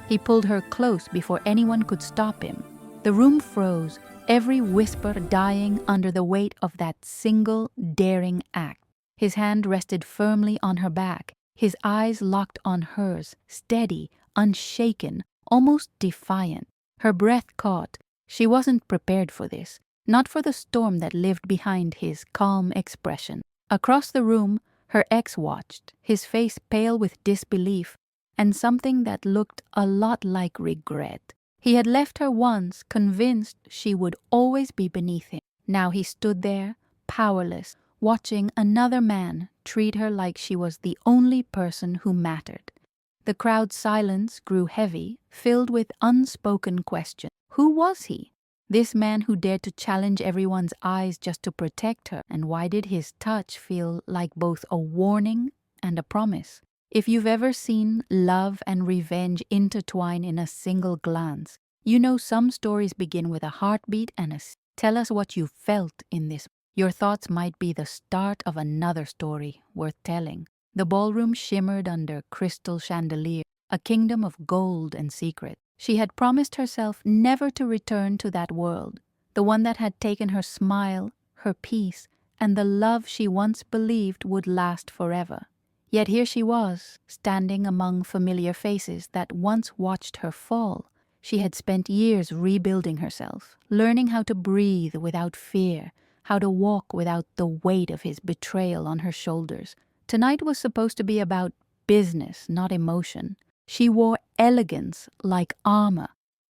He pulled her close before anyone could stop him. The room froze, every whisper dying under the weight of that single, daring act. His hand rested firmly on her back, his eyes locked on hers, steady, unshaken, almost defiant. Her breath caught. She wasn't prepared for this, not for the storm that lived behind his calm expression. Across the room, her ex watched, his face pale with disbelief and something that looked a lot like regret. He had left her once, convinced she would always be beneath him. Now he stood there, powerless, watching another man treat her like she was the only person who mattered. The crowd's silence grew heavy, filled with unspoken questions. Who was he? This man who dared to challenge everyone's eyes just to protect her, and why did his touch feel like both a warning and a promise? If you've ever seen love and revenge intertwine in a single glance, you know some stories begin with a heartbeat and a tell us what you felt in this. Your thoughts might be the start of another story worth telling. The ballroom shimmered under crystal chandelier, a kingdom of gold and secret. She had promised herself never to return to that world, the one that had taken her smile, her peace, and the love she once believed would last forever. Yet here she was, standing among familiar faces that once watched her fall. She had spent years rebuilding herself, learning how to breathe without fear, how to walk without the weight of his betrayal on her shoulders. Tonight was supposed to be about business, not emotion. She wore elegance like armor,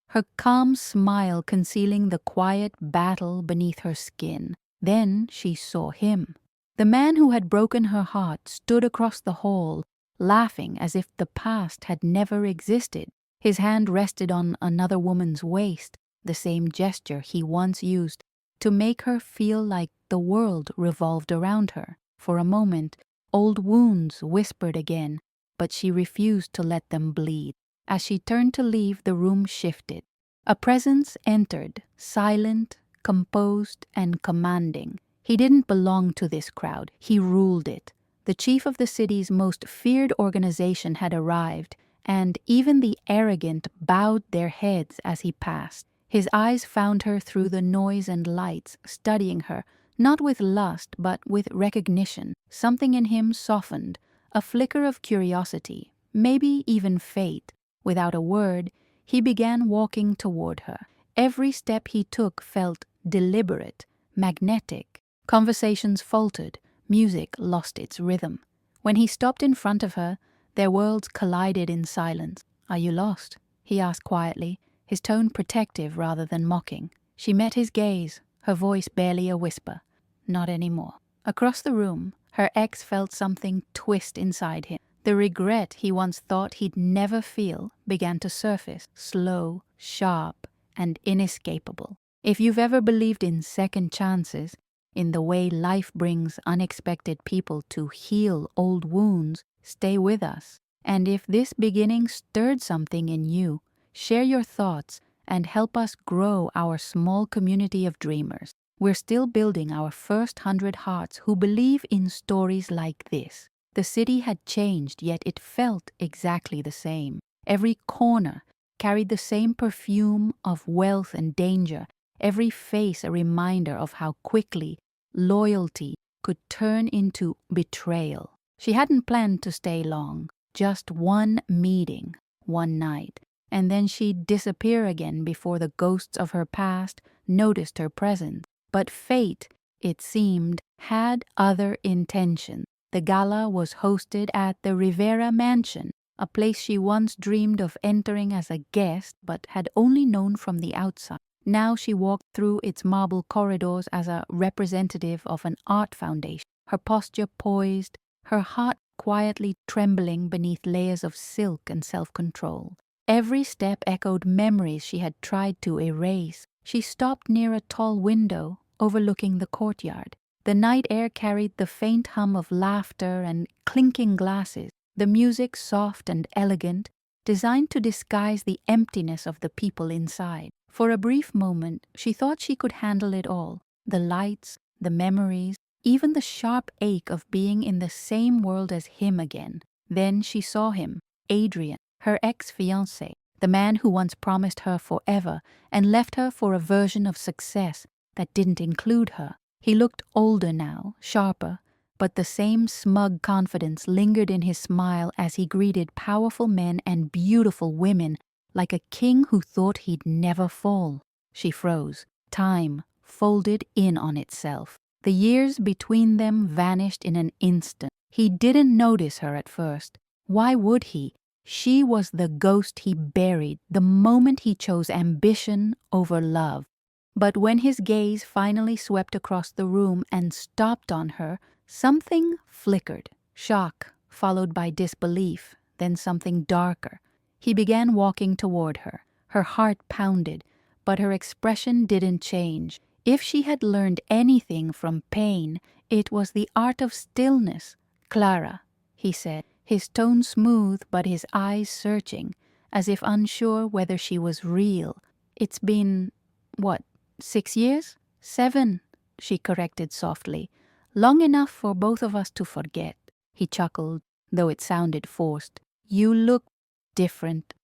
her calm smile concealing the quiet battle beneath her skin. Then she saw him. The man who had broken her heart stood across the hall, laughing as if the past had never existed. His hand rested on another woman's waist, the same gesture he once used to make her feel like the world revolved around her. For a moment, old wounds whispered again, but she refused to let them bleed. As she turned to leave, the room shifted. A presence entered, silent, composed, and commanding. He didn't belong to this crowd, he ruled it. The chief of the city's most feared organization had arrived, and even the arrogant bowed their heads as he passed. His eyes found her through the noise and lights, studying her, not with lust but with recognition. Something in him softened, a flicker of curiosity, maybe even fate. Without a word, he began walking toward her. Every step he took felt deliberate, magnetic. Conversations faltered, music lost its rhythm. When he stopped in front of her, their worlds collided in silence. "Are you lost?" he asked quietly, his tone protective rather than mocking. She met his gaze, her voice barely a whisper. "Not anymore." Across the room, her ex felt something twist inside him. The regret he once thought he'd never feel began to surface, slow, sharp, and inescapable. If you've ever believed in second chances, in the way life brings unexpected people to heal old wounds, stay with us. And if this beginning stirred something in you, share your thoughts and help us grow our small community of dreamers. We're still building our first 100 hearts who believe in stories like this. The city had changed, yet it felt exactly the same. Every corner carried the same perfume of wealth and danger, every face a reminder of how quickly loyalty could turn into betrayal. She hadn't planned to stay long, just one meeting, one night, and then she'd disappear again before the ghosts of her past noticed her presence. But fate, it seemed, had other intentions. The gala was hosted at the Rivera Mansion, a place she once dreamed of entering as a guest but had only known from the outside. Now she walked through its marble corridors as a representative of an art foundation, her posture poised, her heart quietly trembling beneath layers of silk and self-control. Every step echoed memories she had tried to erase. She stopped near a tall window overlooking the courtyard. The night air carried the faint hum of laughter and clinking glasses, the music soft and elegant, designed to disguise the emptiness of the people inside. For a brief moment, she thought she could handle it all, the lights, the memories, even the sharp ache of being in the same world as him again. Then she saw him, Adrian, her ex-fiancé, The man who once promised her forever and left her for a version of success that didn't include her. He looked older now, sharper, but the same smug confidence lingered in his smile as he greeted powerful men and beautiful women like a king who thought he'd never fall. She froze. Time folded in on itself. The years between them vanished in an instant. He didn't notice her at first. Why would he? She was the ghost he buried the moment he chose ambition over love. But when his gaze finally swept across the room and stopped on her, something flickered. Shock, followed by disbelief, then something darker. He began walking toward her. Her heart pounded, but her expression didn't change. If she had learned anything from pain, it was the art of stillness. "Clara," he said, his tone smooth but his eyes searching, as if unsure whether she was real. "It's been, what, 6 years? 7, she corrected softly. "Long enough for both of us to forget." He chuckled, though it sounded forced. "You look different."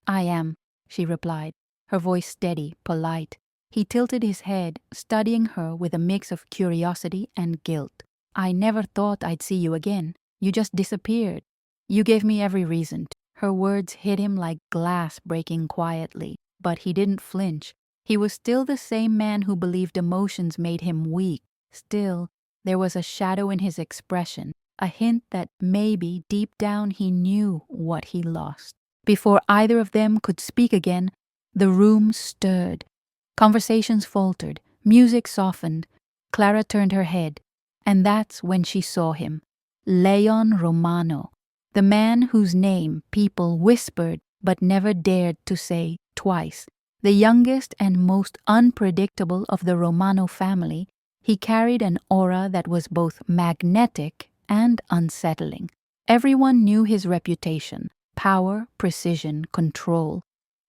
"I am," she replied, her voice steady, polite. He tilted his head, studying her with a mix of curiosity and guilt. "I never thought I'd see you again. You just disappeared." "You gave me every reason to." Her words hit him like glass breaking quietly, but he didn't flinch. He was still the same man who believed emotions made him weak. Still, there was a shadow in his expression, a hint that maybe deep down he knew what he lost. Before either of them could speak again, the room stirred. Conversations faltered, music softened. Clara turned her head, and that's when she saw him. Leon Romano, the man whose name people whispered but never dared to say twice. The youngest and most unpredictable of the Romano family, he carried an aura that was both magnetic and unsettling. Everyone knew his reputation: power, precision, control.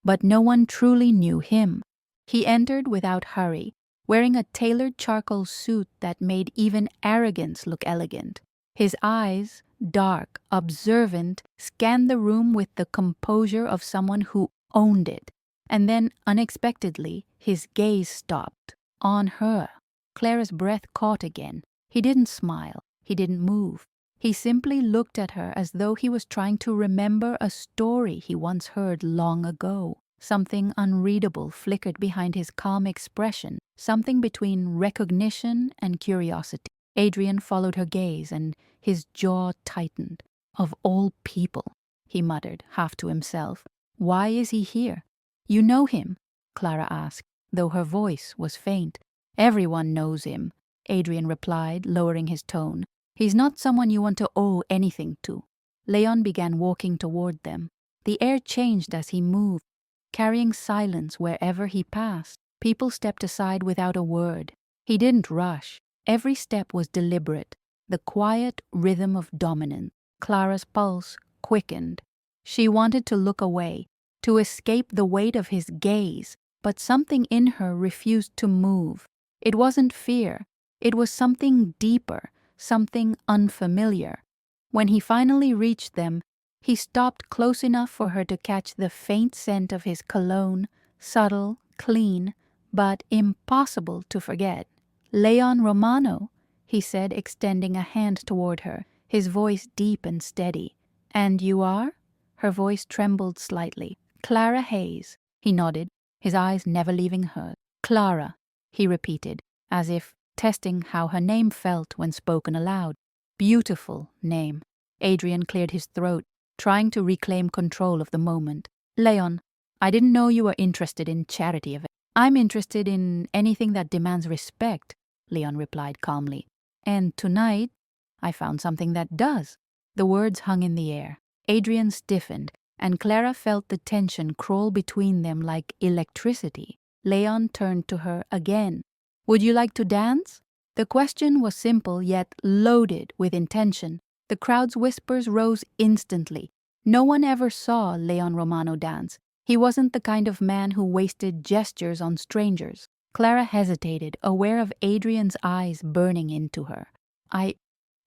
But no one truly knew him. He entered without hurry, wearing a tailored charcoal suit that made even arrogance look elegant. His eyes, dark, observant, scanned the room with the composure of someone who owned it. And then, unexpectedly, his gaze stopped. On her. Clara's breath caught again. He didn't smile. He didn't move. He simply looked at her as though he was trying to remember a story he once heard long ago. Something unreadable flickered behind his calm expression, something between recognition and curiosity. Adrian followed her gaze, and his jaw tightened. "Of all people," he muttered, half to himself. "Why is he here?" "You know him?" Clara asked, though her voice was faint. "Everyone knows him," Adrian replied, lowering his tone. "He's not someone you want to owe anything to." Leon began walking toward them. The air changed as he moved, carrying silence wherever he passed. People stepped aside without a word. He didn't rush. Every step was deliberate, the quiet rhythm of dominance. Clara's pulse quickened. She wanted to look away, to escape the weight of his gaze, but something in her refused to move. It wasn't fear. It was something deeper, something unfamiliar. When he finally reached them, he stopped close enough for her to catch the faint scent of his cologne, subtle, clean, but impossible to forget. "Leon Romano," he said, extending a hand toward her, his voice deep and steady. "And you are?" Her voice trembled slightly. "Clara Hayes." He nodded, his eyes never leaving hers. "Clara," he repeated, as if testing how her name felt when spoken aloud. "Beautiful name." Adrian cleared his throat, trying to reclaim control of the moment. "Leon, I didn't know you were interested in charity events." "I'm interested in anything that demands respect," Leon replied calmly. "And tonight, I found something that does." The words hung in the air. Adrian stiffened, and Clara felt the tension crawl between them like electricity. Leon turned to her again. "Would you like to dance?" The question was simple yet loaded with intention. The crowd's whispers rose instantly. No one ever saw Leon Romano dance. He wasn't the kind of man who wasted gestures on strangers. Clara hesitated, aware of Adrian's eyes burning into her. "I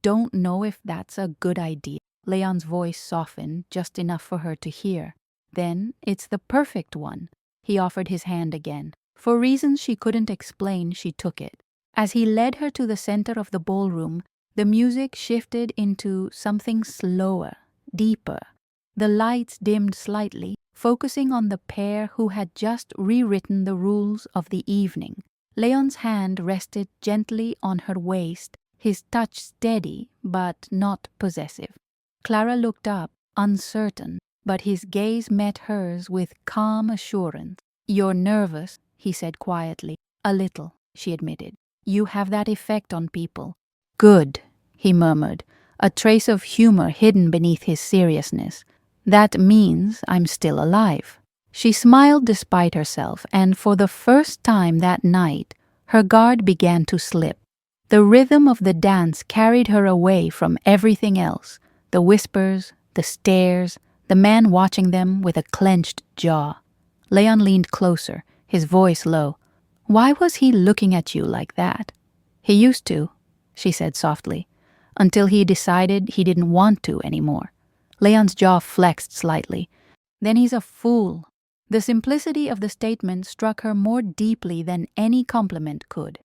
don't know if that's a good idea." Leon's voice softened just enough for her to hear. Then it's the perfect one. He offered his hand again. For reasons she couldn't explain, she took it. As he led her to the center of the ballroom, the music shifted into something slower, deeper. The lights dimmed slightly, focusing on the pair who had just rewritten the rules of the evening. Leon's hand rested gently on her waist, his touch steady but not possessive. Clara looked up, uncertain, but his gaze met hers with calm assurance. "You're nervous," he said quietly. "A little," she admitted. "You have that effect on people." "Good," he murmured, a trace of humor hidden beneath his seriousness. "That means I'm still alive." She smiled despite herself, and for the first time that night, her guard began to slip. The rhythm of the dance carried her away from everything else, the whispers, the stares, the man watching them with a clenched jaw. Leon leaned closer, his voice low. "Why was he looking at you like that?" "He used to," she said softly, "until he decided he didn't want to anymore." Leon's jaw flexed slightly. "Then he's a fool." The simplicity of the statement struck her more deeply than any compliment could.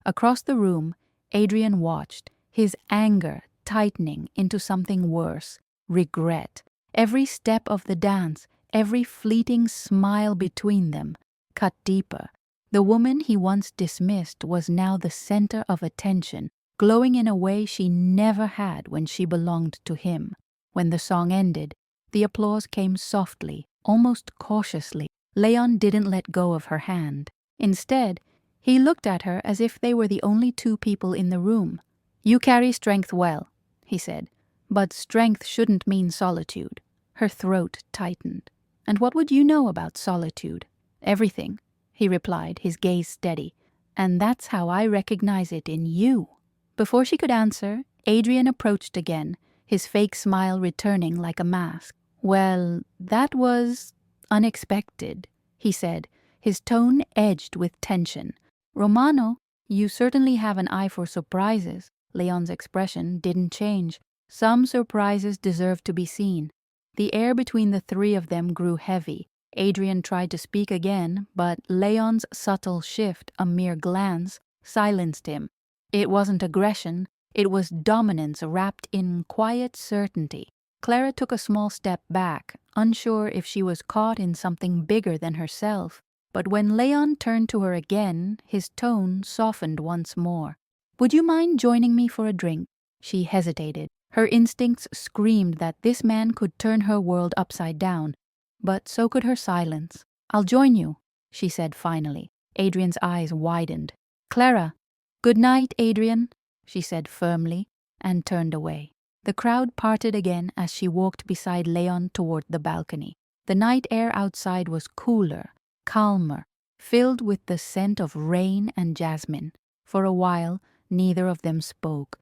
Across the room, Adrian watched, his anger tightening into something worse, regret. Every step of the dance, every fleeting smile between them, cut deeper. The woman he once dismissed was now the center of attention, glowing in a way she never had when she belonged to him. When the song ended, the applause came softly, almost cautiously. Leon didn't let go of her hand. Instead, he looked at her as if they were the only two people in the room. "You carry strength well," he said, "but strength shouldn't mean solitude." Her throat tightened. "And what would you know about solitude?" "Everything," he replied, his gaze steady. "And that's how I recognize it in you." Before she could answer, Adrian approached again, his fake smile returning like a mask. "Well, that was unexpected," he said, his tone edged with tension. "Romano, you certainly have an eye for surprises." Leon's expression didn't change. Some surprises deserve to be seen. The air between the three of them grew heavy. Adrian tried to speak again, but Leon's subtle shift, a mere glance, silenced him. It wasn't aggression, it was dominance wrapped in quiet certainty. Clara took a small step back, unsure if she was caught in something bigger than herself. But when Leon turned to her again, his tone softened once more. "Would you mind joining me for a drink?" She hesitated. Her instincts screamed that this man could turn her world upside down, but so could her silence. "I'll join you," she said finally. Adrian's eyes widened. "Clara." "Good night, Adrian," she said firmly, and turned away. The crowd parted again as she walked beside Leon toward the balcony. The night air outside was cooler, calmer, filled with the scent of rain and jasmine. For a while, neither of them spoke.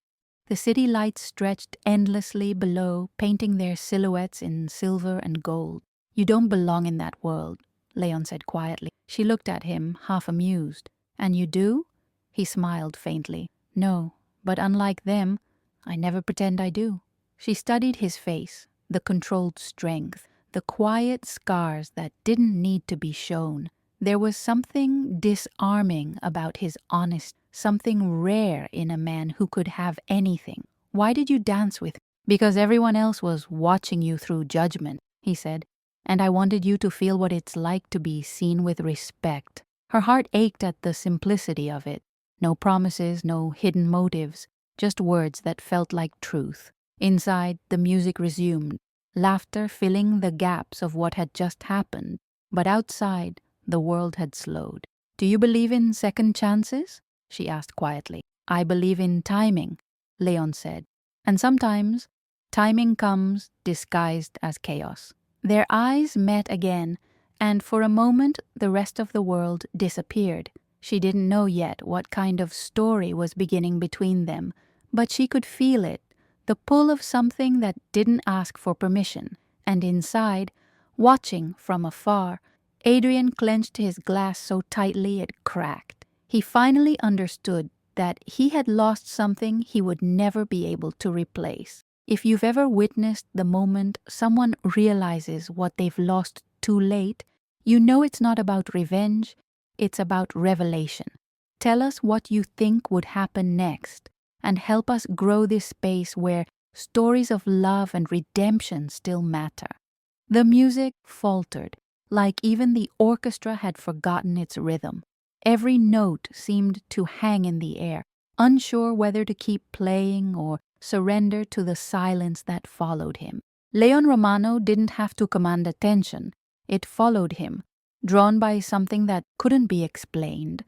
The city lights stretched endlessly below, painting their silhouettes in silver and gold. "You don't belong in that world," Leon said quietly. She looked at him, half amused. "And you do?" He smiled faintly. "No, but unlike them, I never pretend I do." She studied his face, the controlled strength, the quiet scars that didn't need to be shown. There was something disarming about his honesty, something rare in a man who could have anything. "Why did you dance with me?" "Because everyone else was watching you through judgment," he said, "and I wanted you to feel what it's like to be seen with respect." Her heart ached at the simplicity of it. No promises, no hidden motives, just words that felt like truth. Inside, the music resumed, laughter filling the gaps of what had just happened. But outside, the world had slowed. "Do you believe in second chances?" she asked quietly. "I believe in timing," Leon said. "And sometimes, timing comes disguised as chaos." Their eyes met again, and for a moment the rest of the world disappeared. She didn't know yet what kind of story was beginning between them, but she could feel it, the pull of something that didn't ask for permission. And inside, watching from afar, Adrian clenched his glass so tightly it cracked. He finally understood that he had lost something he would never be able to replace. If you've ever witnessed the moment someone realizes what they've lost too late, you know it's not about revenge, it's about revelation. Tell us what you think would happen next, and help us grow this space where stories of love and redemption still matter." The music faltered, like even the orchestra had forgotten its rhythm. Every note seemed to hang in the air, unsure whether to keep playing or surrender to the silence that followed him. Leon Romano didn't have to command attention. It followed him, drawn by something that couldn't be explained,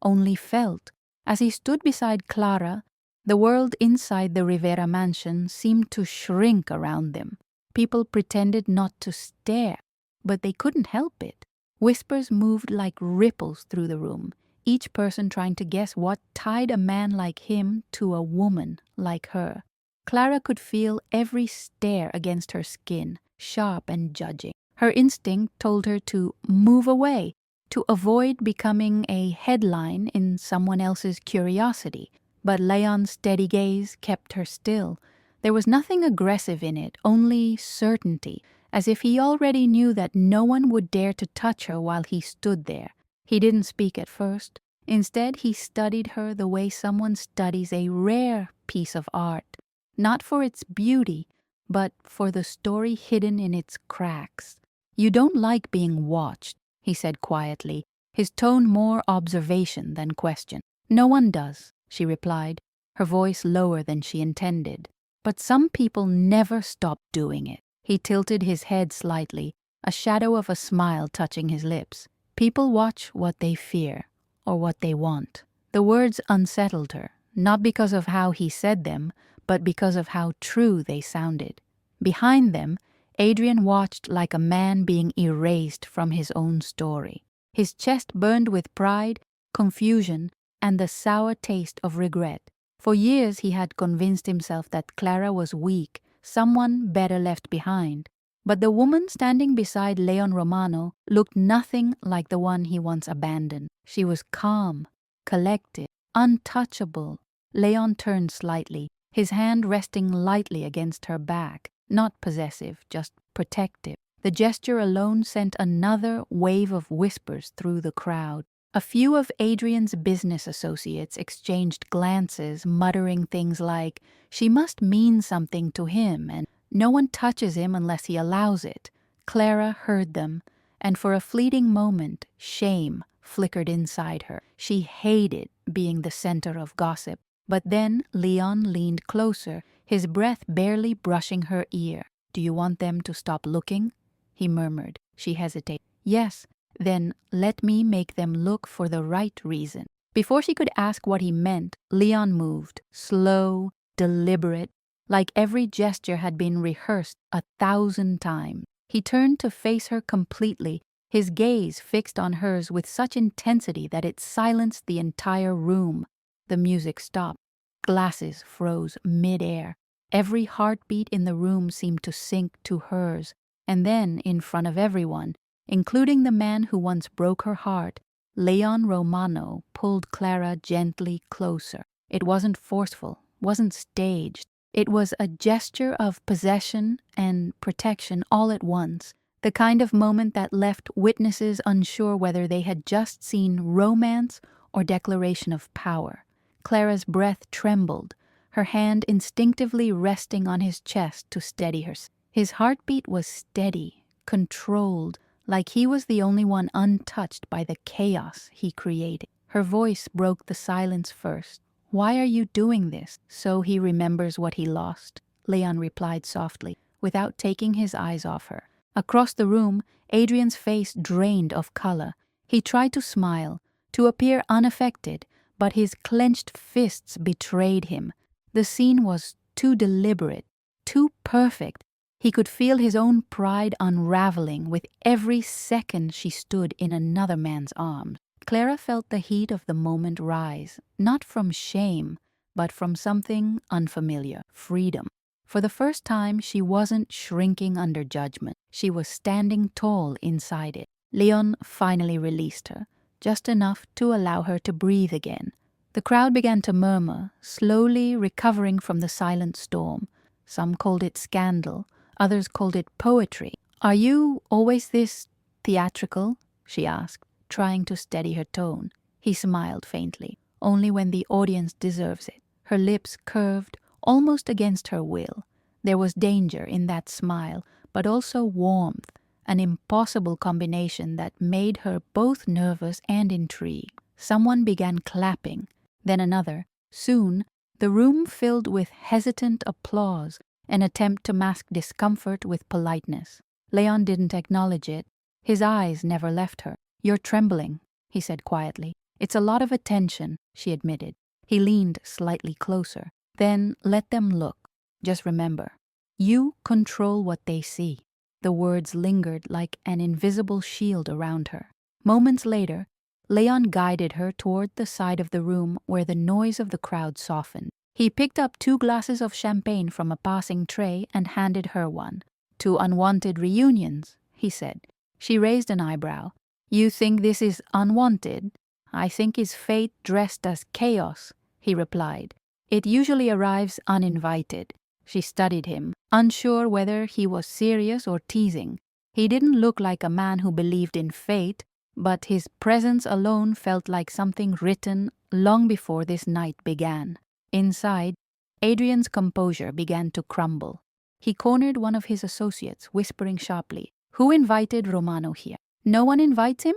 only felt. As he stood beside Clara, the world inside the Rivera mansion seemed to shrink around them. People pretended not to stare, but they couldn't help it. Whispers moved like ripples through the room, each person trying to guess what tied a man like him to a woman like her. Clara could feel every stare against her skin, sharp and judging. Her instinct told her to move away, to avoid becoming a headline in someone else's curiosity. But Leon's steady gaze kept her still. There was nothing aggressive in it, only certainty, as if he already knew that no one would dare to touch her while he stood there. He didn't speak at first. Instead, he studied her the way someone studies a rare piece of art, not for its beauty, but for the story hidden in its cracks. "You don't like being watched," he said quietly, his tone more observation than question. "No one does," she replied, her voice lower than she intended. "But some people never stop doing it." He tilted his head slightly, a shadow of a smile touching his lips. "People watch what they fear, or what they want." The words unsettled her, not because of how he said them, but because of how true they sounded. Behind them, Adrian watched like a man being erased from his own story. His chest burned with pride, confusion, and the sour taste of regret. For years he had convinced himself that Clara was weak, someone better left behind. But the woman standing beside Leon Romano looked nothing like the one he once abandoned. She was calm, collected, untouchable. Leon turned slightly, his hand resting lightly against her back, not possessive, just protective. The gesture alone sent another wave of whispers through the crowd. A few of Adrian's business associates exchanged glances, muttering things like, "She must mean something to him," and "No one touches him unless he allows it." Clara heard them, and for a fleeting moment, shame flickered inside her. She hated being the center of gossip. But then Leon leaned closer, his breath barely brushing her ear. "Do you want them to stop looking?" he murmured. She hesitated. "Yes. Then let me make them look for the right reason." Before she could ask what he meant, Leon moved, slow, deliberate, like every gesture had been rehearsed 1,000 times. He turned to face her completely, his gaze fixed on hers with such intensity that it silenced the entire room. The music stopped. Glasses froze mid-air. Every heartbeat in the room seemed to sink to hers. And then, in front of everyone, including the man who once broke her heart, Leon Romano pulled Clara gently closer. It wasn't forceful, wasn't staged. It was a gesture of possession and protection all at once, the kind of moment that left witnesses unsure whether they had just seen romance or declaration of power. Clara's breath trembled, her hand instinctively resting on his chest to steady her. His heartbeat was steady, controlled, like he was the only one untouched by the chaos he created. Her voice broke the silence first. "Why are you doing this? So he remembers what he lost," Leon replied softly, without taking his eyes off her. Across the room, Adrian's face drained of color. He tried to smile, to appear unaffected, but his clenched fists betrayed him. The scene was too deliberate, too perfect. He could feel his own pride unraveling with every second she stood in another man's arms. Clara felt the heat of the moment rise, not from shame, but from something unfamiliar, freedom. For the first time, she wasn't shrinking under judgment. She was standing tall inside it. Leon finally released her, just enough to allow her to breathe again. The crowd began to murmur, slowly recovering from the silent storm. Some called it scandal, others called it poetry. "Are you always this Theatrical? She asked, trying to steady her tone. He smiled faintly. Only when the audience deserves it. Her lips curved, almost against her will. There was danger in that smile, but also warmth, an impossible combination that made her both nervous and intrigued. Someone began clapping, then another. Soon, the room filled with hesitant applause, an attempt to mask discomfort with politeness. Leon didn't acknowledge it. His eyes never left her. "You're trembling," he said quietly. "It's a lot of attention," she admitted. He leaned slightly closer. "Then let them look. Just remember, you control what they see." The words lingered like an invisible shield around her. Moments later, Leon guided her toward the side of the room where the noise of the crowd softened. He picked up 2 glasses of champagne from a passing tray and handed her one. "2 unwanted reunions," he said. She raised an eyebrow. "You think this is unwanted?" "I think it's fate dressed as chaos," he replied. "It usually arrives uninvited." She studied him, unsure whether he was serious or teasing. He didn't look like a man who believed in fate, but his presence alone felt like something written long before this night began. Inside, Adrian's composure began to crumble. He cornered one of his associates, whispering sharply, "Who invited Romano here?" "No one invites him?"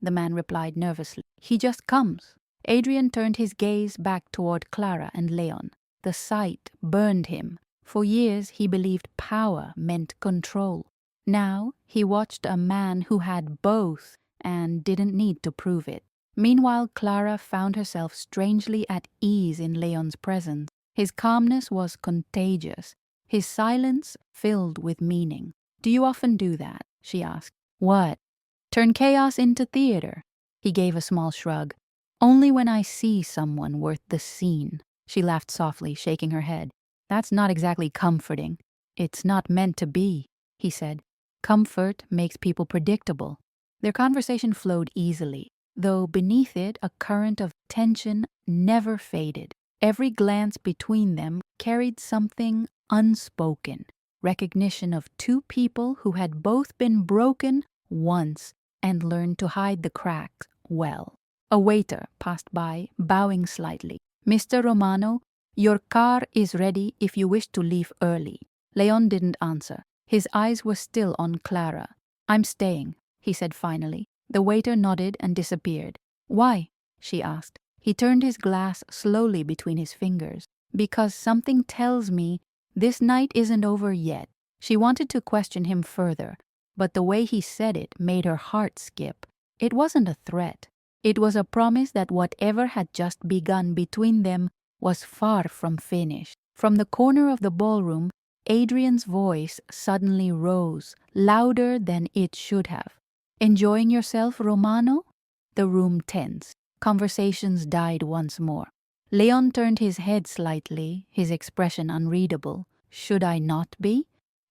the man replied nervously. "He just comes." Adrian turned his gaze back toward Clara and Leon. The sight burned him. For years he believed power meant control. Now he watched a man who had both and didn't need to prove it. Meanwhile, Clara found herself strangely at ease in Leon's presence. His calmness was contagious, his silence filled with meaning. "Do you often do that?" she asked. "What?" "Turn chaos into theater." He gave a small shrug. "Only when I see someone worth the scene." She laughed softly, shaking her head. "That's not exactly comforting." "It's not meant to be," he said. "Comfort makes people predictable." Their conversation flowed easily, though beneath it a current of tension never faded. Every glance between them carried something unspoken, recognition of 2 people who had both been broken once and learned to hide the cracks well. A waiter passed by, bowing slightly. "Mr. Romano, your car is ready if you wish to leave early." Leon didn't answer. His eyes were still on Clara. "I'm staying," he said finally. The waiter nodded and disappeared. "Why?" she asked. He turned his glass slowly between his fingers. "Because something tells me this night isn't over yet." She wanted to question him further, but the way he said it made her heart skip. It wasn't a threat. It was a promise that whatever had just begun between them was far from finished. From the corner of the ballroom, Adrian's voice suddenly rose, louder than it should have. "Enjoying yourself, Romano?" The room tensed. Conversations died once more. Leon turned his head slightly, his expression unreadable. "Should I not be?"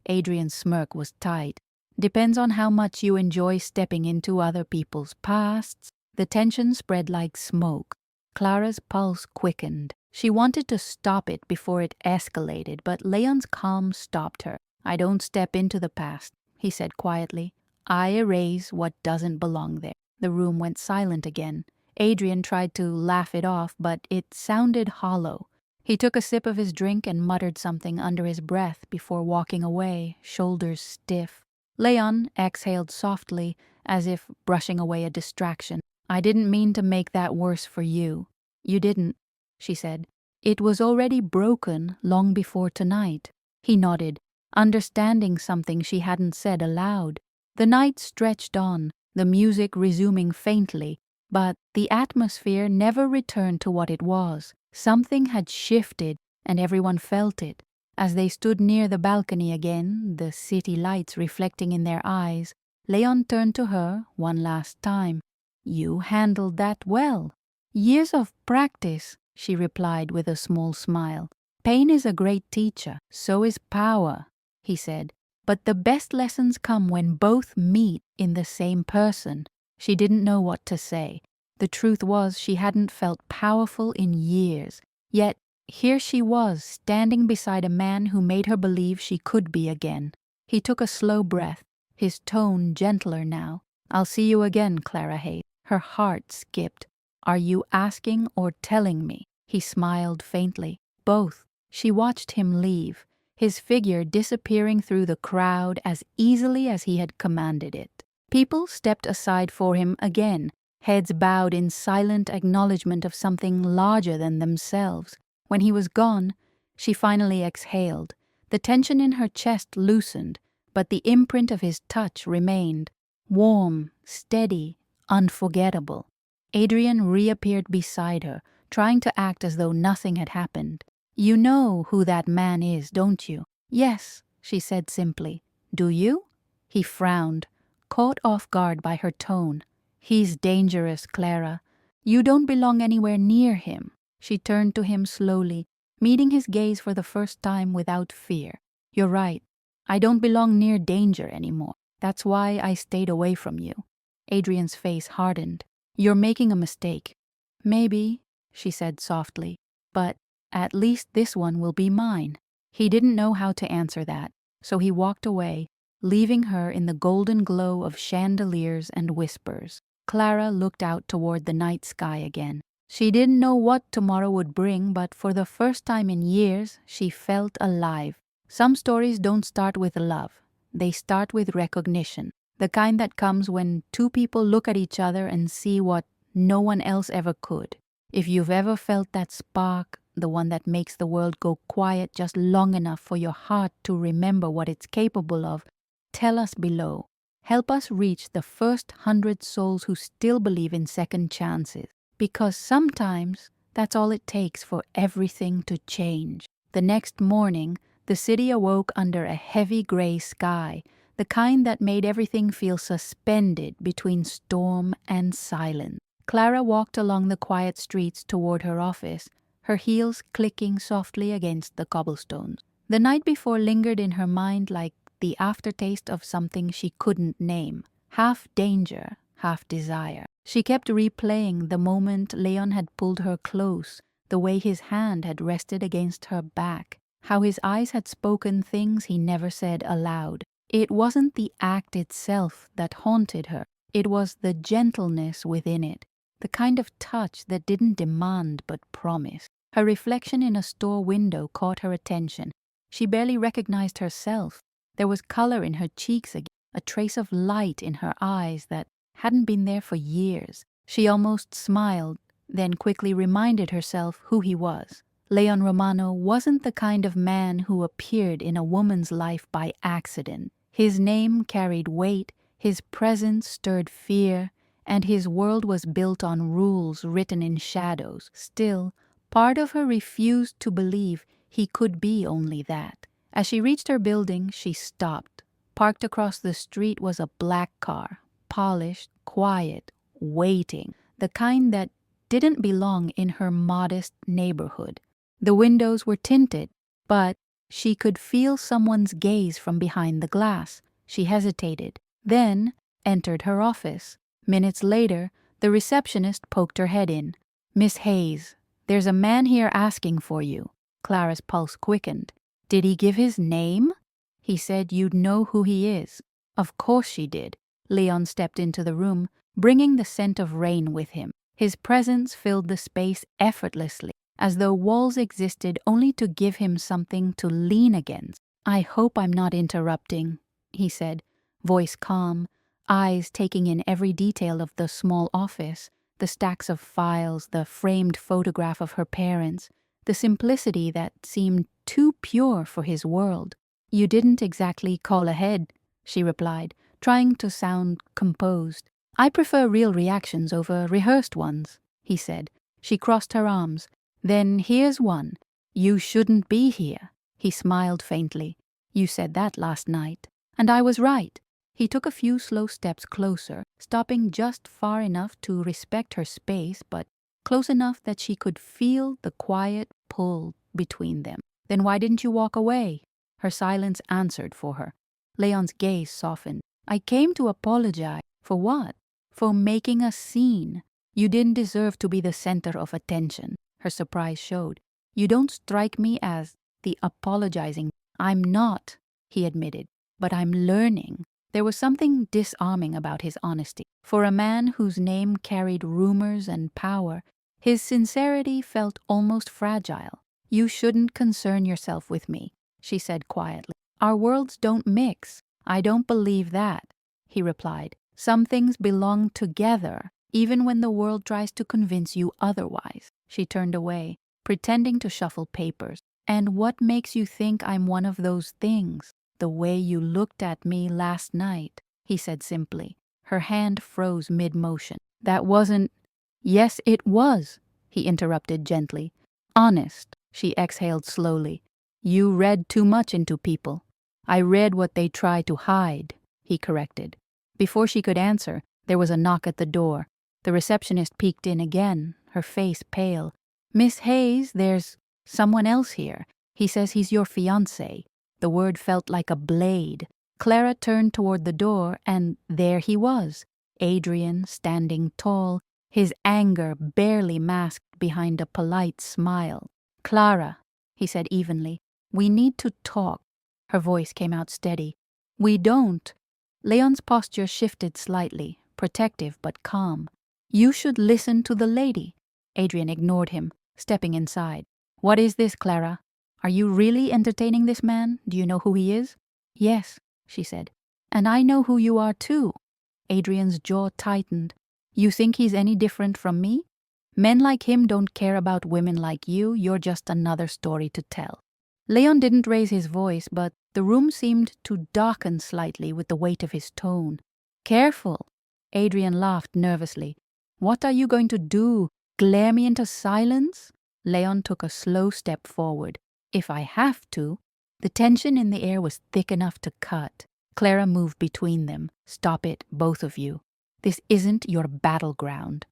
Adrian's smirk was tight. "Depends on how much you enjoy stepping into other people's pasts." The tension spread like smoke. Clara's pulse quickened. She wanted to stop it before it escalated, but Leon's calm stopped her. "I don't step into the past," he said quietly. "I erase what doesn't belong there." The room went silent again. Adrian tried to laugh it off, but it sounded hollow. He took a sip of his drink and muttered something under his breath before walking away, shoulders stiff. Leon exhaled softly, as if brushing away a distraction. "I didn't mean to make that worse for you." "You didn't," she said. "It was already broken long before tonight." He nodded, understanding something she hadn't said aloud. The night stretched on, the music resuming faintly, but the atmosphere never returned to what it was. Something had shifted, and everyone felt it. As they stood near the balcony again, the city lights reflecting in their eyes, Leon turned to her one last time. "You handled that well." "Years of practice," she replied with a small smile. "Pain is a great teacher, so is power," he said. "But the best lessons come when both meet in the same person." She didn't know what to say. The truth was she hadn't felt powerful in years. Yet here she was, standing beside a man who made her believe she could be again. He took a slow breath, his tone gentler now. I'll see you again, Clara Hayes. Her heart skipped. Are you asking or telling me? He smiled faintly. Both. She watched him leave, his figure disappearing through the crowd as easily as he had commanded it. People stepped aside for him again, heads bowed in silent acknowledgement of something larger than themselves. When he was gone, she finally exhaled. The tension in her chest loosened, but the imprint of his touch remained, warm, steady, unforgettable. Adrian reappeared beside her, trying to act as though nothing had happened. You know who that man is, don't you? Yes, she said simply. Do you? He frowned, caught off guard by her tone. He's dangerous, Clara. You don't belong anywhere near him. She turned to him slowly, meeting his gaze for the first time without fear. You're right. I don't belong near danger anymore. That's why I stayed away from you. Adrian's face hardened. You're making a mistake. Maybe, she said softly, but at least this one will be mine. He didn't know how to answer that, so he walked away, leaving her in the golden glow of chandeliers and whispers. Clara looked out toward the night sky again. She didn't know what tomorrow would bring, but for the first time in years, she felt alive. Some stories don't start with love. They start with recognition, the kind that comes when two people look at each other and see what no one else ever could. If you've ever felt that spark, the one that makes the world go quiet just long enough for your heart to remember what it's capable of, tell us below. Help us reach the first 100 souls who still believe in second chances. Because sometimes that's all it takes for everything to change. The next morning, the city awoke under a heavy gray sky, the kind that made everything feel suspended between storm and silence. Clara walked along the quiet streets toward her office, her heels clicking softly against the cobblestones. The night before lingered in her mind like the aftertaste of something she couldn't name, half danger, half desire. She kept replaying the moment Leon had pulled her close, the way his hand had rested against her back, how his eyes had spoken things he never said aloud. It wasn't the act itself that haunted her, it was the gentleness within it, the kind of touch that didn't demand but promised. Her reflection in a store window caught her attention. She barely recognized herself. There was color in her cheeks again, a trace of light in her eyes that hadn't been there for years. She almost smiled, then quickly reminded herself who he was. Leon Romano wasn't the kind of man who appeared in a woman's life by accident. His name carried weight, his presence stirred fear, and his world was built on rules written in shadows. Still, part of her refused to believe he could be only that. As she reached her building, she stopped. Parked across the street was a black car, polished, quiet, waiting, the kind that didn't belong in her modest neighborhood. The windows were tinted, but she could feel someone's gaze from behind the glass. She hesitated, then entered her office. Minutes later, the receptionist poked her head in. Miss Hayes, there's a man here asking for you. Clara's pulse quickened. Did he give his name? He said you'd know who he is. Of course she did. Leon stepped into the room, bringing the scent of rain with him. His presence filled the space effortlessly, as though walls existed only to give him something to lean against. I hope I'm not interrupting, he said, voice calm, eyes taking in every detail of the small office, the stacks of files, the framed photograph of her parents, the simplicity that seemed too pure for his world. You didn't exactly call ahead, she replied, trying to sound composed. I prefer real reactions over rehearsed ones, he said. She crossed her arms. Then here's one. You shouldn't be here. He smiled faintly. You said that last night. And I was right. He took a few slow steps closer, stopping just far enough to respect her space, but close enough that she could feel the quiet pull between them. Then why didn't you walk away? Her silence answered for her. Leon's gaze softened. I came to apologize. For what? For making a scene. You didn't deserve to be the center of attention. Her surprise showed. You don't strike me as the apologizing. I'm not, he admitted, but I'm learning. There was something disarming about his honesty. For a man whose name carried rumors and power, his sincerity felt almost fragile. "You shouldn't concern yourself with me," she said quietly. "Our worlds don't mix." "I don't believe that," he replied. "Some things belong together, even when the world tries to convince you otherwise." She turned away, pretending to shuffle papers. "And what makes you think I'm one of those things?" "The way you looked at me last night," he said simply. Her hand froze mid-motion. "That wasn't—" "Yes, it was," he interrupted gently. "Honest." She exhaled slowly. "You read too much into people." "I read what they try to hide," he corrected. Before she could answer, there was a knock at the door. The receptionist peeked in again, her face pale. "Miss Hayes, there's someone else here. He says he's your fiancé." The word felt like a blade. Clara turned toward the door, and there he was, Adrian standing tall, his anger barely masked behind a polite smile. "Clara," he said evenly, "we need to talk." Her voice came out steady. "We don't." Leon's posture shifted slightly, protective but calm. "You should listen to the lady." Adrian ignored him, stepping inside. "What is this, Clara? Are you really entertaining this man? Do you know who he is?" "Yes," she said. "And I know who you are too." Adrian's jaw tightened. "You think he's any different from me? Men like him don't care about women like you. You're just another story to tell." Leon didn't raise his voice, but the room seemed to darken slightly with the weight of his tone. "Careful." Adrian laughed nervously. "What are you going to do? Glare me into silence?" Leon took a slow step forward. "If I have to." The tension in the air was thick enough to cut. Clara moved between them. "Stop it, both of you. This isn't your battleground."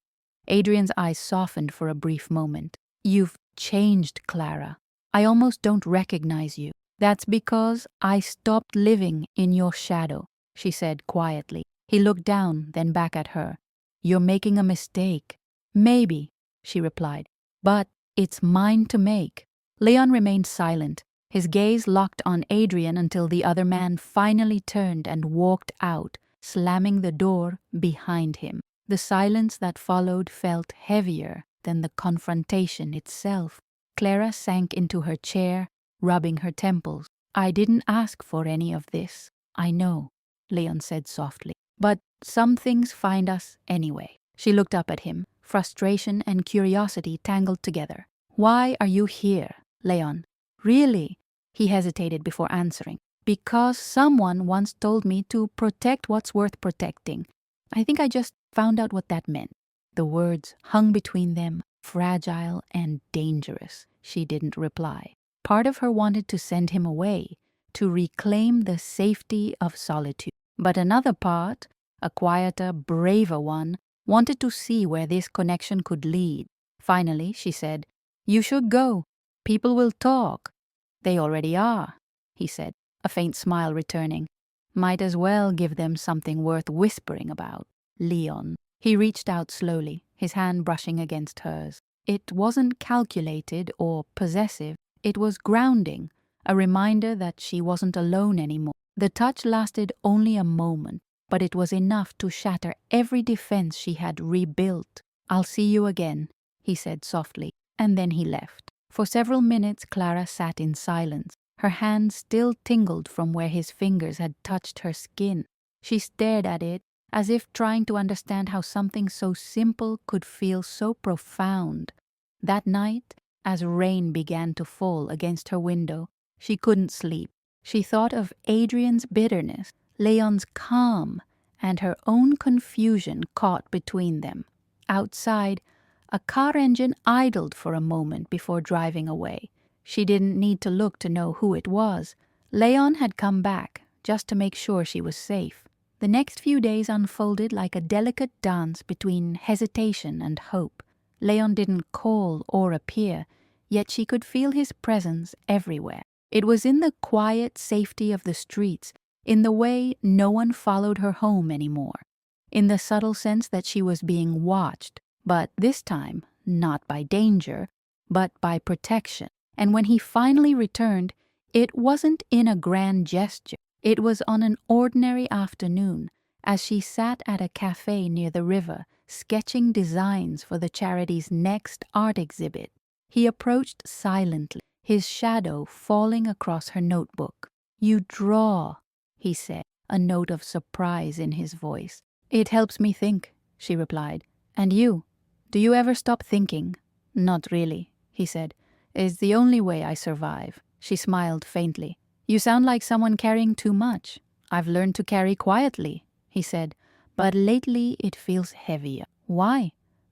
Adrian's eyes softened for a brief moment. "You've changed, Clara. I almost don't recognize you." "That's because I stopped living in your shadow," she said quietly. He looked down, then back at her. "You're making a mistake." "Maybe," she replied, "but it's mine to make." Leon remained silent, his gaze locked on Adrian until the other man finally turned and walked out, slamming the door behind him. The silence that followed felt heavier than the confrontation itself. Clara sank into her chair, rubbing her temples. "I didn't ask for any of this. I know," Leon said softly. "But some things find us anyway." She looked up at him, frustration and curiosity tangled together. "Why are you here, Leon?" "Really?" He hesitated before answering. "Because someone once told me to protect what's worth protecting. I think I just found out what that meant." The words hung between them, fragile and dangerous. She didn't reply. Part of her wanted to send him away, to reclaim the safety of solitude. But another part, a quieter, braver one, wanted to see where this connection could lead. Finally, she said, "You should go. People will talk." "They already are," he said, a faint smile returning. "Might as well give them something worth whispering about." "Leon." He reached out slowly, his hand brushing against hers. It wasn't calculated or possessive. It was grounding, a reminder that she wasn't alone anymore. The touch lasted only a moment, but it was enough to shatter every defense she had rebuilt. "I'll see you again," he said softly, and then he left. For several minutes Clara sat in silence. Her hand still tingled from where his fingers had touched her skin. She stared at it, as if trying to understand how something so simple could feel so profound. That night, as rain began to fall against her window, she couldn't sleep. She thought of Adrian's bitterness, Leon's calm, and her own confusion caught between them. Outside, a car engine idled for a moment before driving away. She didn't need to look to know who it was. Leon had come back, just to make sure she was safe. The next few days unfolded like a delicate dance between hesitation and hope. Leon didn't call or appear, yet she could feel his presence everywhere. It was in the quiet safety of the streets, in the way no one followed her home anymore, in the subtle sense that she was being watched, but this time not by danger, but by protection. And when he finally returned, it wasn't in a grand gesture. It was on an ordinary afternoon, as she sat at a cafe near the river, sketching designs for the charity's next art exhibit. He approached silently, his shadow falling across her notebook. "You draw," he said, a note of surprise in his voice. "It helps me think," she replied. "And you? Do you ever stop thinking?" "Not really," he said. "It's the only way I survive." She smiled faintly. "You sound like someone carrying too much." "I've learned to carry quietly," he said, "but lately it feels heavier." "Why?"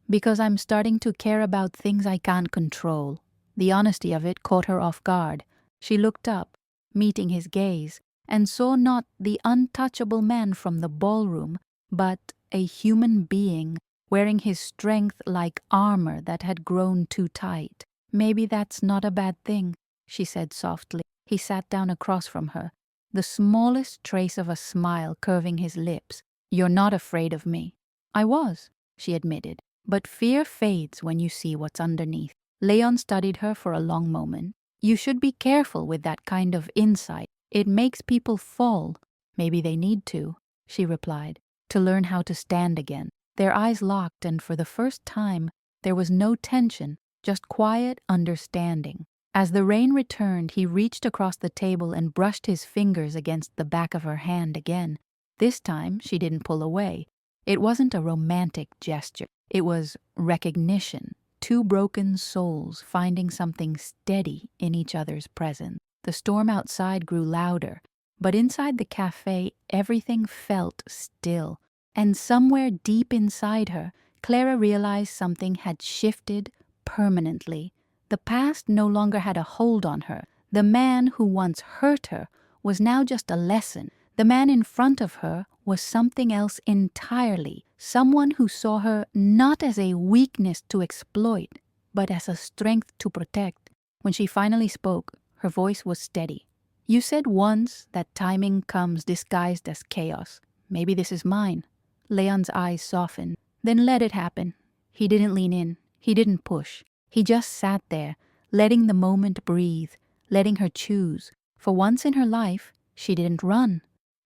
"Because I'm starting to care about things I can't control." The honesty of it caught her off guard. She looked up, meeting his gaze, and saw not the untouchable man from the ballroom, but a human being wearing his strength like armor that had grown too tight. "Maybe that's not a bad thing," she said softly. He sat down across from her, the smallest trace of a smile curving his lips. "You're not afraid of me." "I was," she admitted, "but fear fades when you see what's underneath." Leon studied her for a long moment. "You should be careful with that kind of insight. It makes people fall." "Maybe they need to," she replied, "to learn how to stand again." Their eyes locked, and for the first time there was no tension, just quiet understanding. As the rain returned, he reached across the table and brushed his fingers against the back of her hand again. This time she didn't pull away. It wasn't a romantic gesture. It was recognition. Two broken souls finding something steady in each other's presence. The storm outside grew louder, but inside the cafe everything felt still. And somewhere deep inside her, Clara realized something had shifted permanently. The past no longer had a hold on her. The man who once hurt her was now just a lesson. The man in front of her was something else entirely, someone who saw her not as a weakness to exploit, but as a strength to protect. When she finally spoke, her voice was steady. "You said once that timing comes disguised as chaos. Maybe this is mine." Leon's eyes softened. "Then let it happen." He didn't lean in. He didn't push. He just sat there, letting the moment breathe, letting her choose. For once in her life, she didn't run.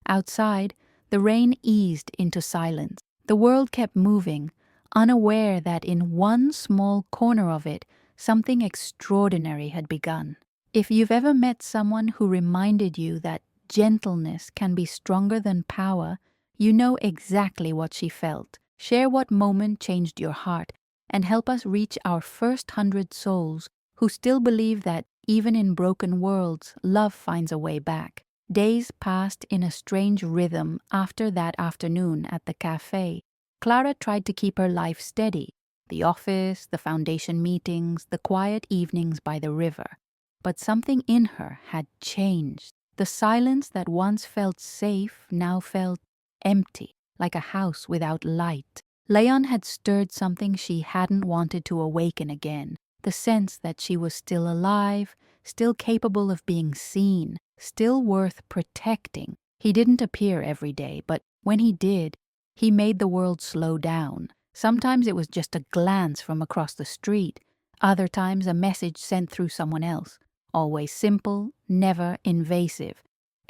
Outside, the rain eased into silence. The world kept moving, unaware that in one small corner of it, something extraordinary had begun. If you've ever met someone who reminded you that gentleness can be stronger than power, you know exactly what she felt. Share what moment changed your heart, and help us reach our first 100 souls who still believe that even in broken worlds, love finds a way back. Days passed in a strange rhythm after that afternoon at the cafe. Clara tried to keep her life steady. The office, the foundation meetings, the quiet evenings by the river. But something in her had changed. The silence that once felt safe now felt empty, like a house without light. Leon had stirred something she hadn't wanted to awaken again. The sense that she was still alive, still capable of being seen, still worth protecting. He didn't appear every day, but when he did, he made the world slow down. Sometimes it was just a glance from across the street. Other times a message sent through someone else. Always simple, never invasive.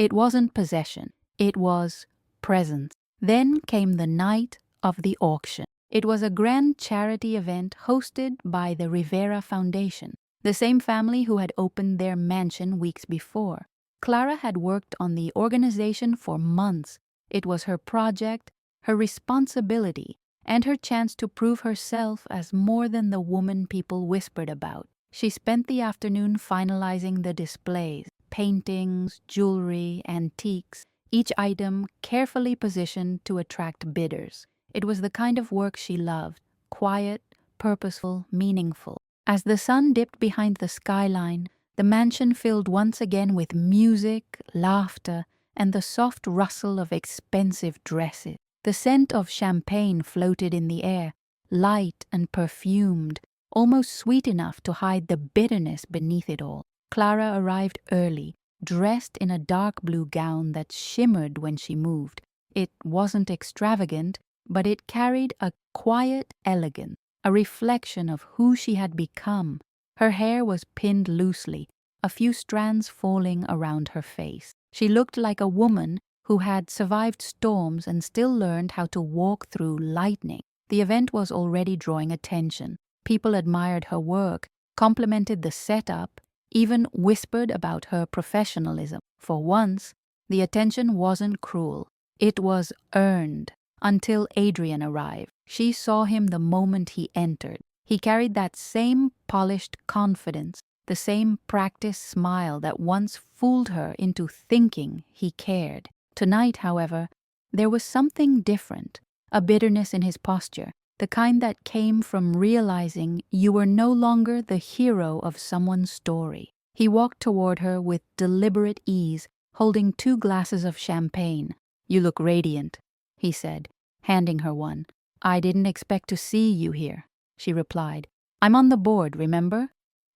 It wasn't possession. It was presence. Then came the night of the auction. It was a grand charity event hosted by the Rivera Foundation, the same family who had opened their mansion weeks before. Clara had worked on the organization for months. It was her project, her responsibility, and her chance to prove herself as more than the woman people whispered about. She spent the afternoon finalizing the displays, paintings, jewelry, antiques, each item carefully positioned to attract bidders. It was the kind of work she loved, quiet, purposeful, meaningful. As the sun dipped behind the skyline, the mansion filled once again with music, laughter, and the soft rustle of expensive dresses. The scent of champagne floated in the air, light and perfumed, almost sweet enough to hide the bitterness beneath it all. Clara arrived early, dressed in a dark blue gown that shimmered when she moved. It wasn't extravagant, but it carried a quiet elegance, a reflection of who she had become. Her hair was pinned loosely, a few strands falling around her face. She looked like a woman who had survived storms and still learned how to walk through lightning. The event was already drawing attention. People admired her work, complimented the setup, even whispered about her professionalism. For once, the attention wasn't cruel. It was earned. Until Adrian arrived. She saw him the moment he entered. He carried that same polished confidence, the same practiced smile that once fooled her into thinking he cared. Tonight, however, there was something different, a bitterness in his posture, the kind that came from realizing you were no longer the hero of someone's story. He walked toward her with deliberate ease, holding 2 glasses of champagne. "You look radiant," he said, handing her one. "I didn't expect to see you here," she replied. "I'm on the board, remember?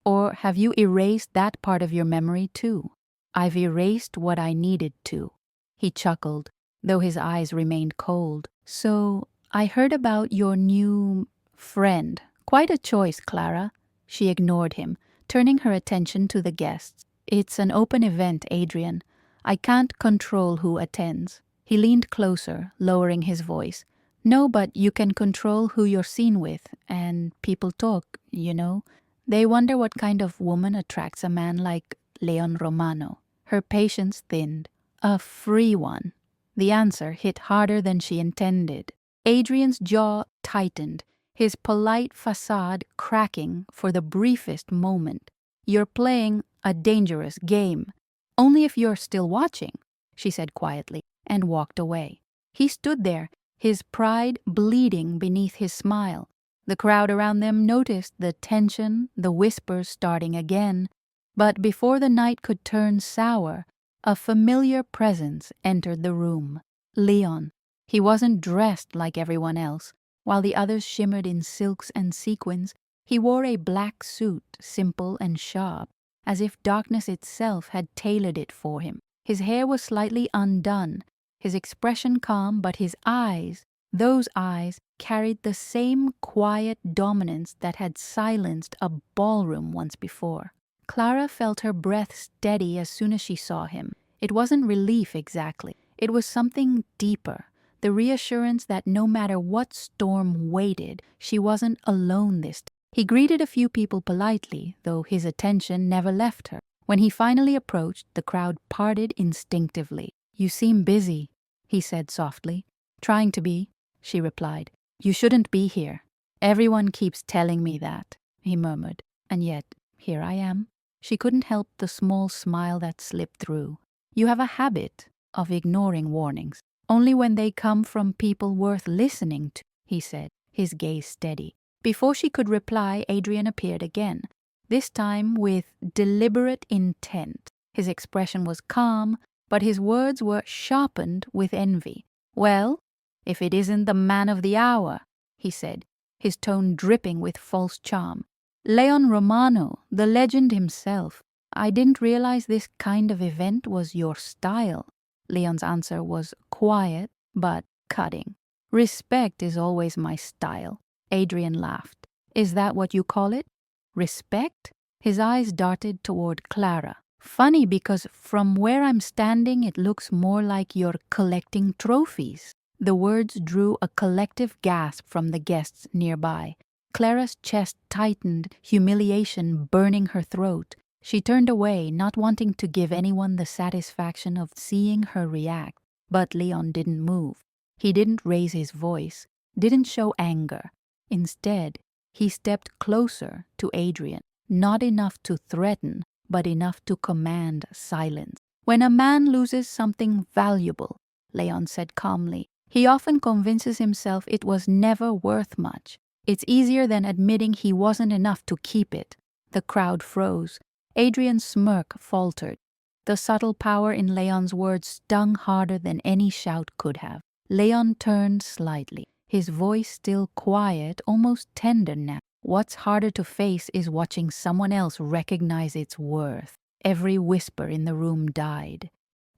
Or have you erased that part of your memory too?" "I've erased what I needed to." He chuckled, though his eyes remained cold. "So, I heard about your new friend. Quite a choice, Clara." She ignored him, turning her attention to the guests. "It's an open event, Adrian. I can't control who attends." He leaned closer, lowering his voice. "No, but you can control who you're seen with, and people talk, you know. They wonder what kind of woman attracts a man like Leon Romano." Her patience thinned. "A free one." The answer hit harder than she intended. Adrian's jaw tightened, his polite facade cracking for the briefest moment. "You're playing a dangerous game. Only if you're still watching," she said quietly, and walked away. He stood there, his pride bleeding beneath his smile. The crowd around them noticed the tension, the whispers starting again. But before the night could turn sour, a familiar presence entered the room. Leon. He wasn't dressed like everyone else. While the others shimmered in silks and sequins, he wore a black suit, simple and sharp, as if darkness itself had tailored it for him. His hair was slightly undone, his expression calm, but his eyes, those eyes, carried the same quiet dominance that had silenced a ballroom once before. Clara felt her breath steady as soon as she saw him. It wasn't relief exactly. It was something deeper, the reassurance that no matter what storm waited, she wasn't alone this time. He greeted a few people politely, though his attention never left her. When he finally approached, the crowd parted instinctively. "You seem busy," he said softly. "Trying to be," she replied. "You shouldn't be here." "Everyone keeps telling me that," he murmured. "And yet, here I am." She couldn't help the small smile that slipped through. "You have a habit of ignoring warnings. Only when they come from people worth listening to," he said, his gaze steady. Before she could reply, Adrian appeared again, this time with deliberate intent. His expression was calm, but his words were sharpened with envy. "Well, if it isn't the man of the hour," he said, his tone dripping with false charm. "Leon Romano, the legend himself. I didn't realize this kind of event was your style." Leon's answer was quiet, but cutting. "Respect is always my style." Adrian laughed. "Is that what you call it? Respect?" His eyes darted toward Clara. "Funny, because from where I'm standing it looks more like you're collecting trophies." The words drew a collective gasp from the guests nearby. Clara's chest tightened, humiliation burning her throat. She turned away, not wanting to give anyone the satisfaction of seeing her react. But Leon didn't move. He didn't raise his voice, didn't show anger. Instead, he stepped closer to Adrian, not enough to threaten, but enough to command silence. "When a man loses something valuable," Leon said calmly, "he often convinces himself it was never worth much. It's easier than admitting he wasn't enough to keep it." The crowd froze. Adrian's smirk faltered. The subtle power in Leon's words stung harder than any shout could have. Leon turned slightly, his voice still quiet, almost tender now. "What's harder to face is watching someone else recognize its worth." Every whisper in the room died.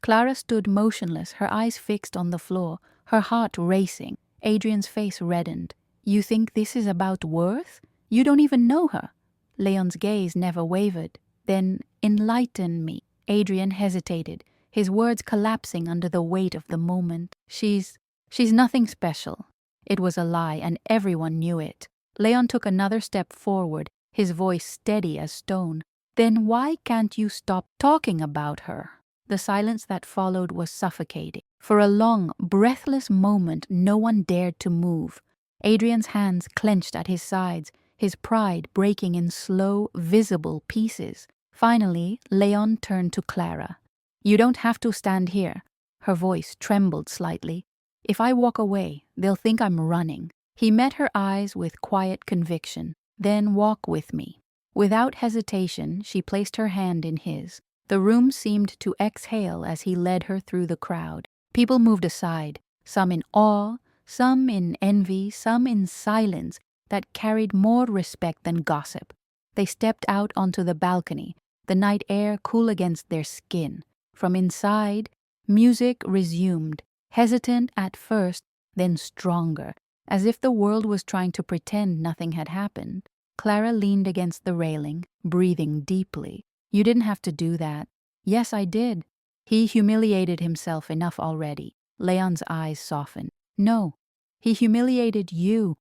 Clara stood motionless, her eyes fixed on the floor, her heart racing. Adrian's face reddened. "You think this is about worth? You don't even know her." Leon's gaze never wavered. "Then enlighten me." Adrian hesitated, his words collapsing under the weight of the moment. She's nothing special. It was a lie, and everyone knew it. Leon took another step forward, his voice steady as stone. Then why can't you stop talking about her? The silence that followed was suffocating. For a long, breathless moment, no one dared to move. Adrian's hands clenched at his sides, his pride breaking in slow, visible pieces. Finally, Leon turned to Clara. "You don't have to stand here." Her voice trembled slightly. "If I walk away, they'll think I'm running." He met her eyes with quiet conviction. "Then walk with me." Without hesitation, she placed her hand in his. The room seemed to exhale as he led her through the crowd. People moved aside, some in awe, some in envy, some in silence that carried more respect than gossip. They stepped out onto the balcony, the night air cool against their skin. From inside, music resumed, hesitant at first, then stronger, as if the world was trying to pretend nothing had happened. Clara leaned against the railing, breathing deeply. "You didn't have to do that." "Yes, I did." He humiliated himself enough already. Leon's eyes softened. "No, he humiliated you.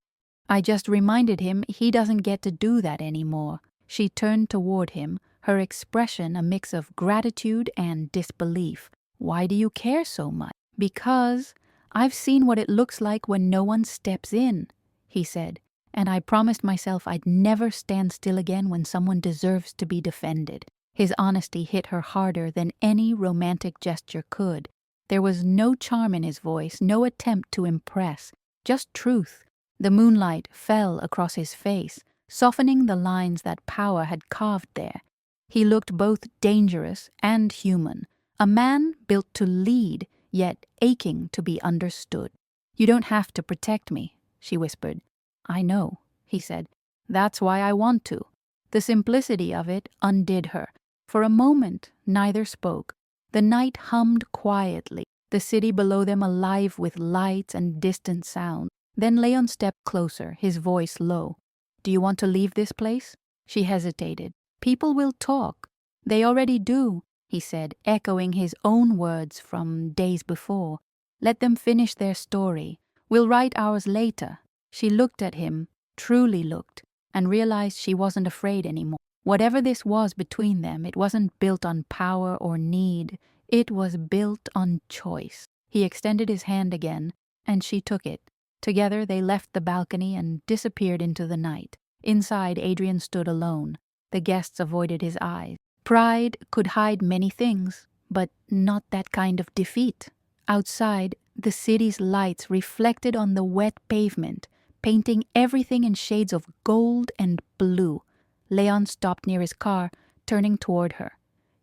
I just reminded him he doesn't get to do that anymore." She turned toward him, her expression a mix of gratitude and disbelief. "Why do you care so much?" "Because I've seen what it looks like when no one steps in," he said, "and I promised myself I'd never stand still again when someone deserves to be defended." His honesty hit her harder than any romantic gesture could. There was no charm in his voice, no attempt to impress, just truth. The moonlight fell across his face, softening the lines that power had carved there. He looked both dangerous and human, a man built to lead, yet aching to be understood. "You don't have to protect me," she whispered. "I know," he said. "That's why I want to." The simplicity of it undid her. For a moment, neither spoke. The night hummed quietly, the city below them alive with lights and distant sound. Then Leon stepped closer, his voice low. "Do you want to leave this place?" She hesitated. "People will talk." "They already do," he said, echoing his own words from days before. "Let them finish their story. We'll write ours later." She looked at him, truly looked, and realized she wasn't afraid anymore. Whatever this was between them, it wasn't built on power or need. It was built on choice. He extended his hand again, and she took it. Together they left the balcony and disappeared into the night. Inside, Adrian stood alone. The guests avoided his eyes. Pride could hide many things, but not that kind of defeat. Outside, the city's lights reflected on the wet pavement, painting everything in shades of gold and blue. Leon stopped near his car, turning toward her.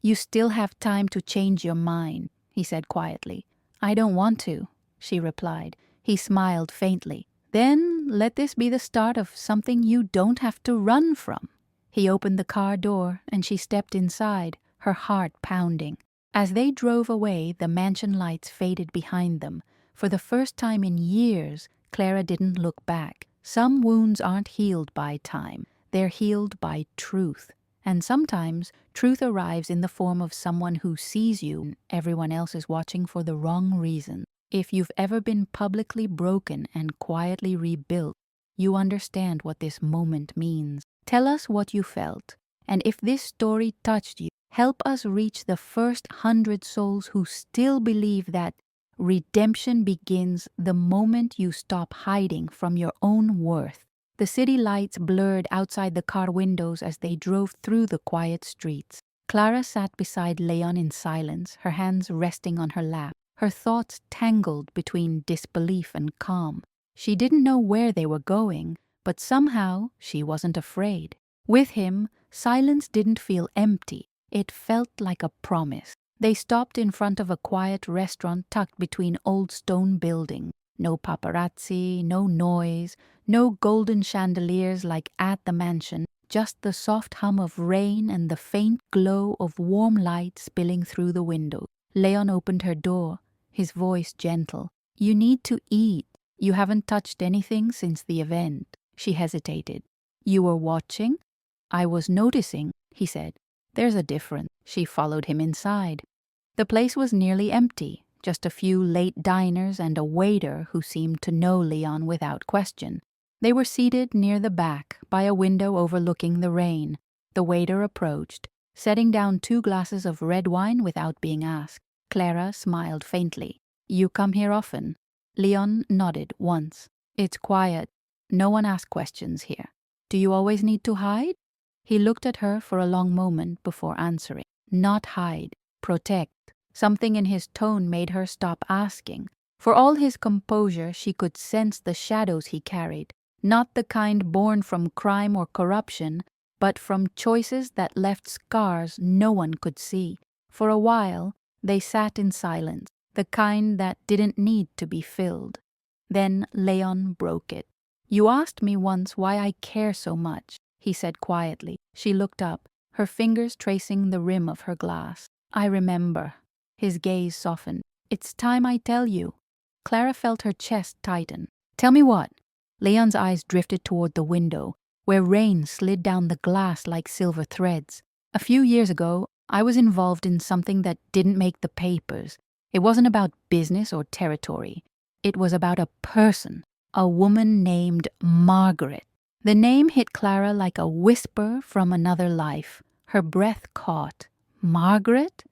"You still have time to change your mind," he said quietly. "I don't want to," she replied. He smiled faintly. "Then let this be the start of something you don't have to run from." He opened the car door and she stepped inside, her heart pounding. As they drove away, the mansion lights faded behind them. For the first time in years, Clara didn't look back. Some wounds aren't healed by time. They're healed by truth. And sometimes truth arrives in the form of someone who sees you and everyone else is watching for the wrong reason. If you've ever been publicly broken and quietly rebuilt, you understand what this moment means. Tell us what you felt. And if this story touched you, help us reach the first 100 souls who still believe that redemption begins the moment you stop hiding from your own worth. The city lights blurred outside the car windows as they drove through the quiet streets. Clara sat beside Leon in silence, her hands resting on her lap, her thoughts tangled between disbelief and calm. She didn't know where they were going, but somehow she wasn't afraid. With him, silence didn't feel empty. It felt like a promise. They stopped in front of a quiet restaurant tucked between old stone buildings. No paparazzi, no noise, no golden chandeliers like at the mansion, just the soft hum of rain and the faint glow of warm light spilling through the window. Leon opened her door, his voice gentle. "You need to eat. You haven't touched anything since the event." She hesitated. "You were watching?" "I was noticing," he said. "There's a difference." She followed him inside. The place was nearly empty, just a few late diners and a waiter who seemed to know Leon without question. They were seated near the back, by a window overlooking the rain. The waiter approached, setting down 2 glasses of red wine without being asked. Clara smiled faintly. "You come here often?" Leon nodded once. "It's quiet. No one asks questions here. Do you always need to hide?" He looked at her for a long moment before answering. "Not hide. Protect." Something in his tone made her stop asking. For all his composure, she could sense the shadows he carried, not the kind born from crime or corruption, but from choices that left scars no one could see. For a while, they sat in silence, the kind that didn't need to be filled. Then Leon broke it. "You asked me once why I care so much," he said quietly. She looked up, her fingers tracing the rim of her glass. "I remember." His gaze softened. "It's time I tell you." Clara felt her chest tighten. "Tell me what?" Leon's eyes drifted toward the window, where rain slid down the glass like silver threads. "A few years ago, I was involved in something that didn't make the papers. It wasn't about business or territory. It was about a person, a woman named Margaret." The name hit Clara like a whisper from another life. Her breath caught. "Margaret?"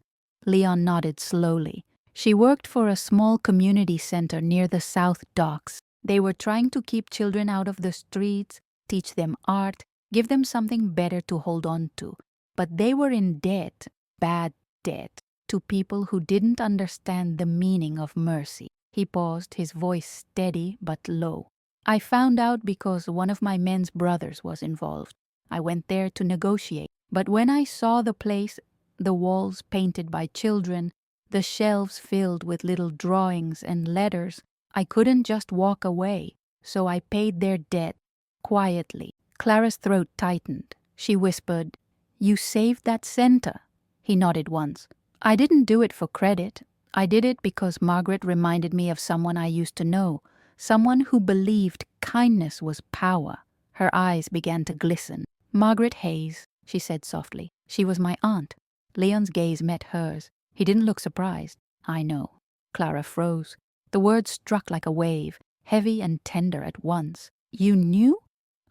Leon nodded slowly. "She worked for a small community center near the South Docks. They were trying to keep children out of the streets, teach them art, give them something better to hold on to. But they were in debt, bad debt, to people who didn't understand the meaning of mercy." He paused, his voice steady but low. "I found out because one of my men's brothers was involved. I went there to negotiate. But when I saw the place, the walls painted by children, the shelves filled with little drawings and letters, I couldn't just walk away, so I paid their debt, quietly." Clara's throat tightened. She whispered, "You saved that center?" He nodded once. "I didn't do it for credit. I did it because Margaret reminded me of someone I used to know, someone who believed kindness was power." Her eyes began to glisten. "Margaret Hayes," she said softly. "She was my aunt." Leon's gaze met hers. He didn't look surprised. "I know." Clara froze. The words struck like a wave, heavy and tender at once. "You knew?"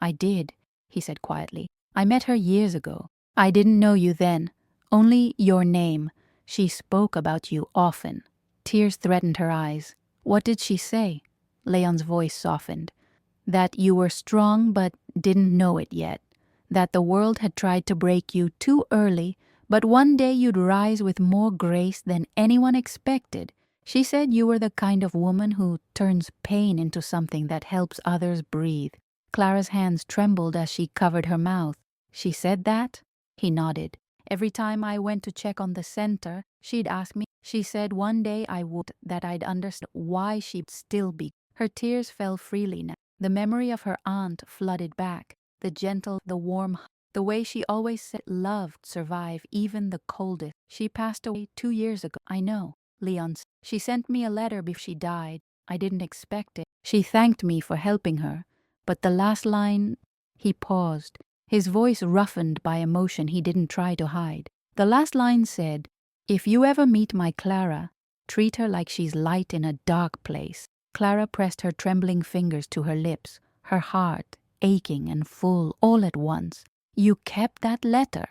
"I did," he said quietly. "I met her years ago. I didn't know you then, only your name. She spoke about you often." Tears threatened her eyes. "What did she say?" Leon's voice softened. "That you were strong but didn't know it yet. That the world had tried to break you too early, but one day you'd rise with more grace than anyone expected. She said you were the kind of woman who turns pain into something that helps others breathe." Clara's hands trembled as she covered her mouth. "She said that?" He nodded. "Every time I went to check on the center, she'd ask me. She said one day I would, that I'd understand why she'd still be." Her tears fell freely now. The memory of her aunt flooded back. The gentle, the warm, the way she always said love survive even the coldest. "She passed away 2 years ago." "I know." Leon said. "She sent me a letter before she died. I didn't expect it. She thanked me for helping her. But the last line..." He paused, his voice roughened by emotion he didn't try to hide. "The last line said, 'If you ever meet my Clara, treat her like she's light in a dark place.'" Clara pressed her trembling fingers to her lips, her heart aching and full all at once. "You kept that letter?"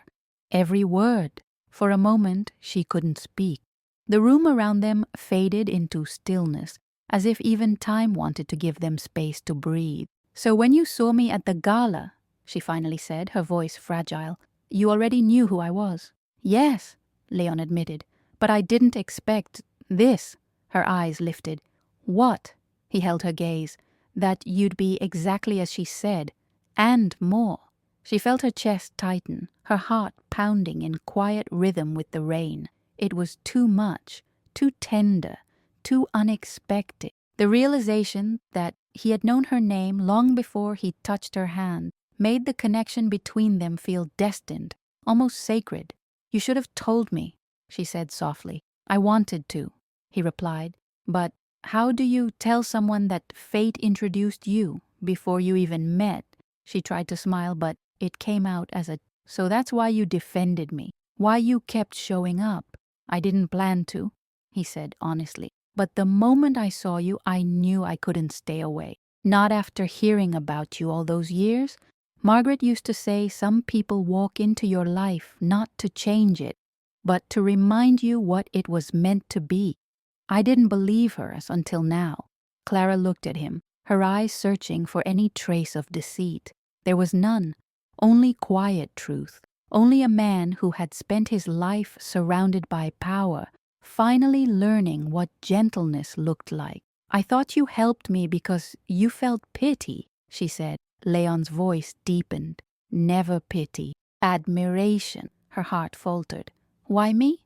"Every word." For a moment she couldn't speak. The room around them faded into stillness, as if even time wanted to give them space to breathe. "So when you saw me at the gala," she finally said, her voice fragile, "you already knew who I was?" "Yes," Leon admitted, "but I didn't expect this." Her eyes lifted. "What?" He held her gaze. "That you'd be exactly as she said, and more." She felt her chest tighten, her heart pounding in quiet rhythm with the rain. It was too much, too tender, too unexpected. The realization that he had known her name long before he touched her hand made the connection between them feel destined, almost sacred. "You should have told me," she said softly. "I wanted to," he replied. "But how do you tell someone that fate introduced you before you even met?" She tried to smile, but it came out as a, "So that's why you defended me, why you kept showing up." I didn't plan to, he said honestly. But the moment I saw you, I knew I couldn't stay away. Not after hearing about you all those years. Margaret used to say some people walk into your life not to change it, but to remind you what it was meant to be. I didn't believe her until now. Clara looked at him, her eyes searching for any trace of deceit. There was none, only quiet truth, only a man who had spent his life surrounded by power, finally learning what gentleness looked like. I thought you helped me because you felt pity, she said. Leon's voice deepened. Never pity, admiration, her heart faltered. Why me?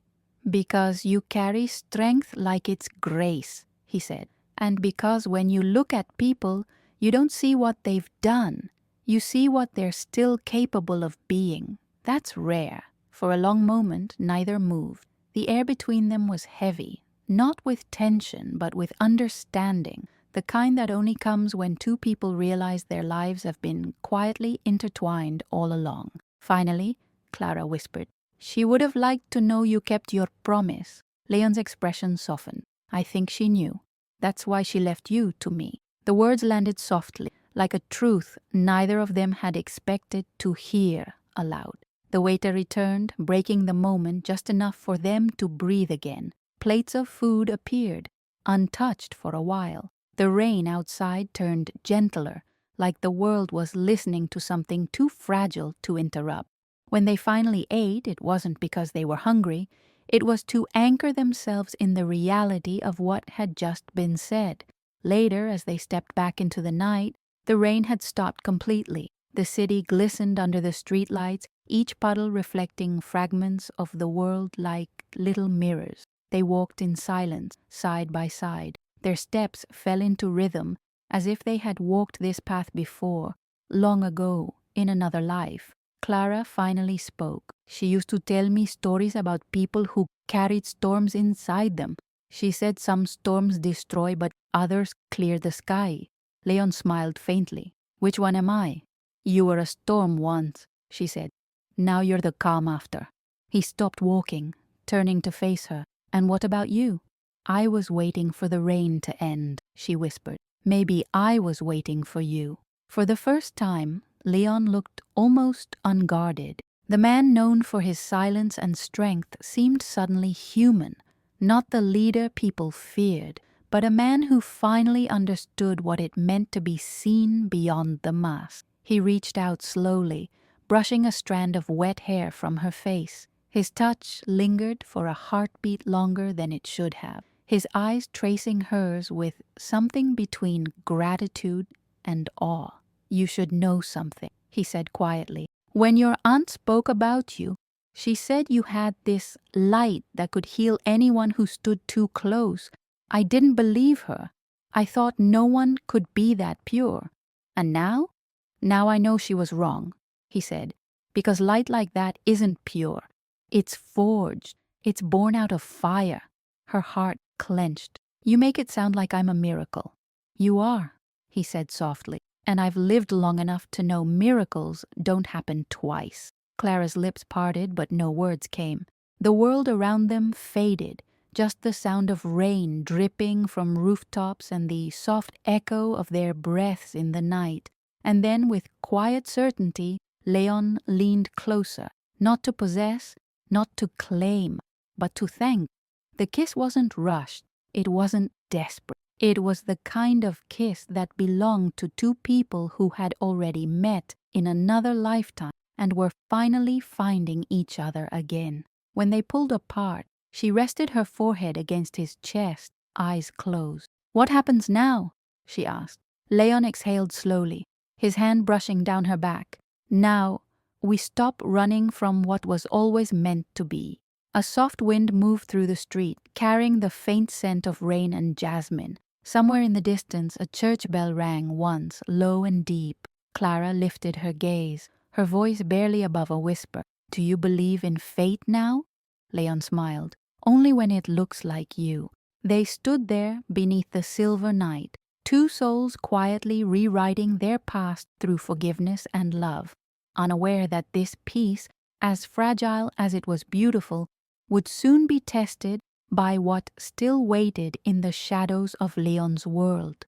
Because you carry strength like it's grace, he said. And because when you look at people, you don't see what they've done. You see what they're still capable of being. That's rare. For a long moment, neither moved. The air between them was heavy, not with tension, but with understanding, the kind that only comes when two people realize their lives have been quietly intertwined all along. Finally, Clara whispered, "She would have liked to know you kept your promise." Leon's expression softened. I think she knew. That's why she left you to me. The words landed softly, like a truth neither of them had expected to hear aloud. The waiter returned, breaking the moment just enough for them to breathe again. Plates of food appeared, untouched for a while. The rain outside turned gentler, like the world was listening to something too fragile to interrupt. When they finally ate, it wasn't because they were hungry. It was to anchor themselves in the reality of what had just been said. Later, as they stepped back into the night, the rain had stopped completely. The city glistened under the streetlights, each puddle reflecting fragments of the world like little mirrors. They walked in silence, side by side. Their steps fell into rhythm, as if they had walked this path before, long ago, in another life. Clara finally spoke. She used to tell me stories about people who carried storms inside them. She said some storms destroy, but others clear the sky. Leon smiled faintly. Which one am I? You were a storm once, she said. Now you're the calm after. He stopped walking, turning to face her. And what about you? I was waiting for the rain to end, she whispered. Maybe I was waiting for you. For the first time, Leon looked almost unguarded. The man known for his silence and strength seemed suddenly human, not the leader people feared, but a man who finally understood what it meant to be seen beyond the mask. He reached out slowly, brushing a strand of wet hair from her face. His touch lingered for a heartbeat longer than it should have, his eyes tracing hers with something between gratitude and awe. You should know something, he said quietly. When your aunt spoke about you, she said you had this light that could heal anyone who stood too close. I didn't believe her. I thought no one could be that pure. And now? Now I know she was wrong, he said, because light like that isn't pure. It's forged. It's born out of fire. Her heart clenched. You make it sound like I'm a miracle. You are, he said softly, and I've lived long enough to know miracles don't happen twice. Clara's lips parted, but no words came. The world around them faded, just the sound of rain dripping from rooftops and the soft echo of their breaths in the night. And then, with quiet certainty, Leon leaned closer, not to possess, not to claim, but to thank. The kiss wasn't rushed. It wasn't desperate. It was the kind of kiss that belonged to two people who had already met in another lifetime and were finally finding each other again. When they pulled apart, she rested her forehead against his chest, eyes closed. What happens now? She asked. Leon exhaled slowly, his hand brushing down her back. Now, we stop running from what was always meant to be. A soft wind moved through the street, carrying the faint scent of rain and jasmine. Somewhere in the distance, a church bell rang once, low and deep. Clara lifted her gaze, her voice barely above a whisper. Do you believe in fate now? Leon smiled. Only when it looks like you. They stood there beneath the silver night, two souls quietly rewriting their past through forgiveness and love, unaware that this peace, as fragile as it was beautiful, would soon be tested by what still waited in the shadows of Leon's world.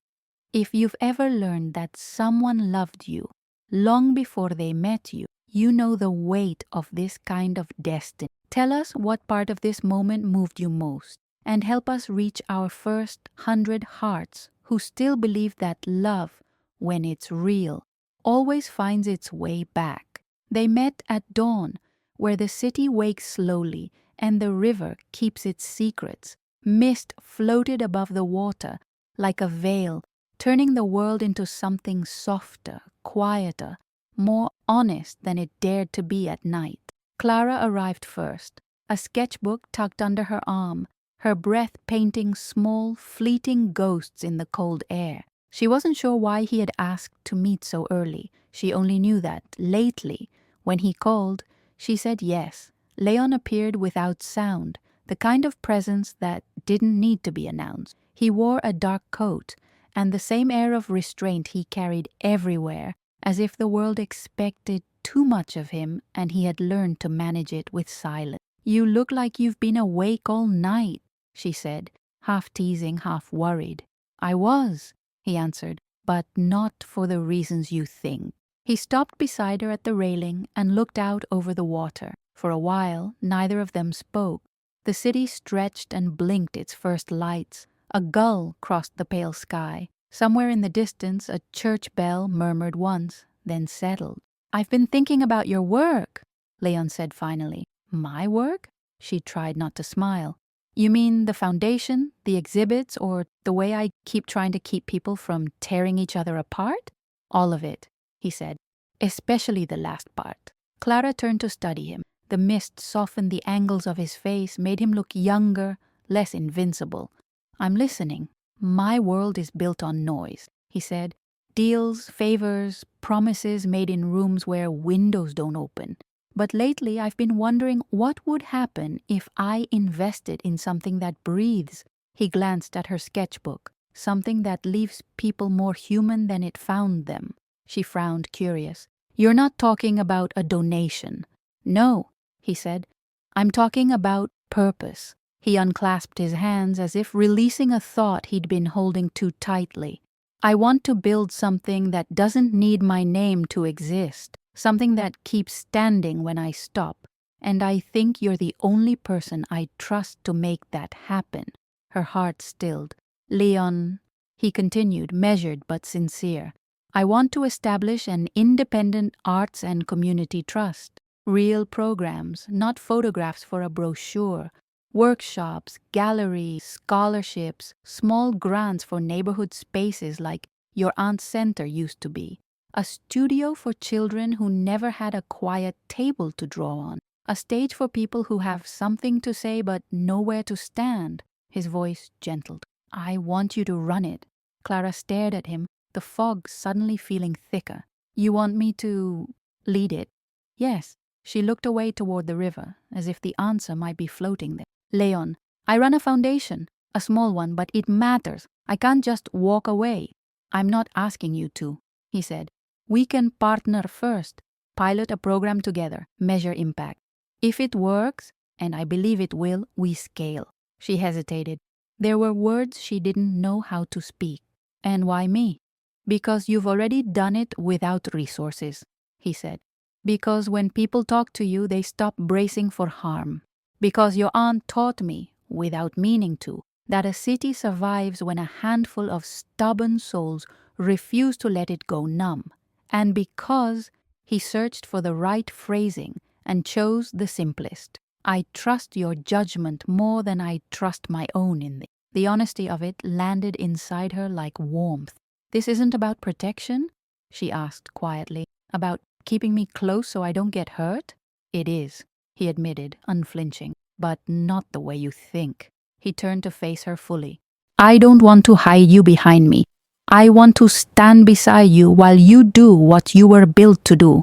If you've ever learned that someone loved you long before they met you, you know the weight of this kind of destiny. Tell us what part of this moment moved you most, and help us reach our first 100 hearts who still believe that love, when it's real, always finds its way back. They met at dawn, where the city wakes slowly and the river keeps its secrets. Mist floated above the water like a veil, turning the world into something softer, quieter, more honest than it dared to be at night. Clara arrived first, a sketchbook tucked under her arm, her breath painting small, fleeting ghosts in the cold air. She wasn't sure why he had asked to meet so early. She only knew that, lately, when he called, she said yes. Leon appeared without sound, the kind of presence that didn't need to be announced. He wore a dark coat, and the same air of restraint he carried everywhere, as if the world expected too much of him and he had learned to manage it with silence. "You look like you've been awake all night," she said, half teasing, half worried. "I was," he answered, "but not for the reasons you think." He stopped beside her at the railing and looked out over the water. For a while, neither of them spoke. The city stretched and blinked its first lights. A gull crossed the pale sky. Somewhere in the distance, a church bell murmured once, then settled. "I've been thinking about your work," Leon said finally. "My work?" She tried not to smile. "You mean the foundation, the exhibits, or the way I keep trying to keep people from tearing each other apart?" "All of it," he said, "especially the last part." Clara turned to study him. The mist softened the angles of his face, made him look younger, less invincible. "I'm listening." "My world is built on noise," he said. "Deals, favors, promises made in rooms where windows don't open. But lately I've been wondering what would happen if I invested in something that breathes." He glanced at her sketchbook. "Something that leaves people more human than it found them." She frowned, curious. "You're not talking about a donation?" "No," he said. "I'm talking about purpose." He unclasped his hands as if releasing a thought he'd been holding too tightly. "I want to build something that doesn't need my name to exist, something that keeps standing when I stop, and I think you're the only person I trust to make that happen." Her heart stilled. "Leon," he continued, measured but sincere, "I want to establish an independent arts and community trust. Real programs, not photographs for a brochure. Workshops, galleries, scholarships, small grants for neighborhood spaces like your aunt's center used to be. A studio for children who never had a quiet table to draw on. A stage for people who have something to say but nowhere to stand." His voice gentled. "I want you to run it." Clara stared at him, the fog suddenly feeling thicker. "You want me to lead it?" "Yes." She looked away toward the river, as if the answer might be floating there. "Leon, I run a foundation, a small one, but it matters. I can't just walk away." "I'm not asking you to," he said. "We can partner first, pilot a program together, measure impact. If it works, and I believe it will, we scale." She hesitated. There were words she didn't know how to speak. "And why me?" "Because you've already done it without resources," he said. "Because when people talk to you, they stop bracing for harm. Because your aunt taught me, without meaning to, that a city survives when a handful of stubborn souls refuse to let it go numb. And because," he searched for the right phrasing and chose the simplest, "I trust your judgment more than I trust my own in this." The honesty of it landed inside her like warmth. "This isn't about protection?" she asked quietly. "About keeping me close so I don't get hurt?" "It is," he admitted, unflinching, "but not the way you think." He turned to face her fully. "I don't want to hide you behind me. I want to stand beside you while you do what you were built to do.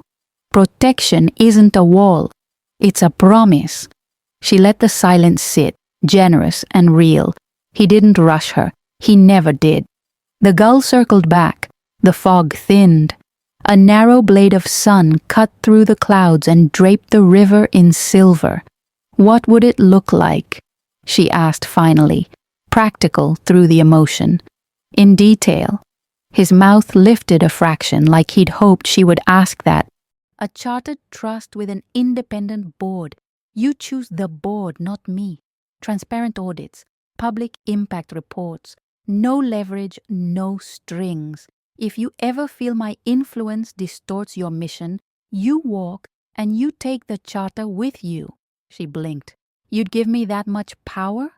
Protection isn't a wall. It's a promise." She let the silence sit, generous and real. He didn't rush her. He never did. The gull circled back. The fog thinned. A narrow blade of sun cut through the clouds and draped the river in silver. What would it look like? She asked finally, practical through the emotion. In detail. His mouth lifted a fraction like he'd hoped she would ask that. A chartered trust with an independent board. You choose the board, not me. Transparent audits, public impact reports, no leverage, no strings. If you ever feel my influence distorts your mission, you walk and you take the charter with you. She blinked. You'd give me that much power?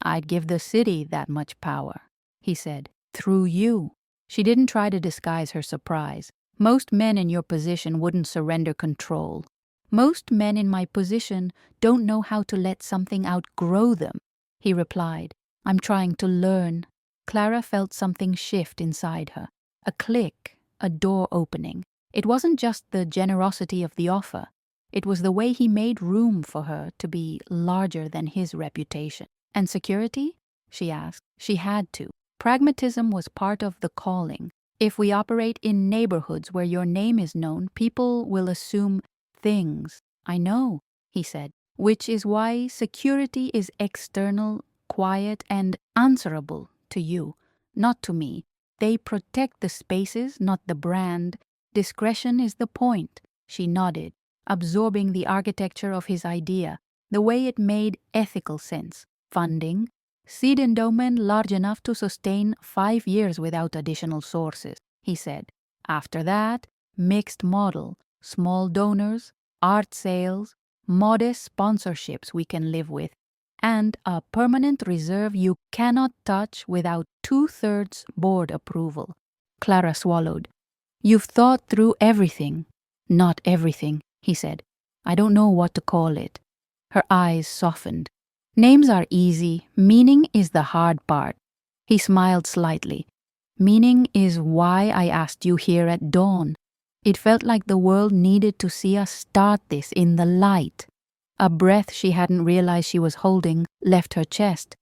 I'd give the city that much power, he said. Through you. She didn't try to disguise her surprise. Most men in your position wouldn't surrender control. Most men in my position don't know how to let something outgrow them, he replied. I'm trying to learn. Clara felt something shift inside her. A click, a door opening. It wasn't just the generosity of the offer. It was the way he made room for her to be larger than his reputation. And security? She asked. She had to. Pragmatism was part of the calling. If we operate in neighborhoods where your name is known, people will assume things. I know, he said, which is why security is external, quiet, and answerable to you, not to me. They protect the spaces, not the brand. Discretion is the point. She nodded, absorbing the architecture of his idea, the way it made ethical sense. Funding, seed endowment large enough to sustain 5 years without additional sources, he said. After that, mixed model, small donors, art sales, modest sponsorships we can live with, and a permanent reserve you cannot touch without 2/3 board approval. Clara swallowed. You've thought through everything. Not everything, he said. I don't know what to call it. Her eyes softened. Names are easy, meaning is the hard part. He smiled slightly. Meaning is why I asked you here at dawn. It felt like the world needed to see us start this in the light. A breath she hadn't realized she was holding left her chest.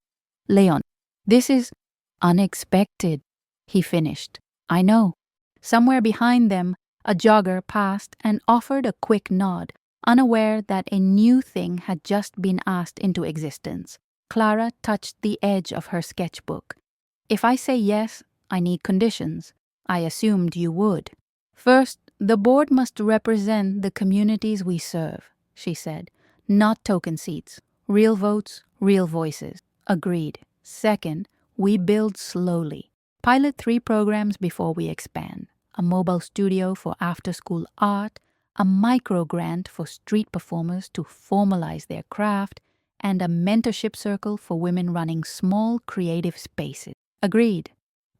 Leon, this is unexpected, he finished. I know. Somewhere behind them, a jogger passed and offered a quick nod, unaware that a new thing had just been asked into existence. Clara touched the edge of her sketchbook. If I say yes, I need conditions. I assumed you would. First, the board must represent the communities we serve, she said. Not token seats. Real votes, real voices. Agreed. Second, we build slowly. Pilot 3 programs before we expand. A mobile studio for after-school art, a micro-grant for street performers to formalize their craft, and a mentorship circle for women running small creative spaces. Agreed.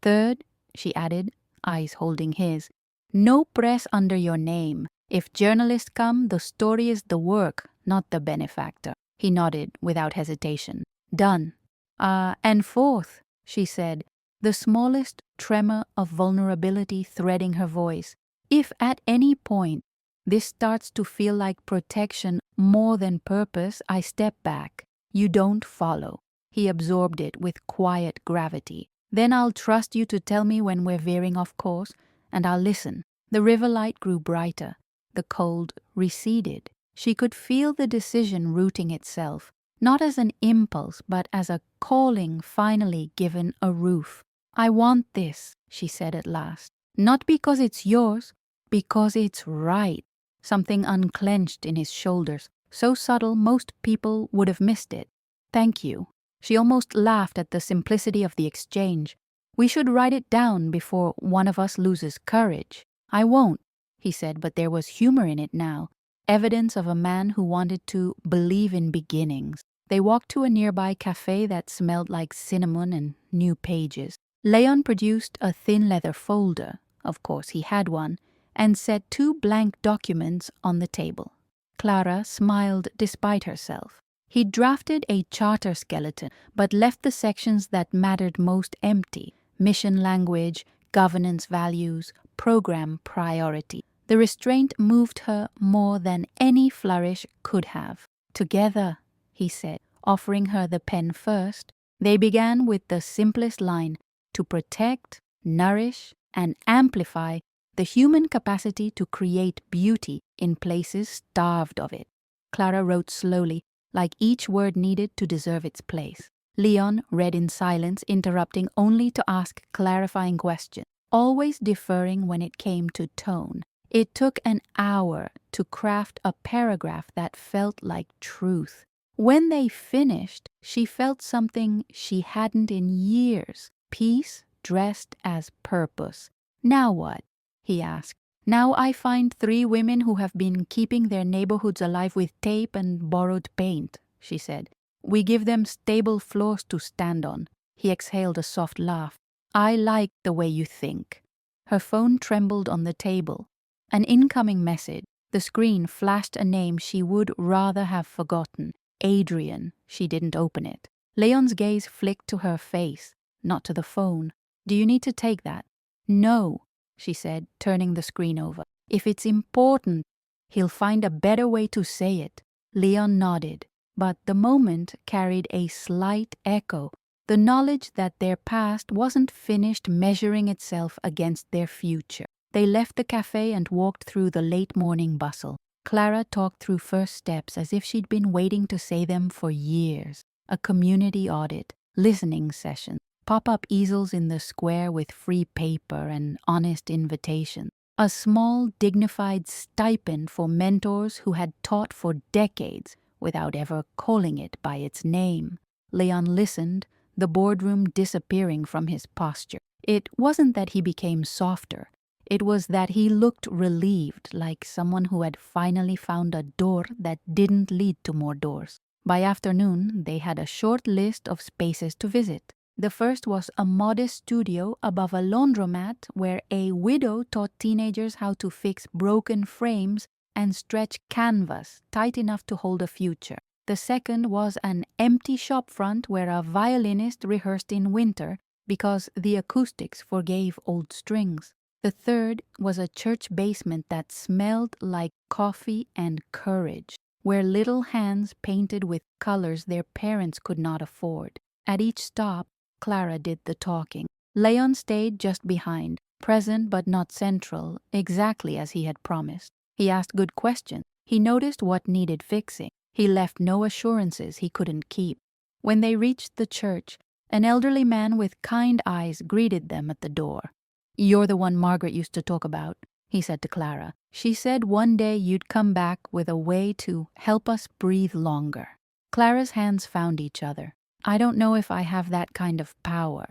Third, she added, eyes holding his, no press under your name. If journalists come, the story is the work, not the benefactor. He nodded without hesitation. Done. And fourth, she said, the smallest tremor of vulnerability threading her voice. If at any point this starts to feel like protection more than purpose, I step back. You don't follow. He absorbed it with quiet gravity. Then I'll trust you to tell me when we're veering off course, and I'll listen. The river light grew brighter. The cold receded. She could feel the decision rooting itself, not as an impulse, but as a calling finally given a roof. I want this, she said at last. Not because it's yours, because it's right. Something unclenched in his shoulders, so subtle most people would have missed it. Thank you. She almost laughed at the simplicity of the exchange. We should write it down before one of us loses courage. I won't, he said, but there was humor in it now, evidence of a man who wanted to believe in beginnings. They walked to a nearby cafe that smelled like cinnamon and new pages. Leon produced a thin leather folder, of course he had one, and set 2 blank documents on the table. Clara smiled despite herself. He drafted a charter skeleton, but left the sections that mattered most empty: mission language, governance values, program priority. The restraint moved her more than any flourish could have. Together, he said, offering her the pen first. They began with the simplest line: to protect, nourish, and amplify the human capacity to create beauty in places starved of it. Clara wrote slowly, like each word needed to deserve its place. Leon read in silence, interrupting only to ask clarifying questions, always deferring when it came to tone. It took an hour to craft a paragraph that felt like truth. When they finished, she felt something she hadn't in years, peace dressed as purpose. "Now what?" he asked. "Now I find 3 women who have been keeping their neighborhoods alive with tape and borrowed paint," she said. "We give them stable floors to stand on." He exhaled a soft laugh. "I like the way you think." Her phone trembled on the table. An incoming message. The screen flashed a name she would rather have forgotten. Adrian. She didn't open it. Leon's gaze flicked to her face, not to the phone. "Do you need to take that?" "No," she said, turning the screen over. "If it's important, he'll find a better way to say it." Leon nodded, but the moment carried a slight echo, the knowledge that their past wasn't finished measuring itself against their future. They left the cafe and walked through the late morning bustle. Clara talked through first steps as if she'd been waiting to say them for years. A community audit, listening session, pop-up easels in the square with free paper and honest invitations. A small, dignified stipend for mentors who had taught for decades without ever calling it by its name. Leon listened, the boardroom disappearing from his posture. It wasn't that he became softer. It was that he looked relieved, like someone who had finally found a door that didn't lead to more doors. By afternoon, they had a short list of spaces to visit. The first was a modest studio above a laundromat where a widow taught teenagers how to fix broken frames and stretch canvas tight enough to hold a future. The second was an empty shopfront where a violinist rehearsed in winter because the acoustics forgave old strings. The third was a church basement that smelled like coffee and courage, where little hands painted with colors their parents could not afford. At each stop, Clara did the talking. Leon stayed just behind, present but not central, exactly as he had promised. He asked good questions. He noticed what needed fixing. He left no assurances he couldn't keep. When they reached the church, an elderly man with kind eyes greeted them at the door. "You're the one Margaret used to talk about," he said to Clara. "She said one day you'd come back with a way to help us breathe longer." Clara's hands found each other. "I don't know if I have that kind of power."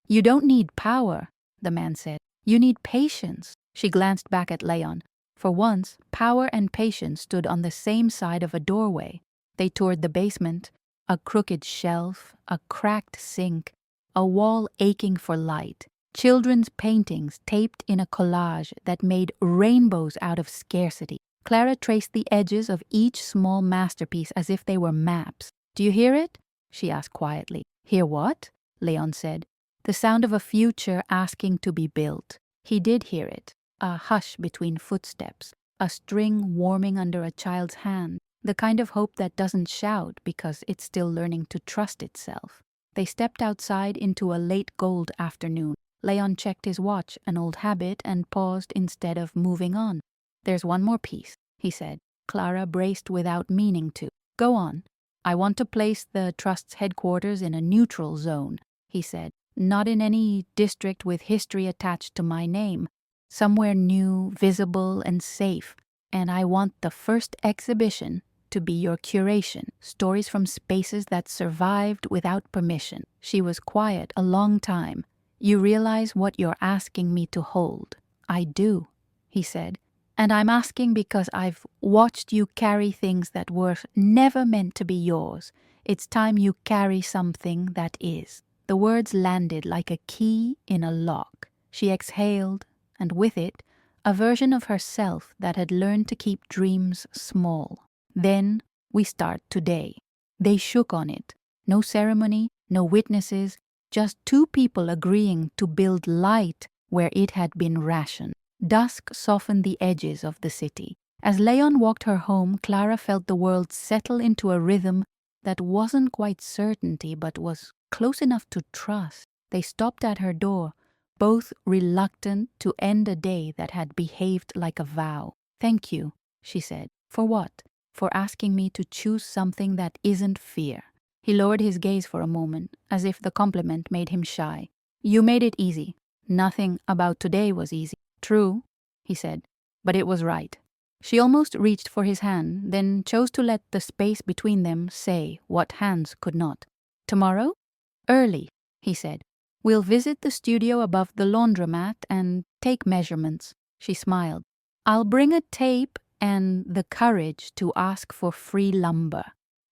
"You don't need power," the man said. "You need patience." She glanced back at Leon. For once, power and patience stood on the same side of a doorway. They toured the basement, a crooked shelf, a cracked sink, a wall aching for light. Children's paintings taped in a collage that made rainbows out of scarcity. Clara traced the edges of each small masterpiece as if they were maps. "Do you hear it?" she asked quietly. "Hear what?" Leon said. "The sound of a future asking to be built." He did hear it, a hush between footsteps, a string warming under a child's hand, the kind of hope that doesn't shout because it's still learning to trust itself. They stepped outside into a late gold afternoon. Leon checked his watch, an old habit, and paused instead of moving on. "There's one more piece," he said. Clara braced without meaning to. "Go on." "I want to place the trust's headquarters in a neutral zone," he said. "Not in any district with history attached to my name. Somewhere new, visible, and safe. And I want the first exhibition to be your curation, stories from spaces that survived without permission." She was quiet a long time. "You realize what you're asking me to hold?" "I do," he said. "And I'm asking because I've watched you carry things that were never meant to be yours. It's time you carry something that is." The words landed like a key in a lock. She exhaled, and with it, a version of herself that had learned to keep dreams small. "Then we start today." They shook on it. No ceremony, no witnesses, just 2 people agreeing to build light where it had been rationed. Dusk softened the edges of the city. As Leon walked her home, Clara felt the world settle into a rhythm that wasn't quite certainty but was close enough to trust. They stopped at her door, both reluctant to end a day that had behaved like a vow. "Thank you," she said. "For what?" for asking me to choose something that isn't fear." He lowered his gaze for a moment, as if the compliment made him shy. "You made it easy. Nothing about today was easy." "True," he said, "but it was right." She almost reached for his hand, then chose to let the space between them say what hands could not. "Tomorrow? Early," he said. "We'll visit the studio above the laundromat and take measurements." She smiled. "I'll bring a tape and the courage to ask for free lumber.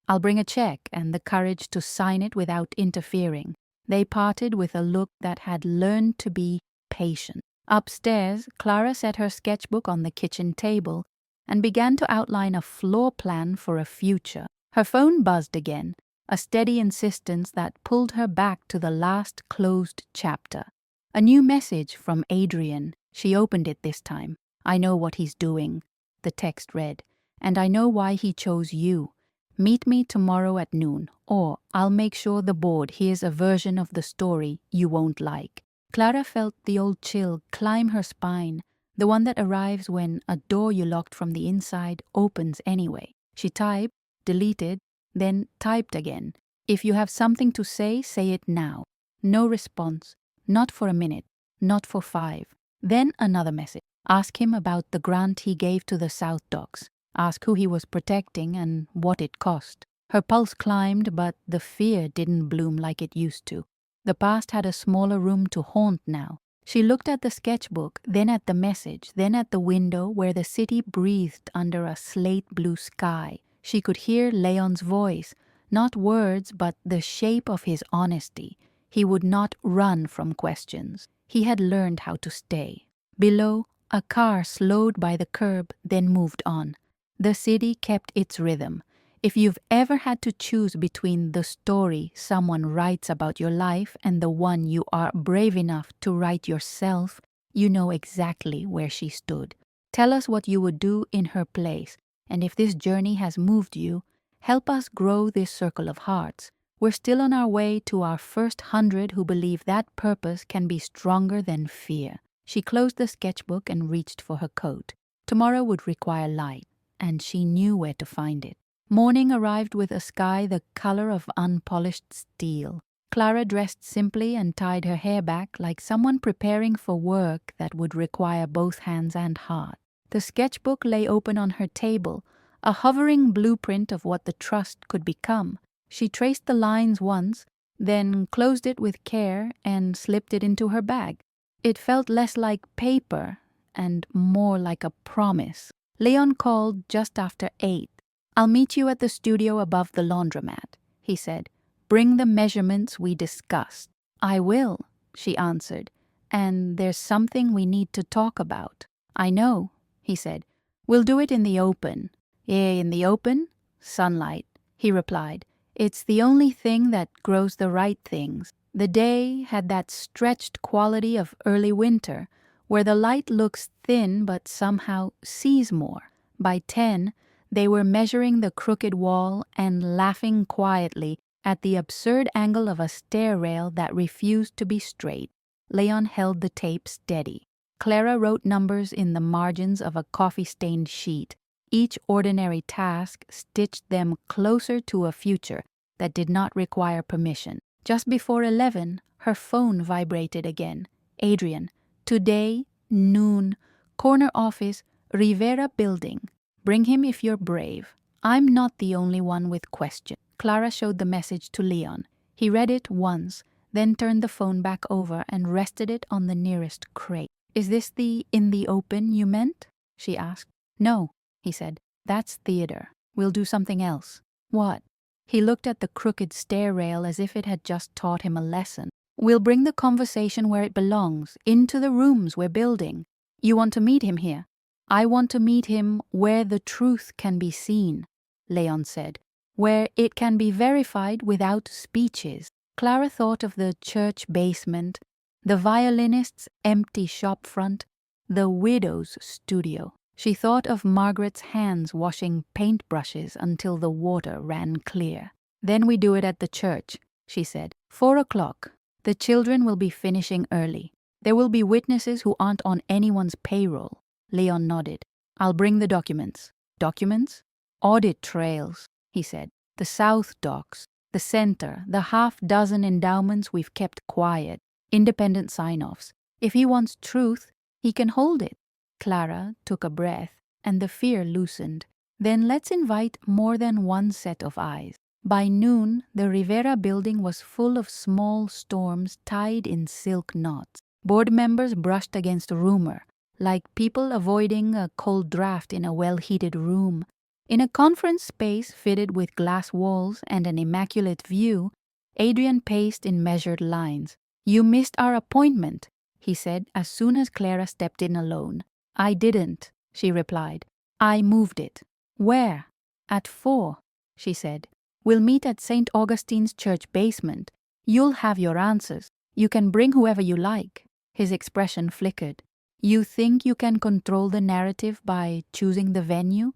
I'll bring a check and the courage to sign it without interfering." They parted with a look that had learned to be patient. Upstairs, Clara set her sketchbook on the kitchen table and began to outline a floor plan for a future. Her phone buzzed again, a steady insistence that pulled her back to the last closed chapter. A new message from Adrian. She opened it this time. "I know what he's doing," the text read, "and I know why he chose you. Meet me tomorrow at noon, or I'll make sure the board hears a version of the story you won't like." Clara felt the old chill climb her spine, the one that arrives when a door you locked from the inside opens anyway. She typed, deleted, then typed again. "If you have something to say it now." No response. Not for a minute. Not for 5. Then another message. Ask him about the grant he gave to the South Docks. Ask who he was protecting and what it cost. Her pulse climbed, but the fear didn't bloom like it used to. The past had a smaller room to haunt now. She looked at the sketchbook, then at the message, then at the window where the city breathed under a slate blue sky. She could hear Leon's voice, not words but the shape of his honesty. He would not run from questions. He had learned how to stay. Below, a car slowed by the curb, then moved on. The city kept its rhythm. If you've ever had to choose between the story someone writes about your life and the one you are brave enough to write yourself, you know exactly where she stood. Tell us what you would do in her place, and if this journey has moved you, help us grow this circle of hearts. We're still on our way to our first 100 who believe that purpose can be stronger than fear. She closed the sketchbook and reached for her coat. Tomorrow would require light, and she knew where to find it. Morning arrived with a sky the color of unpolished steel. Clara dressed simply and tied her hair back like someone preparing for work that would require both hands and heart. The sketchbook lay open on her table, a hovering blueprint of what the trust could become. She traced the lines once, then closed it with care and slipped it into her bag. It felt less like paper and more like a promise. Leon called just after 8. "I'll meet you at the studio above the laundromat," he said. "Bring the measurements we discussed." "I will," she answered, "and there's something we need to talk about." "I know," he said. "We'll do it in the open." In the open?" "Sunlight," he replied. "It's the only thing that grows the right things." The day had that stretched quality of early winter, where the light looks thin but somehow sees more. By 10, they were measuring the crooked wall and laughing quietly at the absurd angle of a stair rail that refused to be straight. Leon held the tape steady. Clara wrote numbers in the margins of a coffee-stained sheet. Each ordinary task stitched them closer to a future that did not require permission. Just before 11, her phone vibrated again. "Adrian, today, noon, corner office, Rivera Building. Bring him if you're brave. I'm not the only one with questions." Clara showed the message to Leon. He read it once, then turned the phone back over and rested it on the nearest crate. "Is this the in the open you meant?" she asked. "No," he said. "That's theater. We'll do something else." "What?" He looked at the crooked stair rail as if it had just taught him a lesson. "We'll bring the conversation where it belongs, into the rooms we're building. You want to meet him here?" "I want to meet him where the truth can be seen," Leon said, "where it can be verified without speeches." Clara thought of the church basement, the violinist's empty shop front, the widow's studio. She thought of Margaret's hands washing paintbrushes until the water ran clear. "Then we do it at the church," she said. 4 o'clock. The children will be finishing early. There will be witnesses who aren't on anyone's payroll." Leon nodded. "I'll bring the documents." "Documents?" Audit trails, he said. The South Docks, the center, the half-dozen endowments we've kept quiet, independent sign-offs. If he wants truth, he can hold it. Clara took a breath, and the fear loosened. Then let's invite more than one set of eyes. By noon, the Rivera building was full of small storms tied in silk knots. Board members brushed against rumor, like people avoiding a cold draft in a well-heated room. In a conference space fitted with glass walls and an immaculate view, Adrian paced in measured lines. "You missed our appointment," he said as soon as Clara stepped in alone. "I didn't," she replied. "I moved it." "Where?" "At 4, she said. "We'll meet at St. Augustine's church basement. You'll have your answers. You can bring whoever you like." His expression flickered. "You think you can control the narrative by choosing the venue?"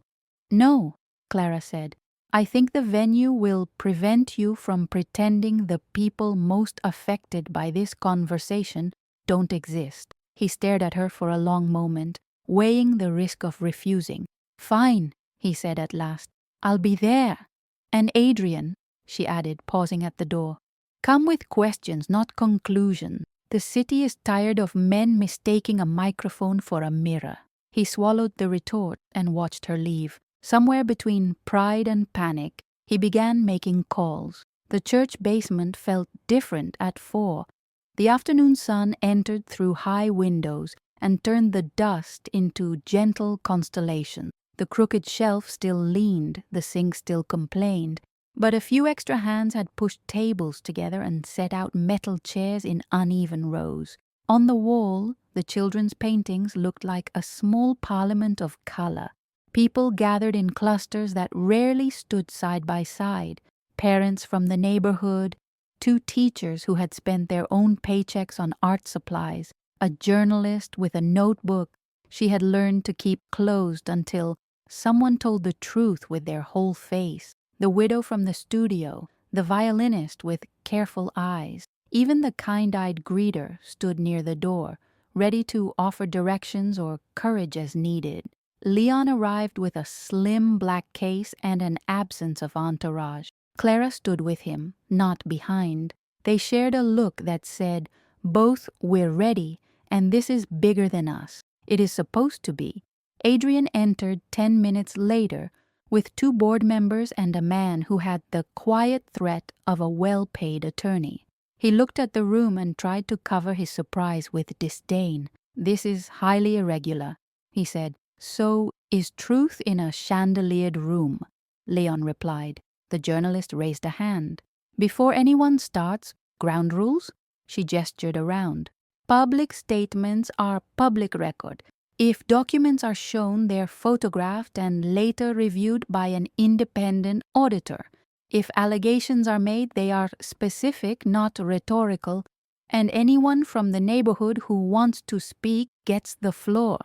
"No," Clara said. "I think the venue will prevent you from pretending the people most affected by this conversation don't exist." He stared at her for a long moment, weighing the risk of refusing. "Fine," he said at last. "I'll be there. And Adrian," she added, pausing at the door, "come with questions, not conclusions. The city is tired of men mistaking a microphone for a mirror." He swallowed the retort and watched her leave. Somewhere between pride and panic, he began making calls. The church basement felt different at 4. The afternoon sun entered through high windows and turned the dust into gentle constellations. The crooked shelf still leaned, the sink still complained, but a few extra hands had pushed tables together and set out metal chairs in uneven rows. On the wall, the children's paintings looked like a small parliament of color. People gathered in clusters that rarely stood side by side. Parents from the neighborhood, 2 teachers who had spent their own paychecks on art supplies, a journalist with a notebook she had learned to keep closed until someone told the truth with their whole face. The widow from the studio, the violinist with careful eyes, even the kind-eyed greeter stood near the door, ready to offer directions or courage as needed. Leon arrived with a slim black case and an absence of entourage. Clara stood with him, not behind. They shared a look that said, "Both we're ready, and this is bigger than us. It is supposed to be." Adrian entered 10 minutes later with 2 board members and a man who had the quiet threat of a well-paid attorney. He looked at the room and tried to cover his surprise with disdain. "This is highly irregular," he said. "So is truth in a chandeliered room," Leon replied. The journalist raised a hand. "Before anyone starts, ground rules?" She gestured around. "Public statements are public record. If documents are shown, they're photographed and later reviewed by an independent auditor. If allegations are made, they are specific, not rhetorical, and anyone from the neighborhood who wants to speak gets the floor."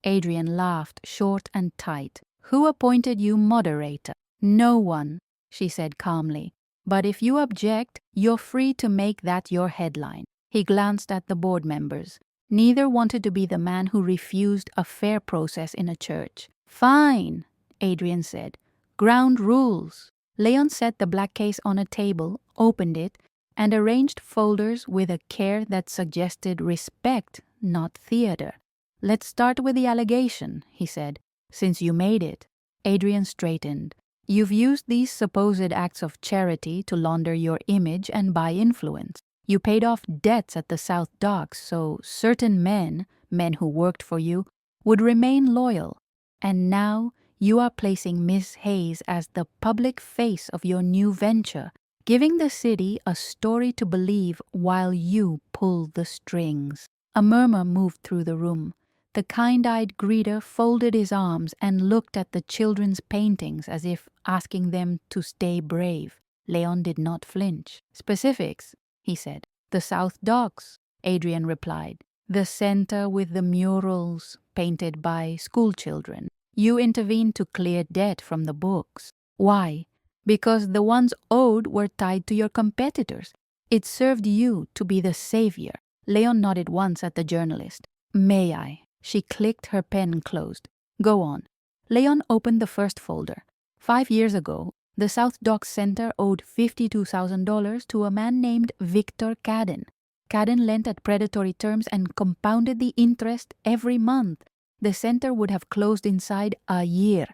Adrian laughed, short and tight. "Who appointed you moderator?" "No one," she said calmly. "But if you object, you're free to make that your headline." He glanced at the board members. Neither wanted to be the man who refused a fair process in a church. "Fine," Adrian said. "Ground rules." Leon set the black case on a table, opened it, and arranged folders with a care that suggested respect, not theater. "Let's start with the allegation," he said, "since you made it." Adrian straightened. "You've used these supposed acts of charity to launder your image and buy influence. You paid off debts at the South Docks so certain men who worked for you, would remain loyal. And now you are placing Miss Hayes as the public face of your new venture, giving the city a story to believe while you pull the strings." A murmur moved through the room. The kind-eyed greeter folded his arms and looked at the children's paintings as if asking them to stay brave. Leon did not flinch. "Specifics," he said. "The South Docks," Adrian replied. "The center with the murals painted by schoolchildren. You intervened to clear debt from the books. Why? Because the ones owed were tied to your competitors. It served you to be the savior." Leon nodded once at the journalist. "May I?" She clicked her pen closed. "Go on." Leon opened the first folder. 5 years ago, the South Dock Center owed $52,000 to a man named Victor Cadden. Cadden lent at predatory terms and compounded the interest every month. The center would have closed inside a year.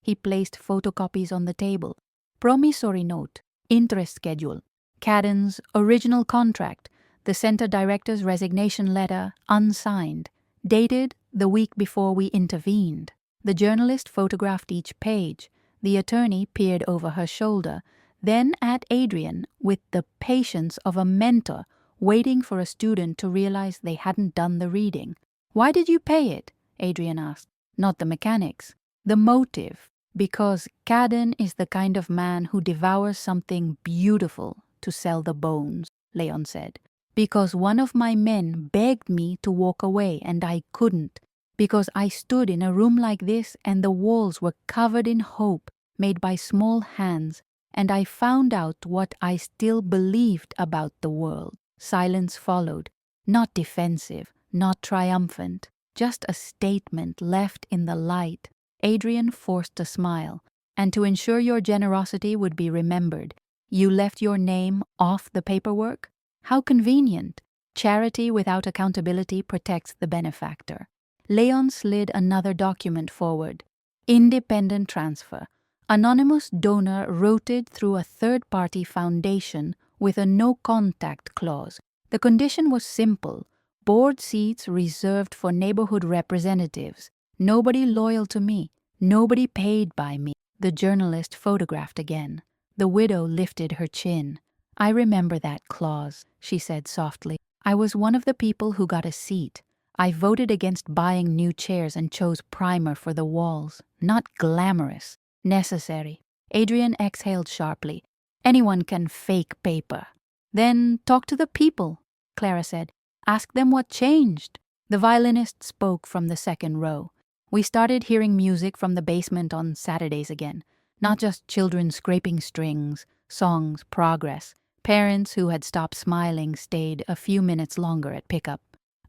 He placed photocopies on the table. Promissory note, interest schedule, Cadden's original contract, the center director's resignation letter, unsigned, dated the week before we intervened. The journalist photographed each page. The attorney peered over her shoulder, then at Adrian with the patience of a mentor waiting for a student to realize they hadn't done the reading. "Why did you pay it?" Adrian asked. "Not the mechanics. The motive. Because Cadden is the kind of man who devours something beautiful to sell the bones," Leon said. "Because one of my men begged me to walk away and I couldn't. Because I stood in a room like this and the walls were covered in hope made by small hands, and I found out what I still believed about the world." Silence followed, not defensive, not triumphant, just a statement left in the light. Adrian forced a smile. "And to ensure your generosity would be remembered, you left your name off the paperwork? How convenient. Charity without accountability protects the benefactor." Leon slid another document forward. Independent transfer. Anonymous donor routed through a third-party foundation with a no-contact clause. The condition was simple. Board seats reserved for neighborhood representatives. Nobody loyal to me. Nobody paid by me. The journalist photographed again. The widow lifted her chin. "I remember that clause," she said softly. "I was one of the people who got a seat. I voted against buying new chairs and chose primer for the walls. Not glamorous. Necessary." Adrian exhaled sharply. "Anyone can fake paper." "Then talk to the people," Clara said. "Ask them what changed." The violinist spoke from the second row. "We started hearing music from the basement on Saturdays again. Not just children scraping strings, songs, progress. Parents who had stopped smiling stayed a few minutes longer at pickup.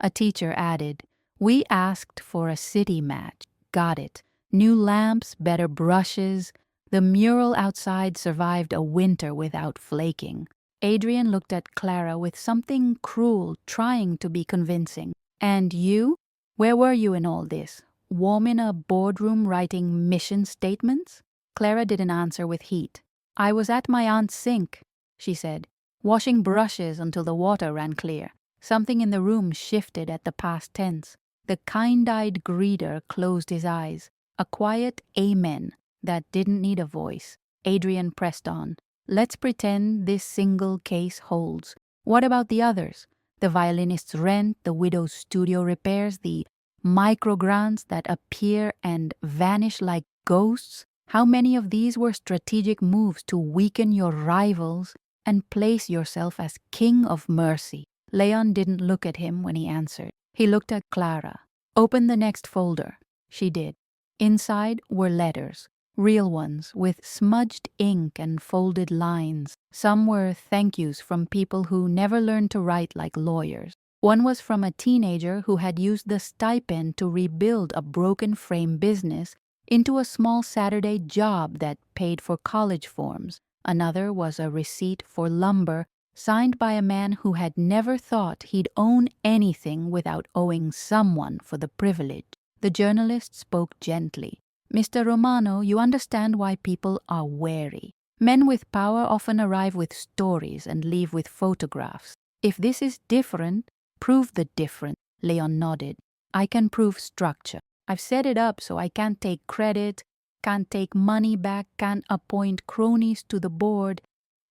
A teacher added, 'We asked for a city match. Got it. New lamps, better brushes. The mural outside survived a winter without flaking.'" Adrian looked at Clara with something cruel trying to be convincing. "And you? Where were you in all this? Warm in a boardroom writing mission statements?" Clara didn't answer with heat. "I was at my aunt's sink," she said, "washing brushes until the water ran clear." Something in the room shifted at the past tense. The kind-eyed greeter closed his eyes. A quiet amen that didn't need a voice. Adrian pressed on. "Let's pretend this single case holds. What about the others? The violinist's rent, the widow's studio repairs, the microgrants that appear and vanish like ghosts? How many of these were strategic moves to weaken your rivals and place yourself as king of mercy?" Leon didn't look at him when he answered. He looked at Clara. "Open the next folder." She did. Inside were letters, real ones with smudged ink and folded lines. Some were thank yous from people who never learned to write like lawyers. One was from a teenager who had used the stipend to rebuild a broken frame business into a small Saturday job that paid for college forms. Another was a receipt for lumber signed by a man who had never thought he'd own anything without owing someone for the privilege. The journalist spoke gently. "Mr. Romano, you understand why people are wary. Men with power often arrive with stories and leave with photographs. If this is different, prove the difference." Leon nodded. "I can prove structure. I've set it up so I can't take credit, can't take money back, can't appoint cronies to the board.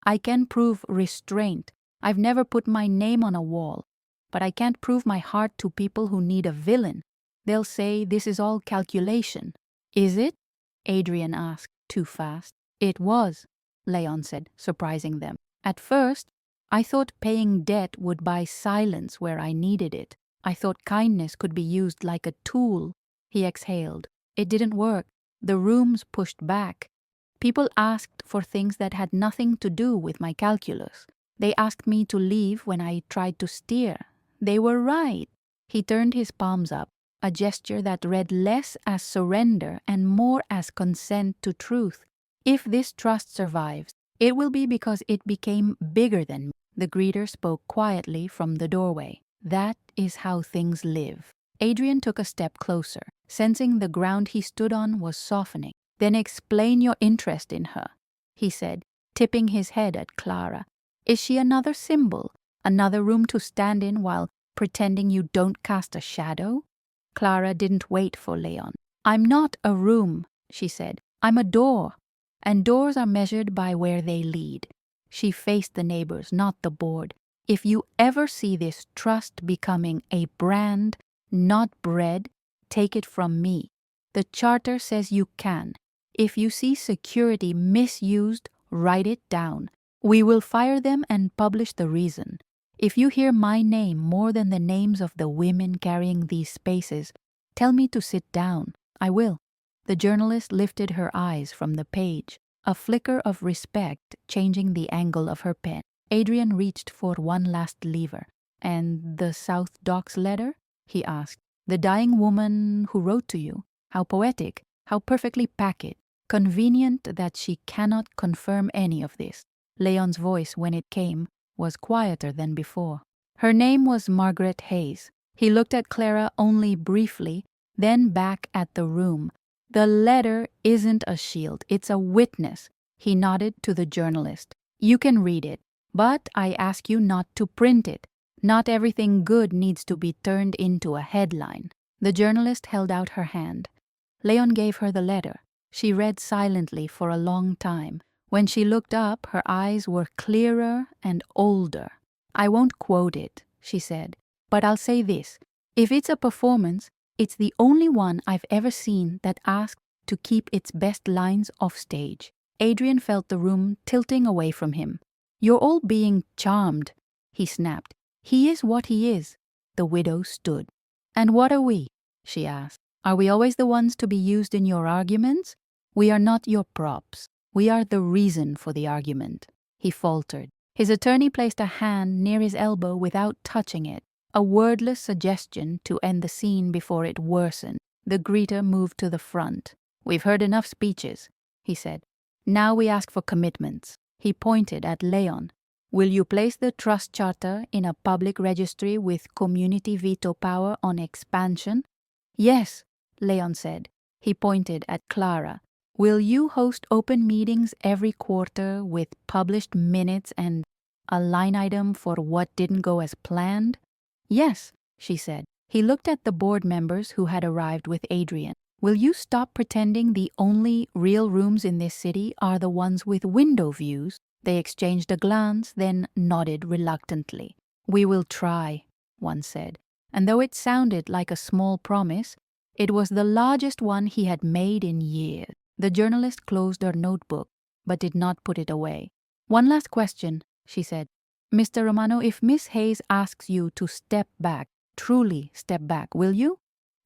I can prove restraint. I've never put my name on a wall, but I can't prove my heart to people who need a villain. They'll say this is all calculation." "Is it?" Adrian asked, too fast. "It was," Leon said, surprising them. "At first, I thought paying debt would buy silence where I needed it. I thought kindness could be used like a tool." He exhaled. "It didn't work. The rooms pushed back. People asked for things that had nothing to do with my calculus. They asked me to leave when I tried to steer. They were right." He turned his palms up, a gesture that read less as surrender and more as consent to truth. If this trust survives, it will be because it became bigger than me. The greeter spoke quietly from the doorway. That is how things live. Adrian took a step closer, sensing the ground he stood on was softening. Then explain your interest in her, he said, tipping his head at Clara. Is she another symbol? Another room to stand in while pretending you don't cast a shadow? Clara didn't wait for Leon. I'm not a room, she said. I'm a door, and doors are measured by where they lead. She faced the neighbors, not the board. If you ever see this trust becoming a brand, not bread, take it from me. The charter says you can. If you see security misused, write it down. We will fire them and publish the reason. If you hear my name more than the names of the women carrying these spaces, tell me to sit down. I will. The journalist lifted her eyes from the page, a flicker of respect changing the angle of her pen. Adrian reached for one last lever. And the South Docks letter? He asked. The dying woman who wrote to you. How poetic, how perfectly packaged. Convenient that she cannot confirm any of this. Leon's voice, when it came, was quieter than before. Her name was Margaret Hayes. He looked at Clara only briefly, then back at the room. The letter isn't a shield, it's a witness. He nodded to the journalist. You can read it, but I ask you not to print it. Not everything good needs to be turned into a headline. The journalist held out her hand. Leon gave her the letter. She read silently for a long time. When she looked up, her eyes were clearer and older. I won't quote it, she said, but I'll say this. If it's a performance, it's the only one I've ever seen that asked to keep its best lines off stage. Adrian felt the room tilting away from him. You're all being charmed, he snapped. He is what he is. The widow stood. And what are we? She asked. Are we always the ones to be used in your arguments? We are not your props. We are the reason for the argument. He faltered. His attorney placed a hand near his elbow without touching it, a wordless suggestion to end the scene before it worsened. The greeter moved to the front. We've heard enough speeches, he said. Now we ask for commitments. He pointed at Leon. Will you place the trust charter in a public registry with community veto power on expansion? Yes, Leon said. He pointed at Clara. Will you host open meetings every quarter with published minutes and a line item for what didn't go as planned? Yes, she said. He looked at the board members who had arrived with Adrian. Will you stop pretending the only real rooms in this city are the ones with window views? They exchanged a glance, then nodded reluctantly. We will try, one said. And though it sounded like a small promise, it was the largest one he had made in years. The journalist closed her notebook, but did not put it away. One last question, she said. Mr. Romano, if Miss Hayes asks you to step back, truly step back, will you?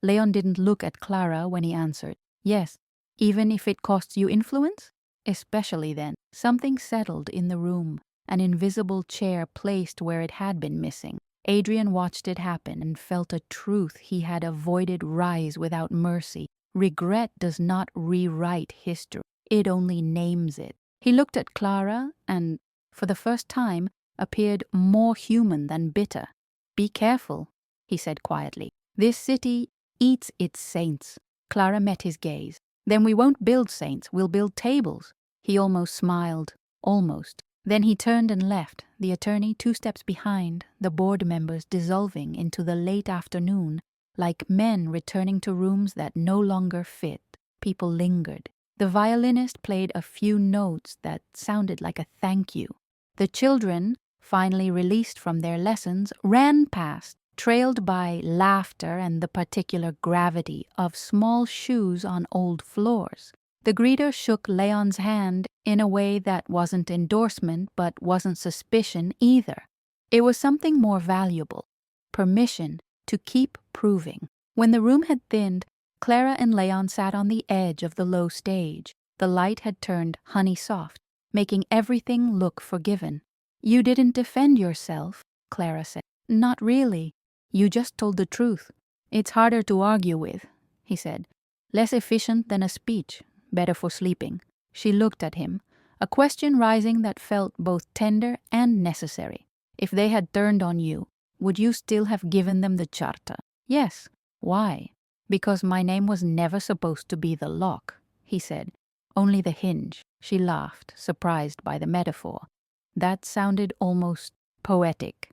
Leon didn't look at Clara when he answered. Yes, even if it costs you influence? Especially then. Something settled in the room, an invisible chair placed where it had been missing. Adrian watched it happen and felt a truth he had avoided rise without mercy. Regret does not rewrite history. It only names it. He looked at Clara and, for the first time, appeared more human than bitter. Be careful, he said quietly. This city eats its saints. Clara met his gaze. Then we won't build saints, we'll build tables. He almost smiled. Almost. Then he turned and left, the attorney 2 steps behind, the board members dissolving into the late afternoon, like men returning to rooms that no longer fit. People lingered. The violinist played a few notes that sounded like a thank you. The children, finally released from their lessons, ran past, trailed by laughter and the particular gravity of small shoes on old floors. The greeter shook Leon's hand in a way that wasn't endorsement but wasn't suspicion either. It was something more valuable, permission to keep proving. When the room had thinned, Clara and Leon sat on the edge of the low stage. The light had turned honey soft, making everything look forgiven. You didn't defend yourself, Clara said. Not really. You just told the truth. It's harder to argue with, he said. Less efficient than a speech. Better for sleeping. She looked at him, a question rising that felt both tender and necessary. If they had turned on you, would you still have given them the charter? Yes. Why? Because my name was never supposed to be the lock, he said. Only the hinge. She laughed, surprised by the metaphor. That sounded almost poetic.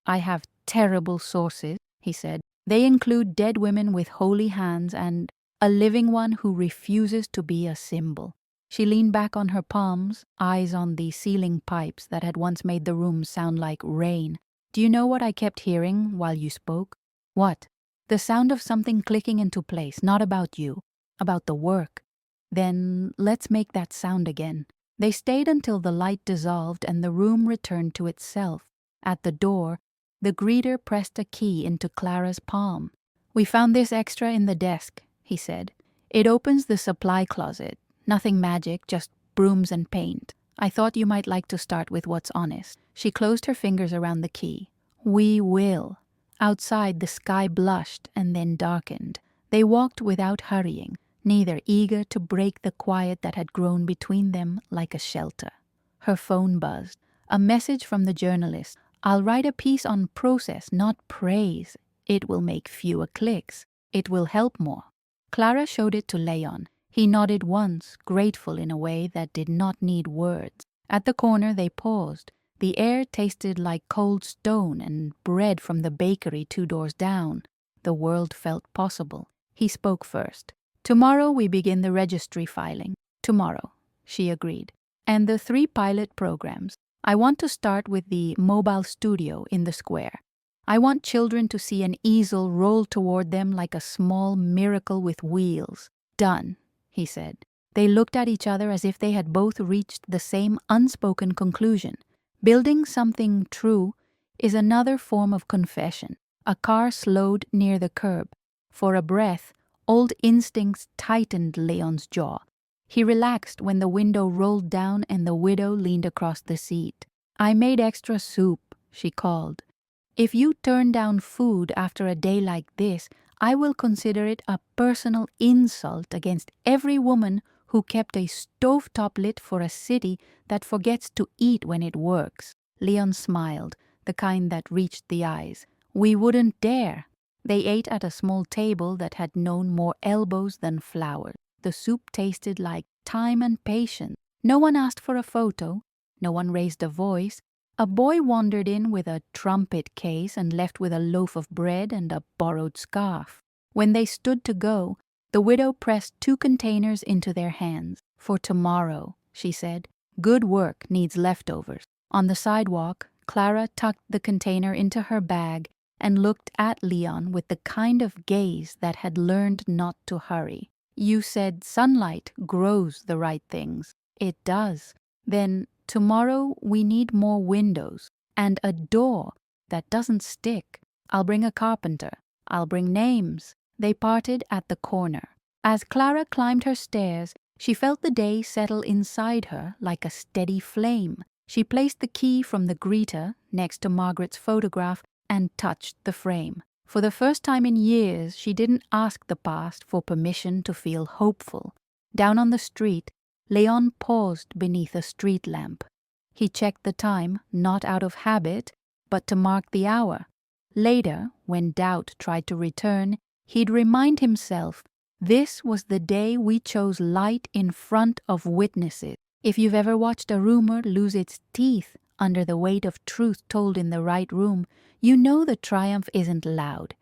I have terrible sources, he said. They include dead women with holy hands and a living one who refuses to be a symbol. She leaned back on her palms, eyes on the ceiling pipes that had once made the room sound like rain. Do you know what I kept hearing while you spoke? What? The sound of something clicking into place, not about you, about the work. Then let's make that sound again. They stayed until the light dissolved and the room returned to itself. At the door, the greeter pressed a key into Clara's palm. We found this extra in the desk, he said. It opens the supply closet. Nothing magic, just brooms and paint. I thought you might like to start with what's honest. She closed her fingers around the key. We will. Outside, the sky blushed and then darkened. They walked without hurrying, neither eager to break the quiet that had grown between them like a shelter. Her phone buzzed. A message from the journalist. I'll write a piece on process, not praise. It will make fewer clicks. It will help more. Clara showed it to Leon. He nodded once, grateful in a way that did not need words. At the corner they paused. The air tasted like cold stone and bread from the bakery 2 doors down. The world felt possible. He spoke first. Tomorrow we begin the registry filing. Tomorrow, she agreed. And the 3 pilot programs. I want to start with the mobile studio in the square. I want children to see an easel roll toward them like a small miracle with wheels. Done, he said. They looked at each other as if they had both reached the same unspoken conclusion. Building something true is another form of confession. A car slowed near the curb. For a breath, old instincts tightened Leon's jaw. He relaxed when the window rolled down and the widow leaned across the seat. I made extra soup, she called. If you turn down food after a day like this, I will consider it a personal insult against every woman who kept a stovetop lit for a city that forgets to eat when it works. Leon smiled, the kind that reached the eyes. We wouldn't dare. They ate at a small table that had known more elbows than flowers. The soup tasted like time and patience. No one asked for a photo. No one raised a voice. A boy wandered in with a trumpet case and left with a loaf of bread and a borrowed scarf. When they stood to go, the widow pressed 2 containers into their hands. For tomorrow, she said. Good work needs leftovers. On the sidewalk, Clara tucked the container into her bag and looked at Leon with the kind of gaze that had learned not to hurry. You said sunlight grows the right things. It does. Then tomorrow we need more windows and a door that doesn't stick. I'll bring a carpenter. I'll bring names. They parted at the corner. As Clara climbed her stairs, she felt the day settle inside her like a steady flame. She placed the key from the greeter next to Margaret's photograph and touched the frame. For the first time in years, she didn't ask the past for permission to feel hopeful. Down on the street, Leon paused beneath a street lamp. He checked the time, not out of habit, but to mark the hour. Later, when doubt tried to return, he'd remind himself, this was the day we chose light in front of witnesses. If you've ever watched a rumor lose its teeth under the weight of truth told in the right room, you know the triumph isn't loud.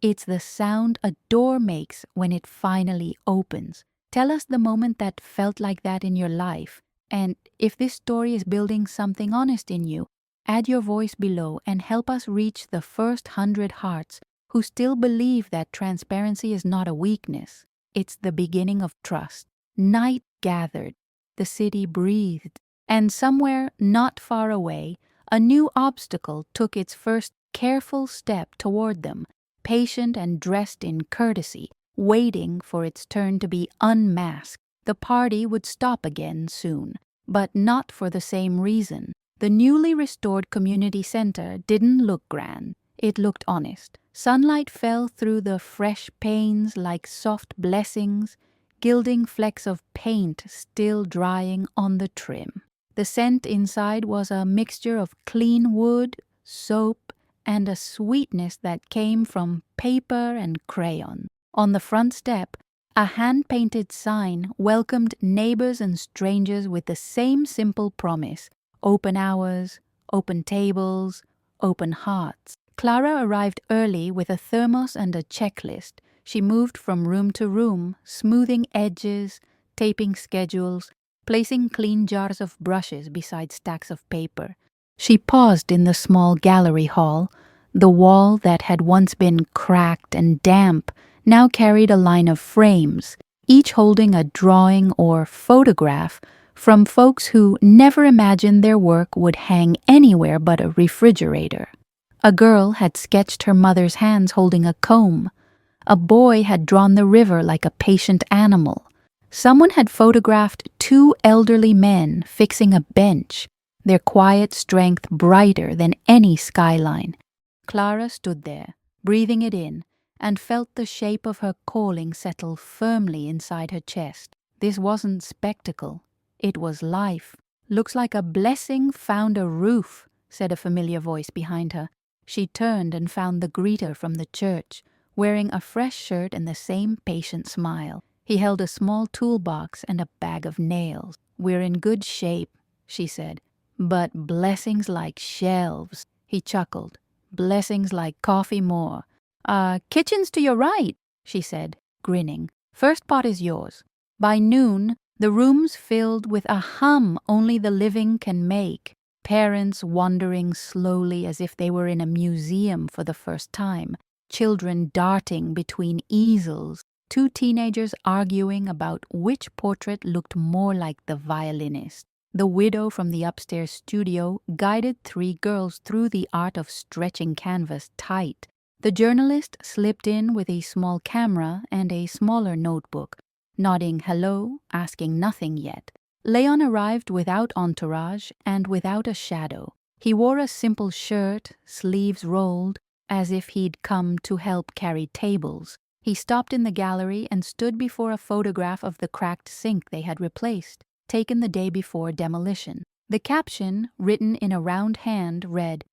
It's the sound a door makes when it finally opens. Tell us the moment that felt like that in your life. And if this story is building something honest in you, add your voice below and help us reach the first 100 hearts who still believe that transparency is not a weakness. It's the beginning of trust. Night gathered. The city breathed. And somewhere not far away, a new obstacle took its first careful step toward them, patient and dressed in courtesy, waiting for its turn to be unmasked. The party would stop again soon, but not for the same reason. The newly restored community center didn't look grand. It looked honest. Sunlight fell through the fresh panes like soft blessings. gilding flecks of paint still drying on the trim. The scent inside was a mixture of clean wood, soap, and a sweetness that came from paper and crayon. On the front step, a hand-painted sign welcomed neighbors and strangers with the same simple promise: open hours, open tables, open hearts. Clara arrived early with a thermos and a checklist. She moved from room to room, smoothing edges, taping schedules, placing clean jars of brushes beside stacks of paper. She paused in the small gallery hall. The wall that had once been cracked and damp now carried a line of frames, each holding a drawing or photograph from folks who never imagined their work would hang anywhere but a refrigerator. A girl had sketched her mother's hands holding a comb. A boy had drawn the river like a patient animal. Someone had photographed two elderly men fixing a bench, their quiet strength brighter than any skyline. Clara stood there, breathing it in, and felt the shape of her calling settle firmly inside her chest. This wasn't spectacle. It was life. "Looks like a blessing found a roof," said a familiar voice behind her. She turned and found the greeter from the church, wearing a fresh shirt and the same patient smile. He held a small toolbox and a bag of nails. "We're in good shape," she said. "But blessings like shelves." He chuckled. "Blessings like coffee more." Kitchen's to your right," she said, grinning. "First pot is yours." By noon, the rooms filled with a hum only the living can make. Parents wandering slowly as if they were in a museum for the first time. Children darting between easels. Two teenagers arguing about which portrait looked more like the violinist. The widow from the upstairs studio guided three girls through the art of stretching canvas tight. The journalist slipped in with a small camera and a smaller notebook, nodding hello, asking nothing yet. Leon arrived without entourage and without a shadow. He wore a simple shirt, sleeves rolled, as if he'd come to help carry tables. He stopped in the gallery and stood before a photograph of the cracked sink they had replaced, taken the day before demolition. The caption, written in a round hand, read,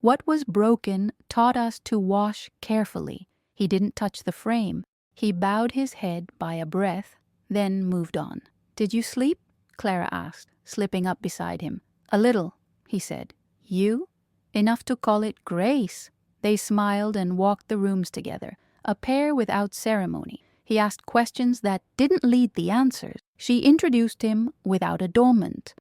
"What was broken taught us to wash carefully." He didn't touch the frame. He bowed his head by a breath, then moved on. "Did you sleep?" Clara asked, slipping up beside him. "A little," he said. "You?" "Enough to call it grace." They smiled and walked the rooms together, a pair without ceremony. He asked questions that didn't lead the answers. She introduced him without adornment.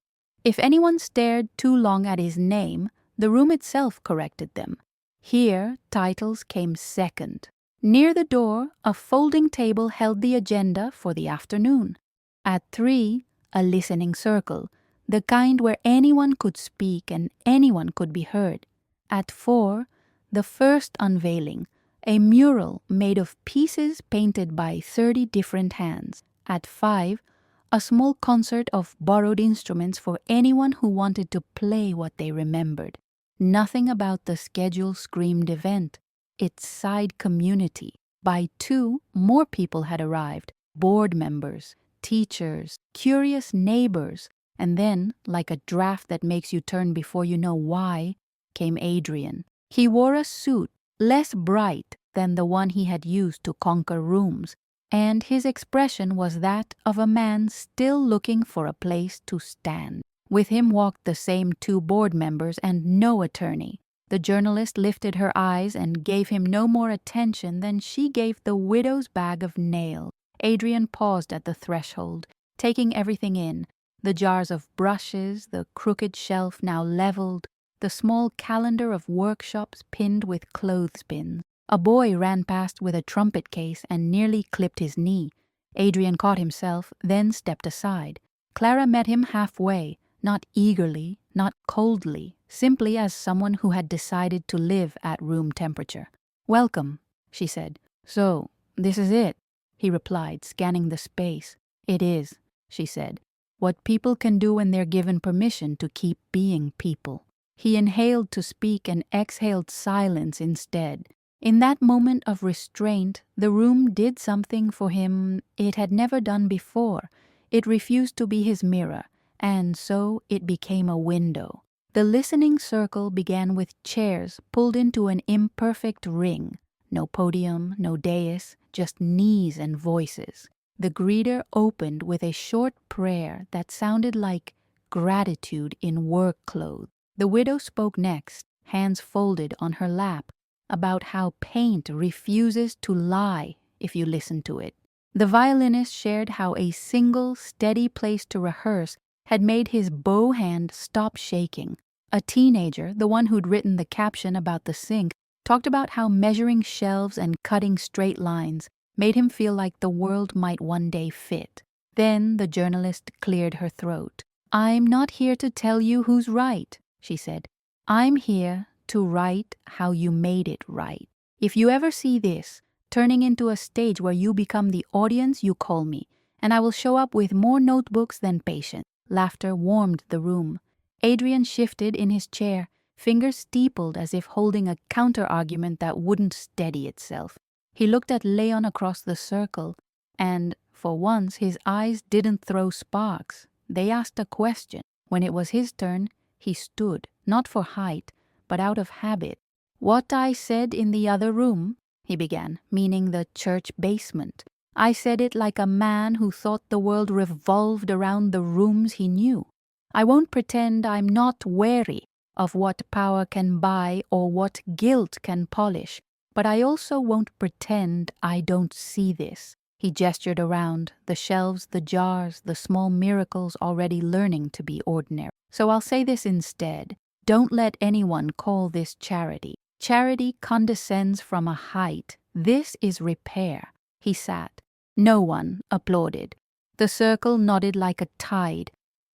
If anyone stared too long at his name, the room itself corrected them. Here, titles came second. Near the door, a folding table held the agenda for the afternoon. At 3, a listening circle, the kind where anyone could speak and anyone could be heard. At 4, the first unveiling, a mural made of pieces painted by 30 different hands. At 5, a small concert of borrowed instruments for anyone who wanted to play what they remembered. Nothing about the schedule screamed event. Its side community. By 2, more people had arrived. Board members, teachers, curious neighbors. And then, like a draft that makes you turn before you know why, came Adrian. He wore a suit less bright than the one he had used to conquer rooms, and his expression was that of a man still looking for a place to stand. With him walked the same 2 board members and no attorney. The journalist lifted her eyes and gave him no more attention than she gave the widow's bag of nails. Adrian paused at the threshold, taking everything in, the jars of brushes, the crooked shelf now leveled, the small calendar of workshops pinned with clothespins. A boy ran past with a trumpet case and nearly clipped his knee. Adrian caught himself, then stepped aside. Clara met him halfway, not eagerly, not coldly, simply as someone who had decided to live at room temperature. "Welcome," she said. "So, this is it," he replied, scanning the space. "It is," she said. "What people can do when they're given permission to keep being people." He inhaled to speak and exhaled silence instead. In that moment of restraint, the room did something for him it had never done before. It refused to be his mirror, and so it became a window. The listening circle began with chairs pulled into an imperfect ring. No podium, no dais, just knees and voices. The greeter opened with a short prayer that sounded like gratitude in work clothes. The widow spoke next, hands folded on her lap, about how paint refuses to lie if you listen to it. The violinist shared how a single, steady place to rehearse had made his bow hand stop shaking. A teenager, the one who'd written the caption about the sink, talked about how measuring shelves and cutting straight lines made him feel like the world might one day fit. Then the journalist cleared her throat. "I'm not here to tell you who's right," she said. "I'm here to write how you made it right. If you ever see this turning into a stage where you become the audience, you call me, and I will show up with more notebooks than patience." Laughter warmed the room. Adrian shifted in his chair, fingers steepled as if holding a counter-argument that wouldn't steady itself. He looked at Leon across the circle, and for once his eyes didn't throw sparks. They asked a question. When it was his turn, he stood, not for height, but out of habit. "What I said in the other room," he began, meaning the church basement. "I said it like a man who thought the world revolved around the rooms he knew. I won't pretend I'm not wary of what power can buy or what guilt can polish, but I also won't pretend I don't see this." He gestured around, the shelves, the jars, the small miracles already learning to be ordinary. "So I'll say this instead. Don't let anyone call this charity. Charity condescends from a height. This is repair." He sat. No one applauded. The circle nodded like a tide.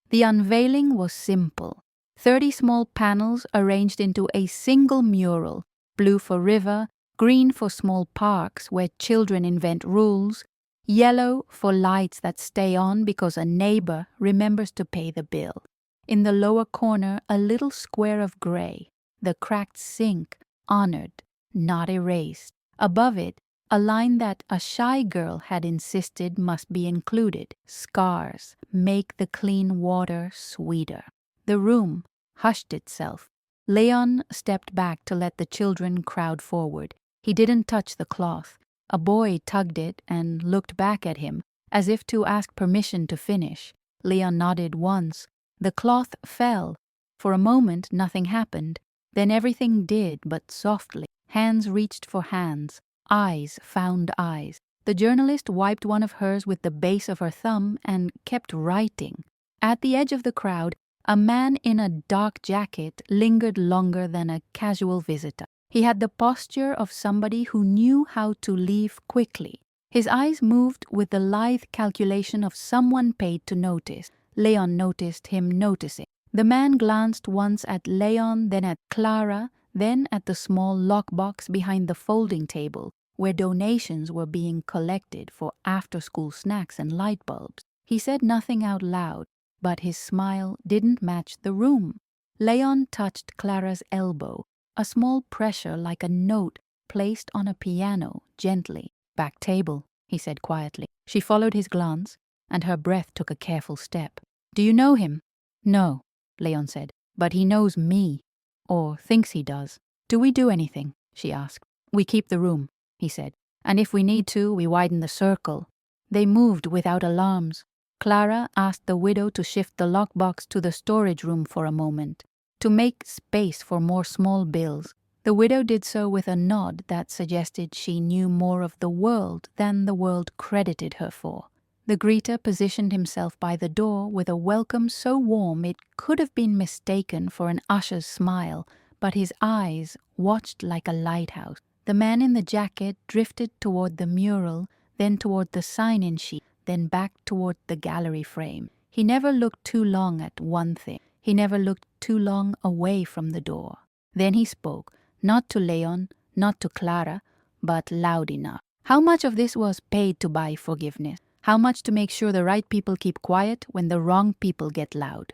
The unveiling was simple. 30 small panels arranged into a single mural, blue for river, green for small parks where children invent rules, yellow for lights that stay on because a neighbor remembers to pay the bill. In the lower corner, a little square of gray, the cracked sink, honored, not erased. Above it, a line that a shy girl had insisted must be included. "Scars make the clean water sweeter." The room hushed itself. Leon stepped back to let the children crowd forward. He didn't touch the cloth. A boy tugged it and looked back at him, as if to ask permission to finish. Leon nodded once. The cloth fell. For a moment, nothing happened. Then everything did, but softly. Hands reached for hands. Eyes found eyes. The journalist wiped one of hers with the base of her thumb and kept writing. At the edge of the crowd, a man in a dark jacket lingered longer than a casual visitor. He had the posture of somebody who knew how to leave quickly. His eyes moved with the lithe calculation of someone paid to notice. Leon noticed him noticing. The man glanced once at Leon, then at Clara, then at the small lockbox behind the folding table, where donations were being collected for after-school snacks and light bulbs. He said nothing out loud, but his smile didn't match the room. Leon touched Clara's elbow, a small pressure like a note placed on a piano, gently. "Back table," he said quietly. She followed his glance, and her breath took a careful step. "Do you know him?" "No," Leon said, "but he knows me, or thinks he does." "Do we do anything?" she asked. "We keep the room," he said, "and if we need to, we widen the circle." They moved without alarms. Clara asked the widow to shift the lockbox to the storage room for a moment, to make space for more small bills. The widow did so with a nod that suggested she knew more of the world than the world credited her for. The greeter positioned himself by the door with a welcome so warm it could have been mistaken for an usher's smile, but his eyes watched like a lighthouse. The man in the jacket drifted toward the mural, then toward the sign-in sheet, then back toward the gallery frame. He never looked too long at one thing. He never looked too long away from the door. Then he spoke, not to Leon, not to Clara, but loud enough. How much of this was paid to buy forgiveness? How much to make sure the right people keep quiet when the wrong people get loud?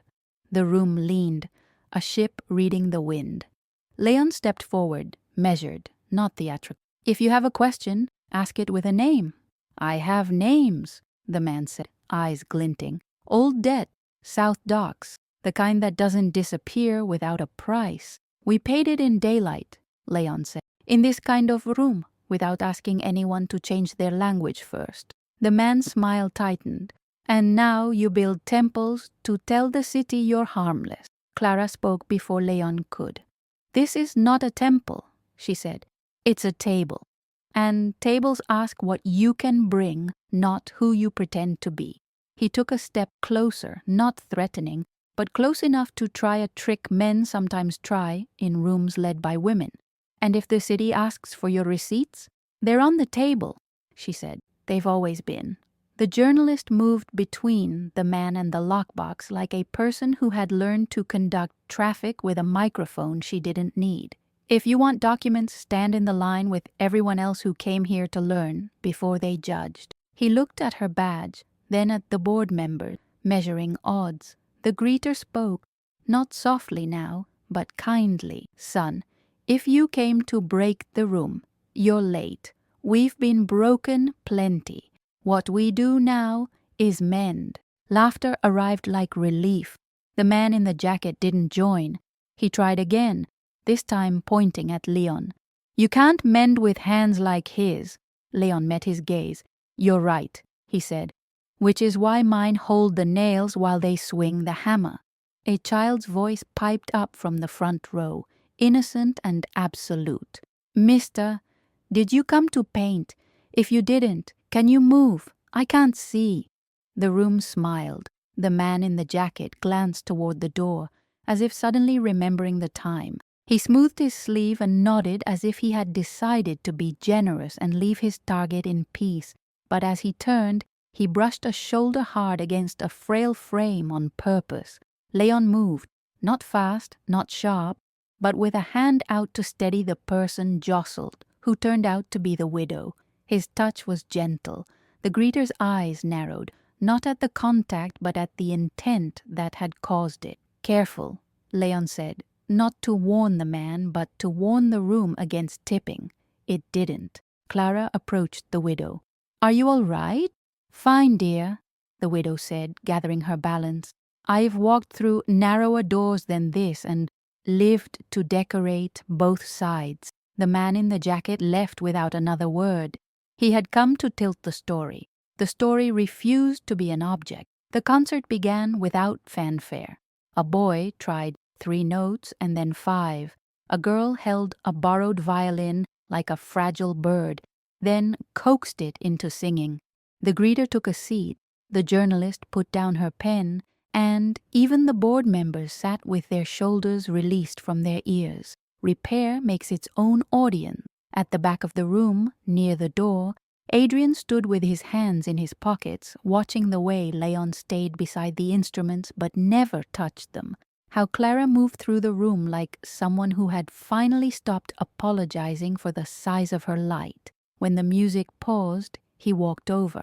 The room leaned, a ship reading the wind. Leon stepped forward, measured, not theatrical. If you have a question, ask it with a name. I have names, the man said, eyes glinting. Old Debt, South Docks, the kind that doesn't disappear without a price. We paid it in daylight, Leon said, in this kind of room, without asking anyone to change their language first. The man's smile tightened. And now you build temples to tell the city you're harmless. Clara spoke before Leon could. This is not a temple, she said. It's a table. And tables ask what you can bring, not who you pretend to be. He took a step closer, not threatening, but close enough to try a trick men sometimes try in rooms led by women. And if the city asks for your receipts, they're on the table, she said. They've always been. The journalist moved between the man and the lockbox like a person who had learned to conduct traffic with a microphone she didn't need. If you want documents, stand in the line with everyone else who came here to learn before they judged. He looked at her badge, then at the board members, measuring odds. The greeter spoke, not softly now, but kindly. Son, if you came to break the room, you're late. We've been broken plenty. What we do now is mend. Laughter arrived like relief. The man in the jacket didn't join. He tried again, this time pointing at Leon. You can't mend with hands like his. Leon met his gaze. You're right, he said, which is why mine hold the nails while they swing the hammer. A child's voice piped up from the front row, innocent and absolute. Mister, did you come to paint? If you didn't, can you move? I can't see. The room smiled. The man in the jacket glanced toward the door, as if suddenly remembering the time. He smoothed his sleeve and nodded as if he had decided to be generous and leave his target in peace. But as he turned, he brushed a shoulder hard against a frail frame on purpose. Leon moved, not fast, not sharp, but with a hand out to steady the person jostled, who turned out to be the widow. His touch was gentle. The greeter's eyes narrowed, not at the contact but at the intent that had caused it. Careful, Leon said, not to warn the man but to warn the room against tipping. It didn't. Clara approached the widow. Are you all right? Fine, dear, the widow said, gathering her balance. I've walked through narrower doors than this and lived to decorate both sides. The man in the jacket left without another word. He had come to tilt the story. The story refused to be an object. The concert began without fanfare. A boy tried 3 notes and then 5. A girl held a borrowed violin like a fragile bird, then coaxed it into singing. The greeter took a seat. The journalist put down her pen, and even the board members sat with their shoulders released from their ears. Repair makes its own audience. At the back of the room, near the door, Adrian stood with his hands in his pockets, watching the way Leon stayed beside the instruments but never touched them. How Clara moved through the room like someone who had finally stopped apologizing for the size of her light. When the music paused, he walked over.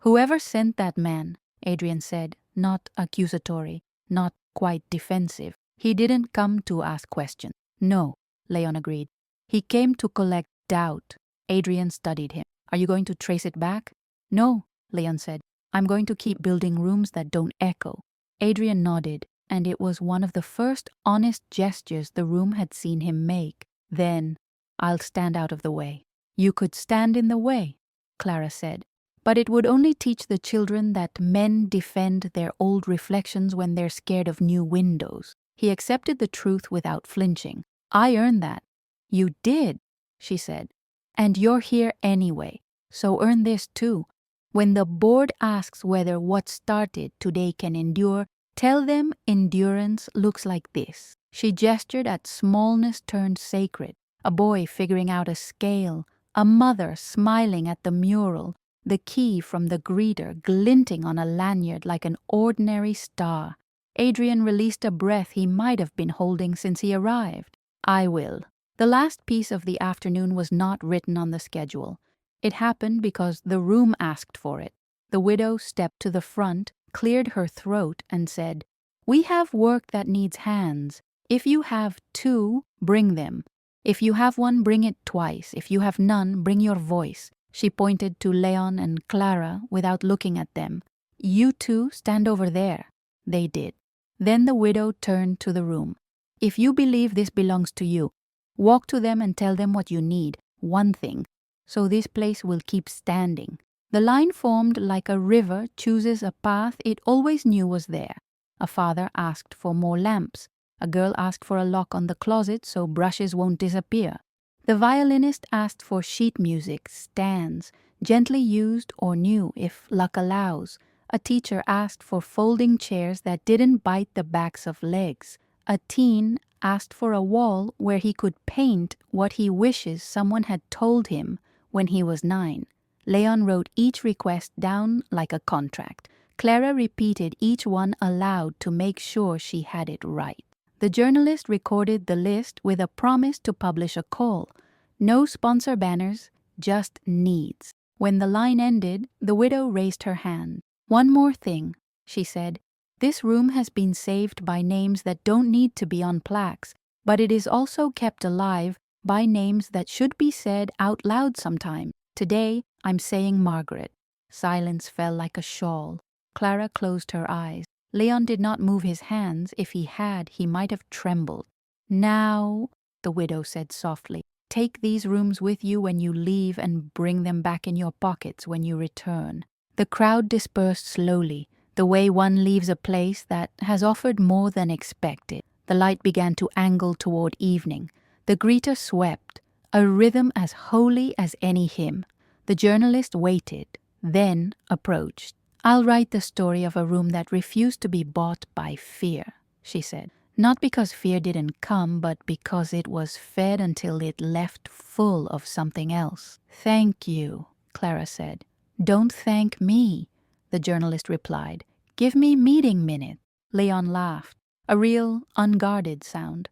Whoever sent that man, Adrian said, not accusatory, not quite defensive. He didn't come to ask questions. No, Leon agreed. He came to collect doubt. Adrian studied him. Are you going to trace it back? No, Leon said. I'm going to keep building rooms that don't echo. Adrian nodded, and it was one of the first honest gestures the room had seen him make. Then, I'll stand out of the way. You could stand in the way, Clara said. But it would only teach the children that men defend their old reflections when they're scared of new windows. He accepted the truth without flinching. I earned that. You did, she said. And you're here anyway, so earn this too. When the board asks whether what started today can endure, tell them endurance looks like this. She gestured at smallness turned sacred, a boy figuring out a scale, a mother smiling at the mural, the key from the greeter glinting on a lanyard like an ordinary star. Adrian released a breath he might have been holding since he arrived. I will. The last piece of the afternoon was not written on the schedule. It happened because the room asked for it. The widow stepped to the front, cleared her throat, and said, We have work that needs hands. If you have 2, bring them. If you have one, bring it twice. If you have none, bring your voice. She pointed to Leon and Clara without looking at them. You two stand over there. They did. Then the widow turned to the room. If you believe this belongs to you, walk to them and tell them what you need. One thing. So this place will keep standing. The line formed like a river chooses a path it always knew was there. A father asked for more lamps. A girl asked for a lock on the closet so brushes won't disappear. The violinist asked for sheet music, stands, gently used or new if luck allows. A teacher asked for folding chairs that didn't bite the backs of legs. A teen asked for a wall where he could paint what he wishes someone had told him when he was 9. Leon wrote each request down like a contract. Clara repeated each one aloud to make sure she had it right. The journalist recorded the list with a promise to publish a call. No sponsor banners, just needs. When the line ended, the widow raised her hand. One more thing, she said. This room has been saved by names that don't need to be on plaques, but it is also kept alive by names that should be said out loud sometime. Today, I'm saying Margaret. Silence fell like a shawl. Clara closed her eyes. Leon did not move his hands. If he had, he might have trembled. Now, the widow said softly, take these rooms with you when you leave and bring them back in your pockets when you return. The crowd dispersed slowly, the way one leaves a place that has offered more than expected. The light began to angle toward evening. The greeter swept, a rhythm as holy as any hymn. The journalist waited, then approached. I'll write the story of a room that refused to be bought by fear, she said. Not because fear didn't come, but because it was fed until it left full of something else. Thank you, Clara said. Don't thank me, the journalist replied. Give me meeting minutes. Leon laughed, a real, unguarded sound.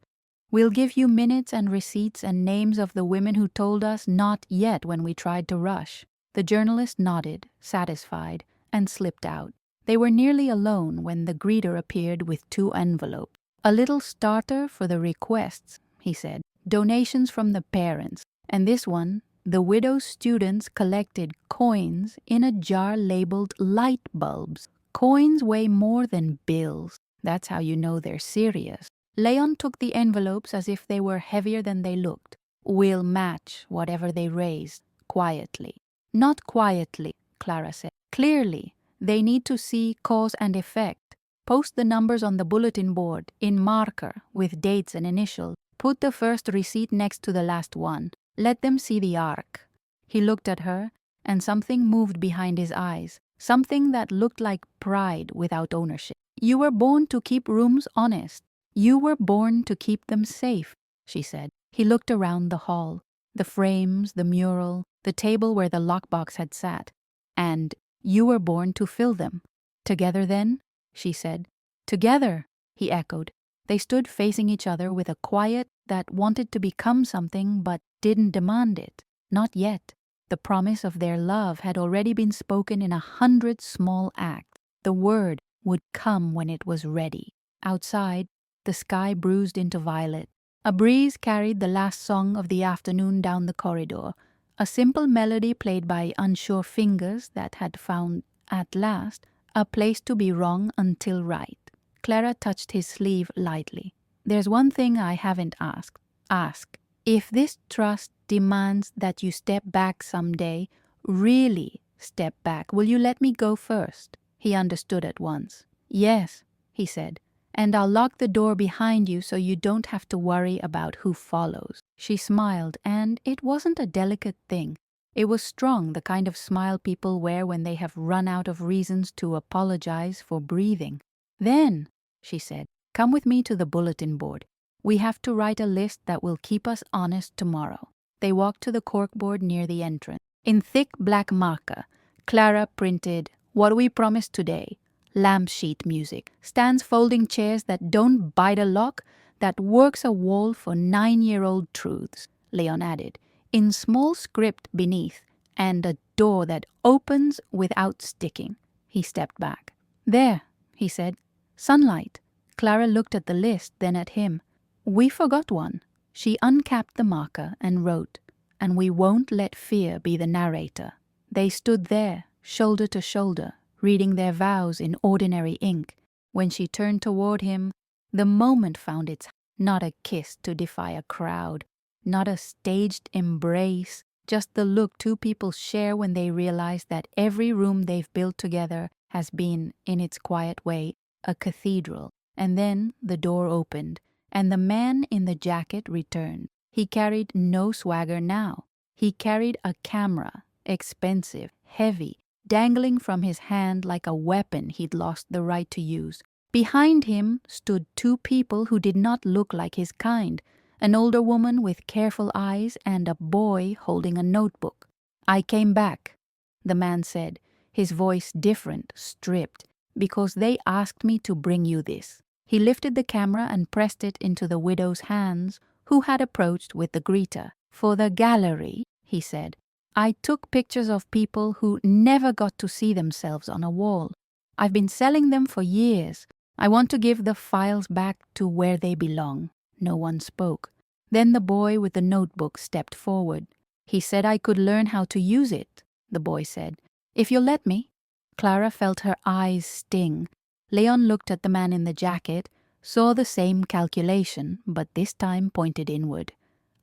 We'll give you minutes and receipts and names of the women who told us not yet when we tried to rush. The journalist nodded, satisfied, and slipped out. They were nearly alone when the greeter appeared with 2 envelopes. A little starter for the requests, he said. Donations from the parents. And this one, the widow's students collected coins in a jar labeled light bulbs. Coins weigh more than bills. That's how you know they're serious. Leon took the envelopes as if they were heavier than they looked. We'll match whatever they raised, quietly. Not quietly, Clara said. Clearly, they need to see cause and effect. Post the numbers on the bulletin board in marker with dates and initials. Put the first receipt next to the last one. Let them see the arc. He looked at her, and something moved behind his eyes, something that looked like pride without ownership. You were born to keep rooms honest. You were born to keep them safe, she said. He looked around the hall, the frames, the mural, the table where the lockbox had sat, and you were born to fill them. Together then, she said. Together, he echoed. They stood facing each other with a quiet that wanted to become something but didn't demand it. Not yet. The promise of their love had already been spoken in 100 small acts. The word would come when it was ready. Outside, the sky bruised into violet. A breeze carried the last song of the afternoon down the corridor, a simple melody played by unsure fingers that had found, at last, a place to be wrong until right. Clara touched his sleeve lightly. There's one thing I haven't asked. Ask. If this trust demands that you step back someday, really step back, will you let me go first? He understood at once. Yes, he said. And I'll lock the door behind you so you don't have to worry about who follows. She smiled, and it wasn't a delicate thing. It was strong, the kind of smile people wear when they have run out of reasons to apologize for breathing. Then, she said, come with me to the bulletin board. We have to write a list that will keep us honest tomorrow. They walked to the corkboard near the entrance. In thick black marker, Clara printed, What we promised today. Lampshade music, stands folding chairs that don't bite a lock, that works a wall for 9-year-old truths, Leon added, in small script beneath, and a door that opens without sticking. He stepped back. There, he said, sunlight. Clara looked at the list, then at him. We forgot one. She uncapped the marker and wrote, "And we won't let fear be the narrator." They stood there, shoulder to shoulder, reading their vows in ordinary ink. When she turned toward him, the moment found its not a kiss to defy a crowd, not a staged embrace, just the look two people share when they realize that every room they've built together has been, in its quiet way, a cathedral. And then the door opened, and the man in the jacket returned. He carried no swagger now. He carried a camera, expensive, heavy, dangling from his hand like a weapon he'd lost the right to use. Behind him stood two people who did not look like his kind, an older woman with careful eyes and a boy holding a notebook. "I came back," the man said, his voice different, stripped, "because they asked me to bring you this." He lifted the camera and pressed it into the widow's hands, who had approached with the greeter. "For the gallery," he said, "I took pictures of people who never got to see themselves on a wall. I've been selling them for years. I want to give the files back to where they belong." No one spoke. Then the boy with the notebook stepped forward. "He said I could learn how to use it," the boy said. "If you'll let me." Clara felt her eyes sting. Leon looked at the man in the jacket, saw the same calculation, but this time pointed inward.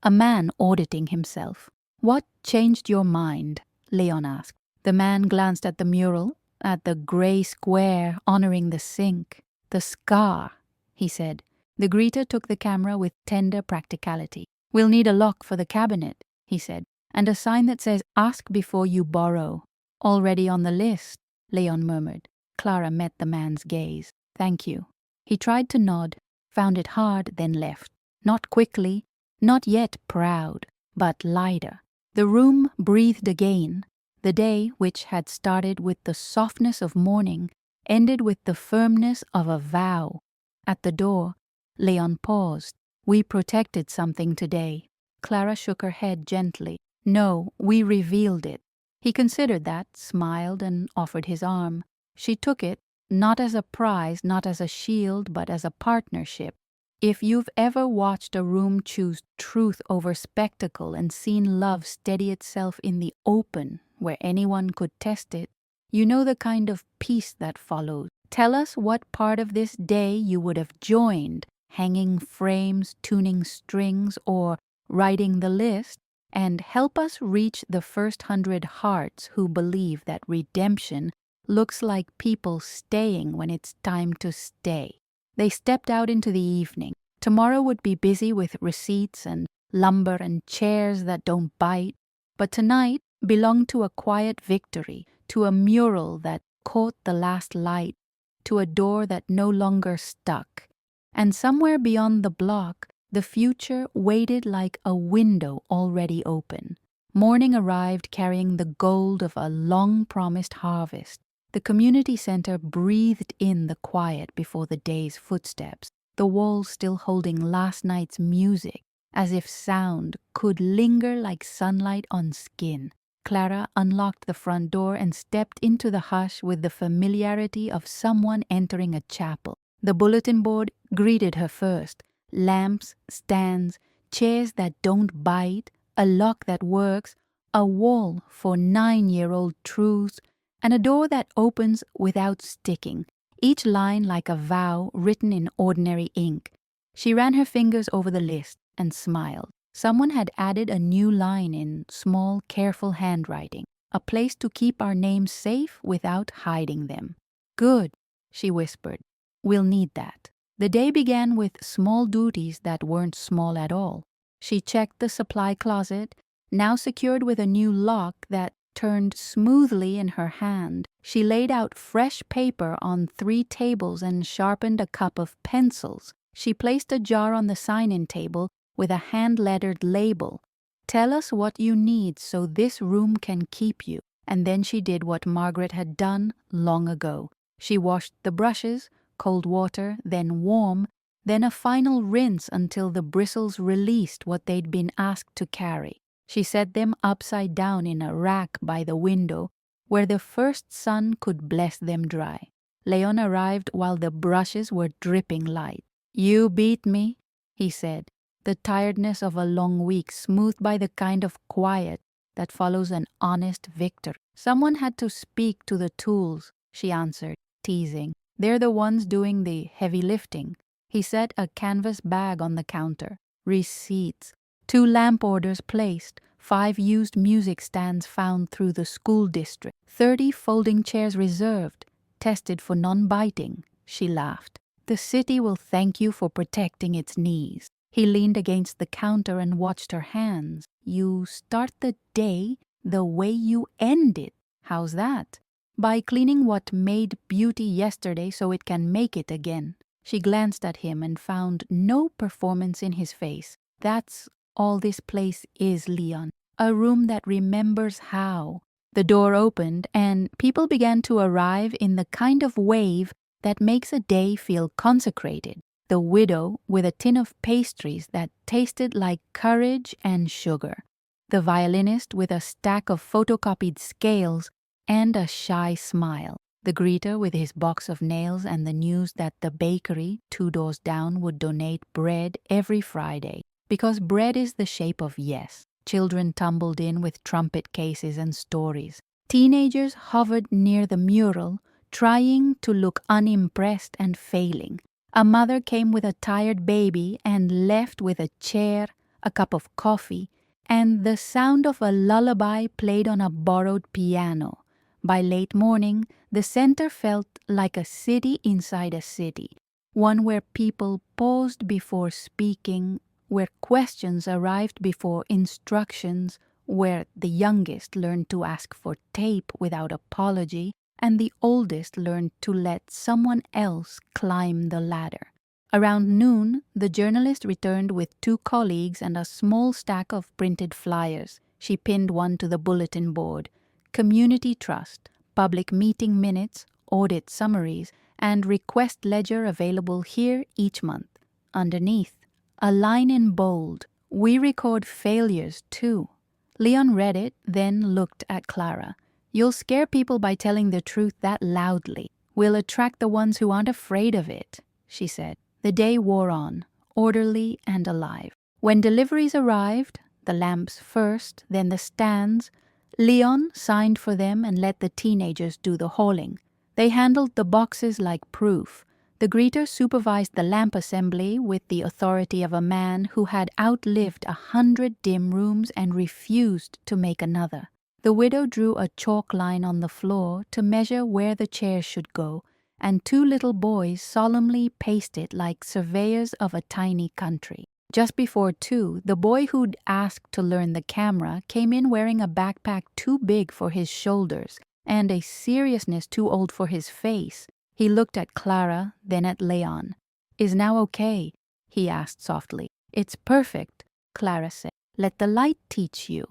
A man auditing himself. "What changed your mind?" Leon asked. The man glanced at the mural, at the gray square honoring the sink. "The scar," he said. The greeter took the camera with tender practicality. "We'll need a lock for the cabinet," he said, "and a sign that says, 'Ask before you borrow.'" "Already on the list," Leon murmured. Clara met the man's gaze. "Thank you." He tried to nod, found it hard, then left. Not quickly, not yet proud, but lighter. The room breathed again. The day, which had started with the softness of morning, ended with the firmness of a vow. At the door, Leon paused. "We protected something today." Clara shook her head gently. "No, we revealed it." He considered that, smiled, and offered his arm. She took it, not as a prize, not as a shield, but as a partnership. If you've ever watched a room choose truth over spectacle and seen love steady itself in the open, where anyone could test it, you know the kind of peace that follows. Tell us what part of this day you would have joined, hanging frames, tuning strings, or writing the list, and help us reach the first 100 hearts who believe that redemption looks like people staying when it's time to stay. They stepped out into the evening. Tomorrow would be busy with receipts and lumber and chairs that don't bite, but tonight belonged to a quiet victory, to a mural that caught the last light, to a door that no longer stuck. And somewhere beyond the block, the future waited like a window already open. Morning arrived carrying the gold of a long-promised harvest. The community center breathed in the quiet before the day's footsteps, the walls still holding last night's music, as if sound could linger like sunlight on skin. Clara unlocked the front door and stepped into the hush with the familiarity of someone entering a chapel. The bulletin board greeted her first. Lamps, stands, chairs that don't bite, a lock that works, a wall for 9-year-old truths, and a door that opens without sticking, each line like a vow written in ordinary ink. She ran her fingers over the list and smiled. Someone had added a new line in small, careful handwriting, a place to keep our names safe without hiding them. "Good," she whispered. "We'll need that." The day began with small duties that weren't small at all. She checked the supply closet, now secured with a new lock that turned smoothly in her hand. She laid out fresh paper on 3 tables and sharpened a cup of pencils. She placed a jar on the sign-in table with a hand-lettered label. "Tell us what you need so this room can keep you." And then she did what Margaret had done long ago. She washed the brushes, cold water, then warm, then a final rinse until the bristles released what they'd been asked to carry. She set them upside down in a rack by the window, where the first sun could bless them dry. Leon arrived while the brushes were dripping light. "You beat me," he said. the tiredness of a long week smoothed by the kind of quiet that follows an honest victory. Someone had to speak to the tools, she answered, teasing. They're the ones doing the heavy lifting. He set a canvas bag on the counter. Receipts. 2 lamp orders placed. 5 used music stands found through the school district. 30 folding chairs reserved. Tested for non-biting. She laughed. The city will thank you for protecting its knees. He leaned against the counter and watched her hands. You start the day the way you end it. How's that? By cleaning what made beauty yesterday so it can make it again. She glanced at him and found no performance in his face. That's all this place is, Leon. A room that remembers how. The door opened and people began to arrive in the kind of wave that makes a day feel consecrated. The widow with a tin of pastries that tasted like courage and sugar. The violinist with a stack of photocopied scales and a shy smile. The greeter with his box of nails and the news that the bakery 2 doors down would donate bread every Friday. Because bread is the shape of yes. Children tumbled in with trumpet cases and stories. Teenagers hovered near the mural, trying to look unimpressed and failing. A mother came with a tired baby and left with a chair, a cup of coffee, and the sound of a lullaby played on a borrowed piano. By late morning, the center felt like a city inside a city, one where people paused before speaking, where questions arrived before instructions, where the youngest learned to ask for tape without apology, and the oldest learned to let someone else climb the ladder. Around noon, the journalist returned with 2 colleagues and a small stack of printed flyers. She pinned one to the bulletin board. Community trust, public meeting minutes, audit summaries, and request ledger available here each month. Underneath, a line in bold. We record failures too. Leon read it, then looked at Clara. You'll scare people by telling the truth that loudly. We'll attract the ones who aren't afraid of it, she said. The day wore on, orderly and alive. When deliveries arrived, the lamps first, then the stands, Leon signed for them and let the teenagers do the hauling. They handled the boxes like proof. The greeter supervised the lamp assembly with the authority of a man who had outlived 100 dim rooms and refused to make another. The widow drew a chalk line on the floor to measure where the chairs should go, and 2 little boys solemnly paced it like surveyors of a tiny country. Just before 2, the boy who'd asked to learn the camera came in wearing a backpack too big for his shoulders and a seriousness too old for his face. He looked at Clara, then at Leon. Is now okay? He asked softly. It's perfect, Clara said. Let the light teach you.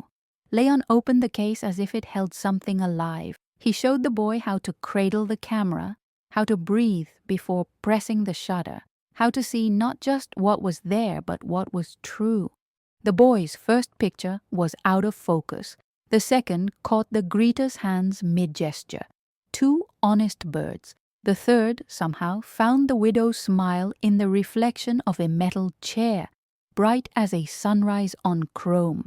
Leon opened the case as if it held something alive. He showed the boy how to cradle the camera, how to breathe before pressing the shutter, how to see not just what was there but what was true. The boy's first picture was out of focus. The second caught the greeter's hands mid-gesture. 2 honest birds. The third, somehow, found the widow's smile in the reflection of a metal chair, bright as a sunrise on chrome.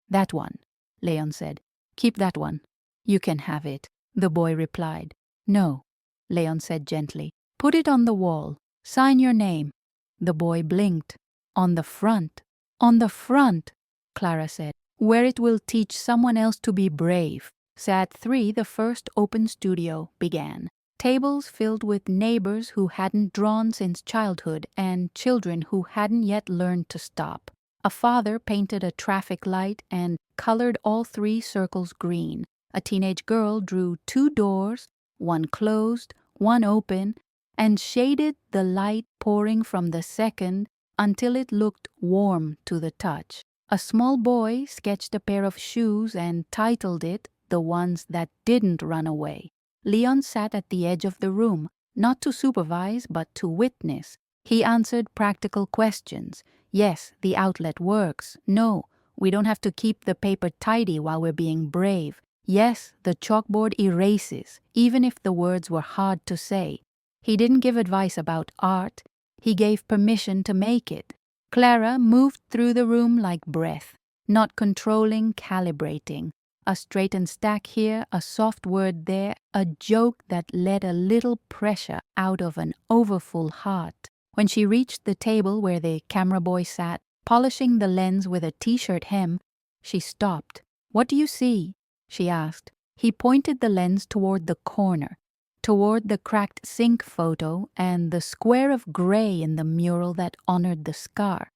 That one, Leon said. Keep that one. You can have it, the boy replied. No, Leon said gently. Put it on the wall. Sign your name. The boy blinked. On the front. On the front, Clara said, where it will teach someone else to be brave. At 3, the first open studio began. Tables filled with neighbors who hadn't drawn since childhood and children who hadn't yet learned to stop. A father painted a traffic light and colored all 3 circles green. A teenage girl drew 2 doors, one closed, one open, and shaded the light pouring from the second until it looked warm to the touch. A small boy sketched a pair of shoes and titled it The Ones That Didn't Run Away. Leon sat at the edge of the room, not to supervise but to witness. He answered practical questions. Yes, the outlet works. No, we don't have to keep the paper tidy while we're being brave. Yes, the chalkboard erases, even if the words were hard to say. He didn't give advice about art. He gave permission to make it. Clara moved through the room like breath, not controlling, calibrating. A straightened stack here, a soft word there, a joke that let a little pressure out of an overfull heart. When she reached the table where the camera boy sat, polishing the lens with a t-shirt hem, she stopped. "What do you see?" she asked. He pointed the lens toward the corner, toward the cracked sink photo and the square of gray in the mural that honored the scar.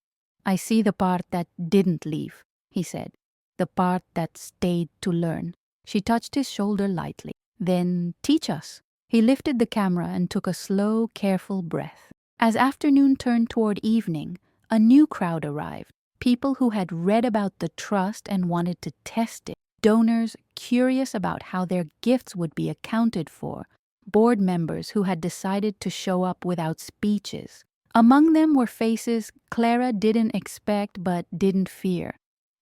"I see the part that didn't leave," he said. "The part that stayed to learn." She touched his shoulder lightly. "Then teach us." He lifted the camera and took a slow, careful breath. As afternoon turned toward evening, a new crowd arrived. People who had read about the trust and wanted to test it. Donors curious about how their gifts would be accounted for. Board members who had decided to show up without speeches. Among them were faces Clara didn't expect but didn't fear.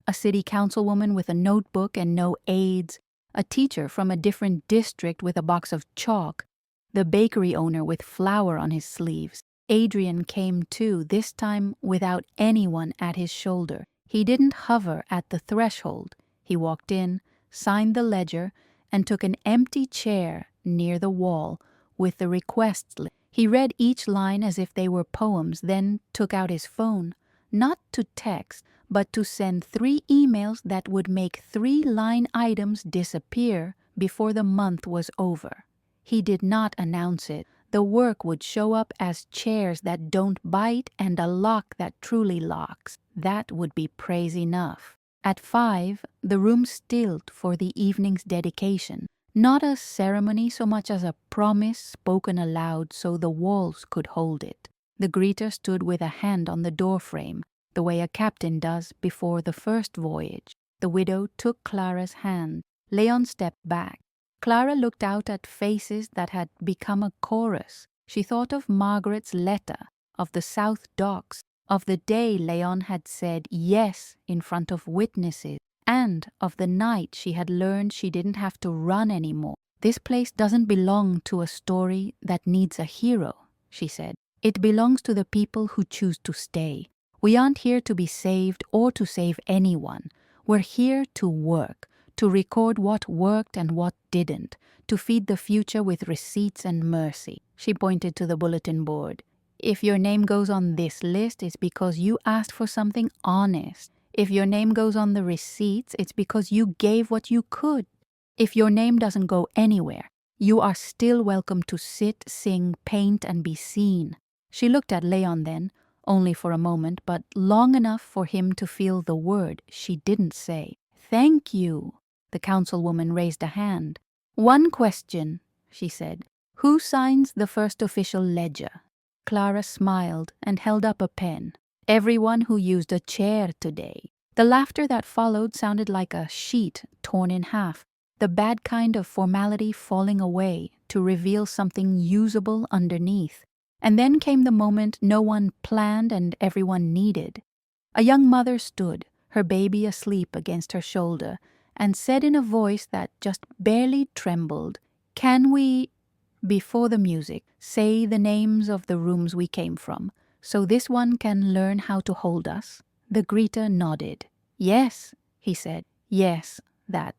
A city councilwoman with a notebook and no aides, a teacher from a different district with a box of chalk, the bakery owner with flour on his sleeves. Adrian came too, this time without anyone at his shoulder. He didn't hover at the threshold. He walked in, signed the ledger, and took an empty chair near the wall with the requests list. He read each line as if they were poems, then took out his phone, not to text, but to send 3 emails that would make 3 line items disappear before the month was over. He did not announce it. The work would show up as chairs that don't bite and a lock that truly locks. That would be praise enough. At 5, the room stilled for the evening's dedication. Not a ceremony so much as a promise spoken aloud so the walls could hold it. The greeter stood with a hand on the doorframe, the way a captain does before the first voyage. The widow took Clara's hand. Leon stepped back. Clara looked out at faces that had become a chorus. She thought of Margaret's letter, of the South Docks, of the day Leon had said yes in front of witnesses, and of the night she had learned she didn't have to run anymore. "This place doesn't belong to a story that needs a hero," she said. "It belongs to the people who choose to stay. We aren't here to be saved or to save anyone. We're here to work, to record what worked and what didn't, to feed the future with receipts and mercy." She pointed to the bulletin board. "If your name goes on this list, it's because you asked for something honest. If your name goes on the receipts, it's because you gave what you could. If your name doesn't go anywhere, you are still welcome to sit, sing, paint, and be seen." She looked at Leon then, only for a moment, but long enough for him to feel the word she didn't say. "Thank you." The councilwoman raised a hand. "One question," she said. "Who signs the first official ledger?" Clara smiled and held up a pen. "Everyone who used a chair today." The laughter that followed sounded like a sheet torn in half, the bad kind of formality falling away to reveal something usable underneath. And then came the moment no one planned and everyone needed. A young mother stood, her baby asleep against her shoulder, and said in a voice that just barely trembled, "Can we, before the music, say the names of the rooms we came from, so this one can learn how to hold us?" The greeter nodded. "Yes," he said. "Yes, that."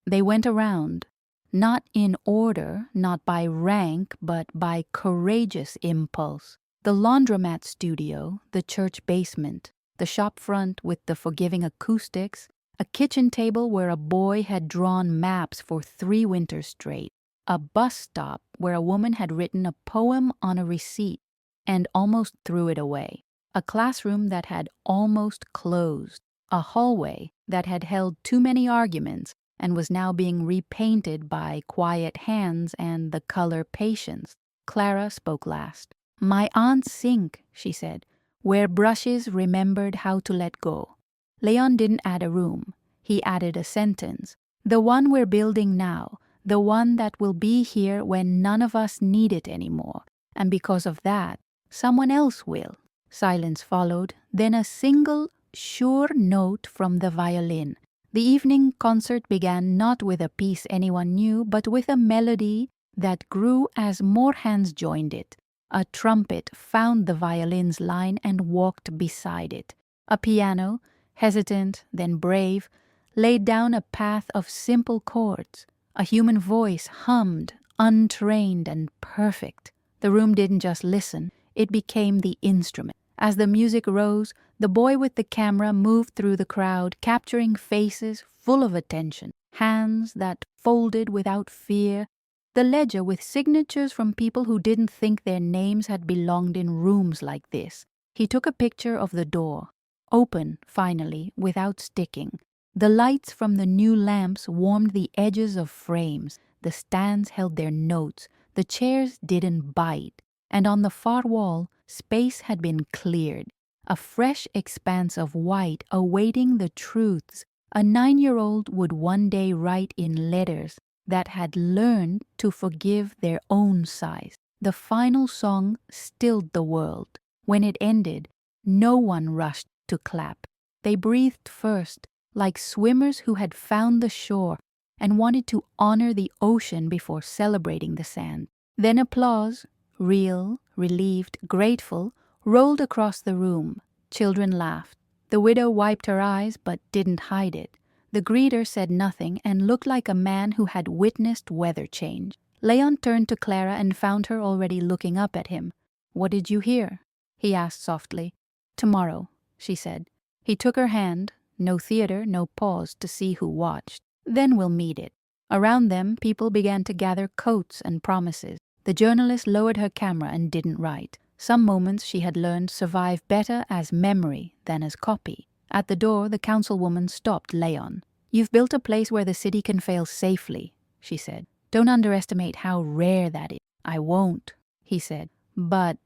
They went around, not in order, not by rank, but by courageous impulse. The laundromat studio, the church basement, the shop front with the forgiving acoustics, a kitchen table where a boy had drawn maps for 3 winters straight, a bus stop where a woman had written a poem on a receipt and almost threw it away, a classroom that had almost closed, a hallway that had held too many arguments and was now being repainted by quiet hands and the color patience. Clara spoke last. "My aunt's sink," she said, "where brushes remembered how to let go." Leon didn't add a room. He added a sentence. "The one we're building now, the one that will be here when none of us need it anymore. And because of that, someone else will." Silence followed, then a single, sure note from the violin. The evening concert began not with a piece anyone knew, but with a melody that grew as more hands joined it. A trumpet found the violin's line and walked beside it. A piano, hesitant, then brave, laid down a path of simple chords. A human voice hummed, untrained and perfect. The room didn't just listen, it became the instrument. As the music rose, the boy with the camera moved through the crowd, capturing faces full of attention, hands that folded without fear, the ledger with signatures from people who didn't think their names had belonged in rooms like this. He took a picture of the door, open, finally, without sticking. The lights from the new lamps warmed the edges of frames, the stands held their notes, the chairs didn't bite, and on the far wall, space had been cleared, a fresh expanse of white awaiting the truths a 9-year-old would one day write in letters that had learned to forgive their own size. The final song stilled the world. When it ended, no one rushed to clap. They breathed first, like swimmers who had found the shore and wanted to honor the ocean before celebrating the sand. Then applause, real, relieved, grateful, rolled across the room. Children laughed. The widow wiped her eyes but didn't hide it. The greeter said nothing and looked like a man who had witnessed weather change. Leon turned to Clara and found her already looking up at him. "What did you hear?" he asked softly. "Tomorrow," she said. He took her hand. No theater, no pause to see who watched. "Then we'll meet it." Around them, people began to gather coats and promises. The journalist lowered her camera and didn't write. Some moments she had learned survive better as memory than as copy. At the door, the councilwoman stopped Leon. "You've built a place where the city can fail safely," she said. "Don't underestimate how rare that is." "I won't," he said. "But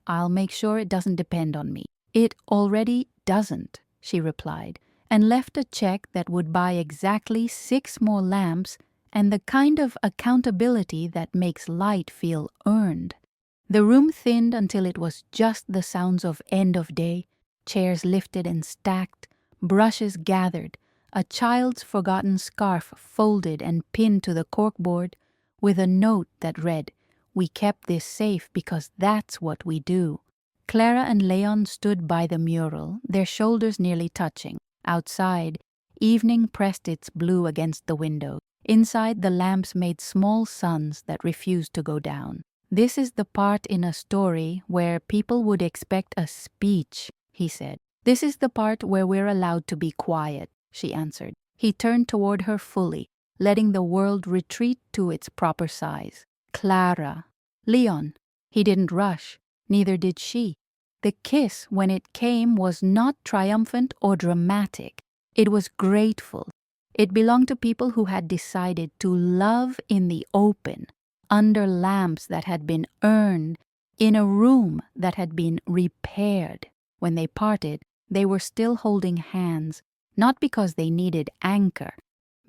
I'll make sure it doesn't depend on me." "It already doesn't," she replied, and left a check that would buy exactly 6 more lamps and the kind of accountability that makes light feel earned. The room thinned until it was just the sounds of end of day, chairs lifted and stacked, brushes gathered, a child's forgotten scarf folded and pinned to the corkboard with a note that read, "We kept this safe because that's what we do." Clara and Leon stood by the mural, their shoulders nearly touching. Outside, evening pressed its blue against the window. Inside, the lamps made small suns that refused to go down. "This is the part in a story where people would expect a speech," he said. "This is the part where we're allowed to be quiet," she answered. He turned toward her fully, letting the world retreat to its proper size. "Clara." "Leon." He didn't rush, neither did she. The kiss, when it came, was not triumphant or dramatic. It was grateful. It belonged to people who had decided to love in the open, under lamps that had been earned, in a room that had been repaired. When they parted, they were still holding hands, not because they needed anchor,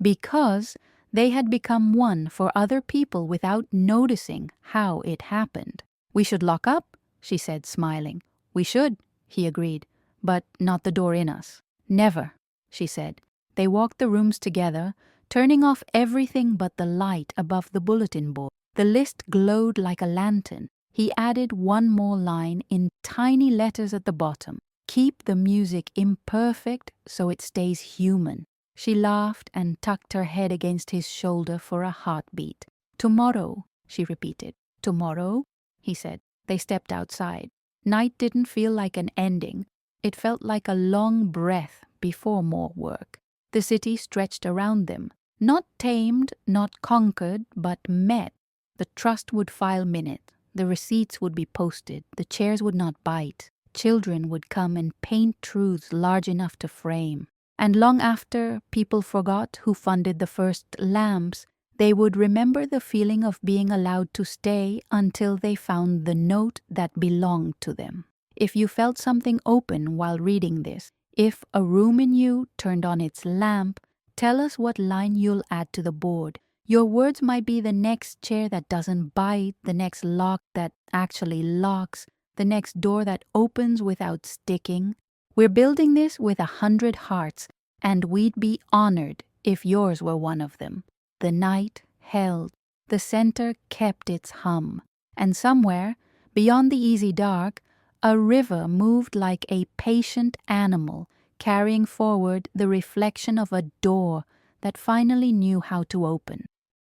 because they had become one for other people without noticing how it happened. "We should lock up," she said, smiling. "We should," he agreed, "but not the door in us." "Never," she said. They walked the rooms together, turning off everything but the light above the bulletin board. The list glowed like a lantern. He added one more line in tiny letters at the bottom. "Keep the music imperfect so it stays human." She laughed and tucked her head against his shoulder for a heartbeat. "Tomorrow," she repeated. "Tomorrow," he said. They stepped outside. Night didn't feel like an ending. It felt like a long breath before more work. The city stretched around them. Not tamed, not conquered, but met. The trust would file minutes. The receipts would be posted. The chairs would not bite. Children would come and paint truths large enough to frame. And long after people forgot who funded the first lamps, they would remember the feeling of being allowed to stay until they found the note that belonged to them. If you felt something open while reading this, if a room in you turned on its lamp, tell us what line you'll add to the board. Your words might be the next chair that doesn't bite, the next lock that actually locks, the next door that opens without sticking. We're building this with 100 hearts, and we'd be honored if yours were one of them. The night held. The center kept its hum. And somewhere, Beyond the easy dark, a river moved like a patient animal, carrying forward the reflection of a door that finally knew how to open.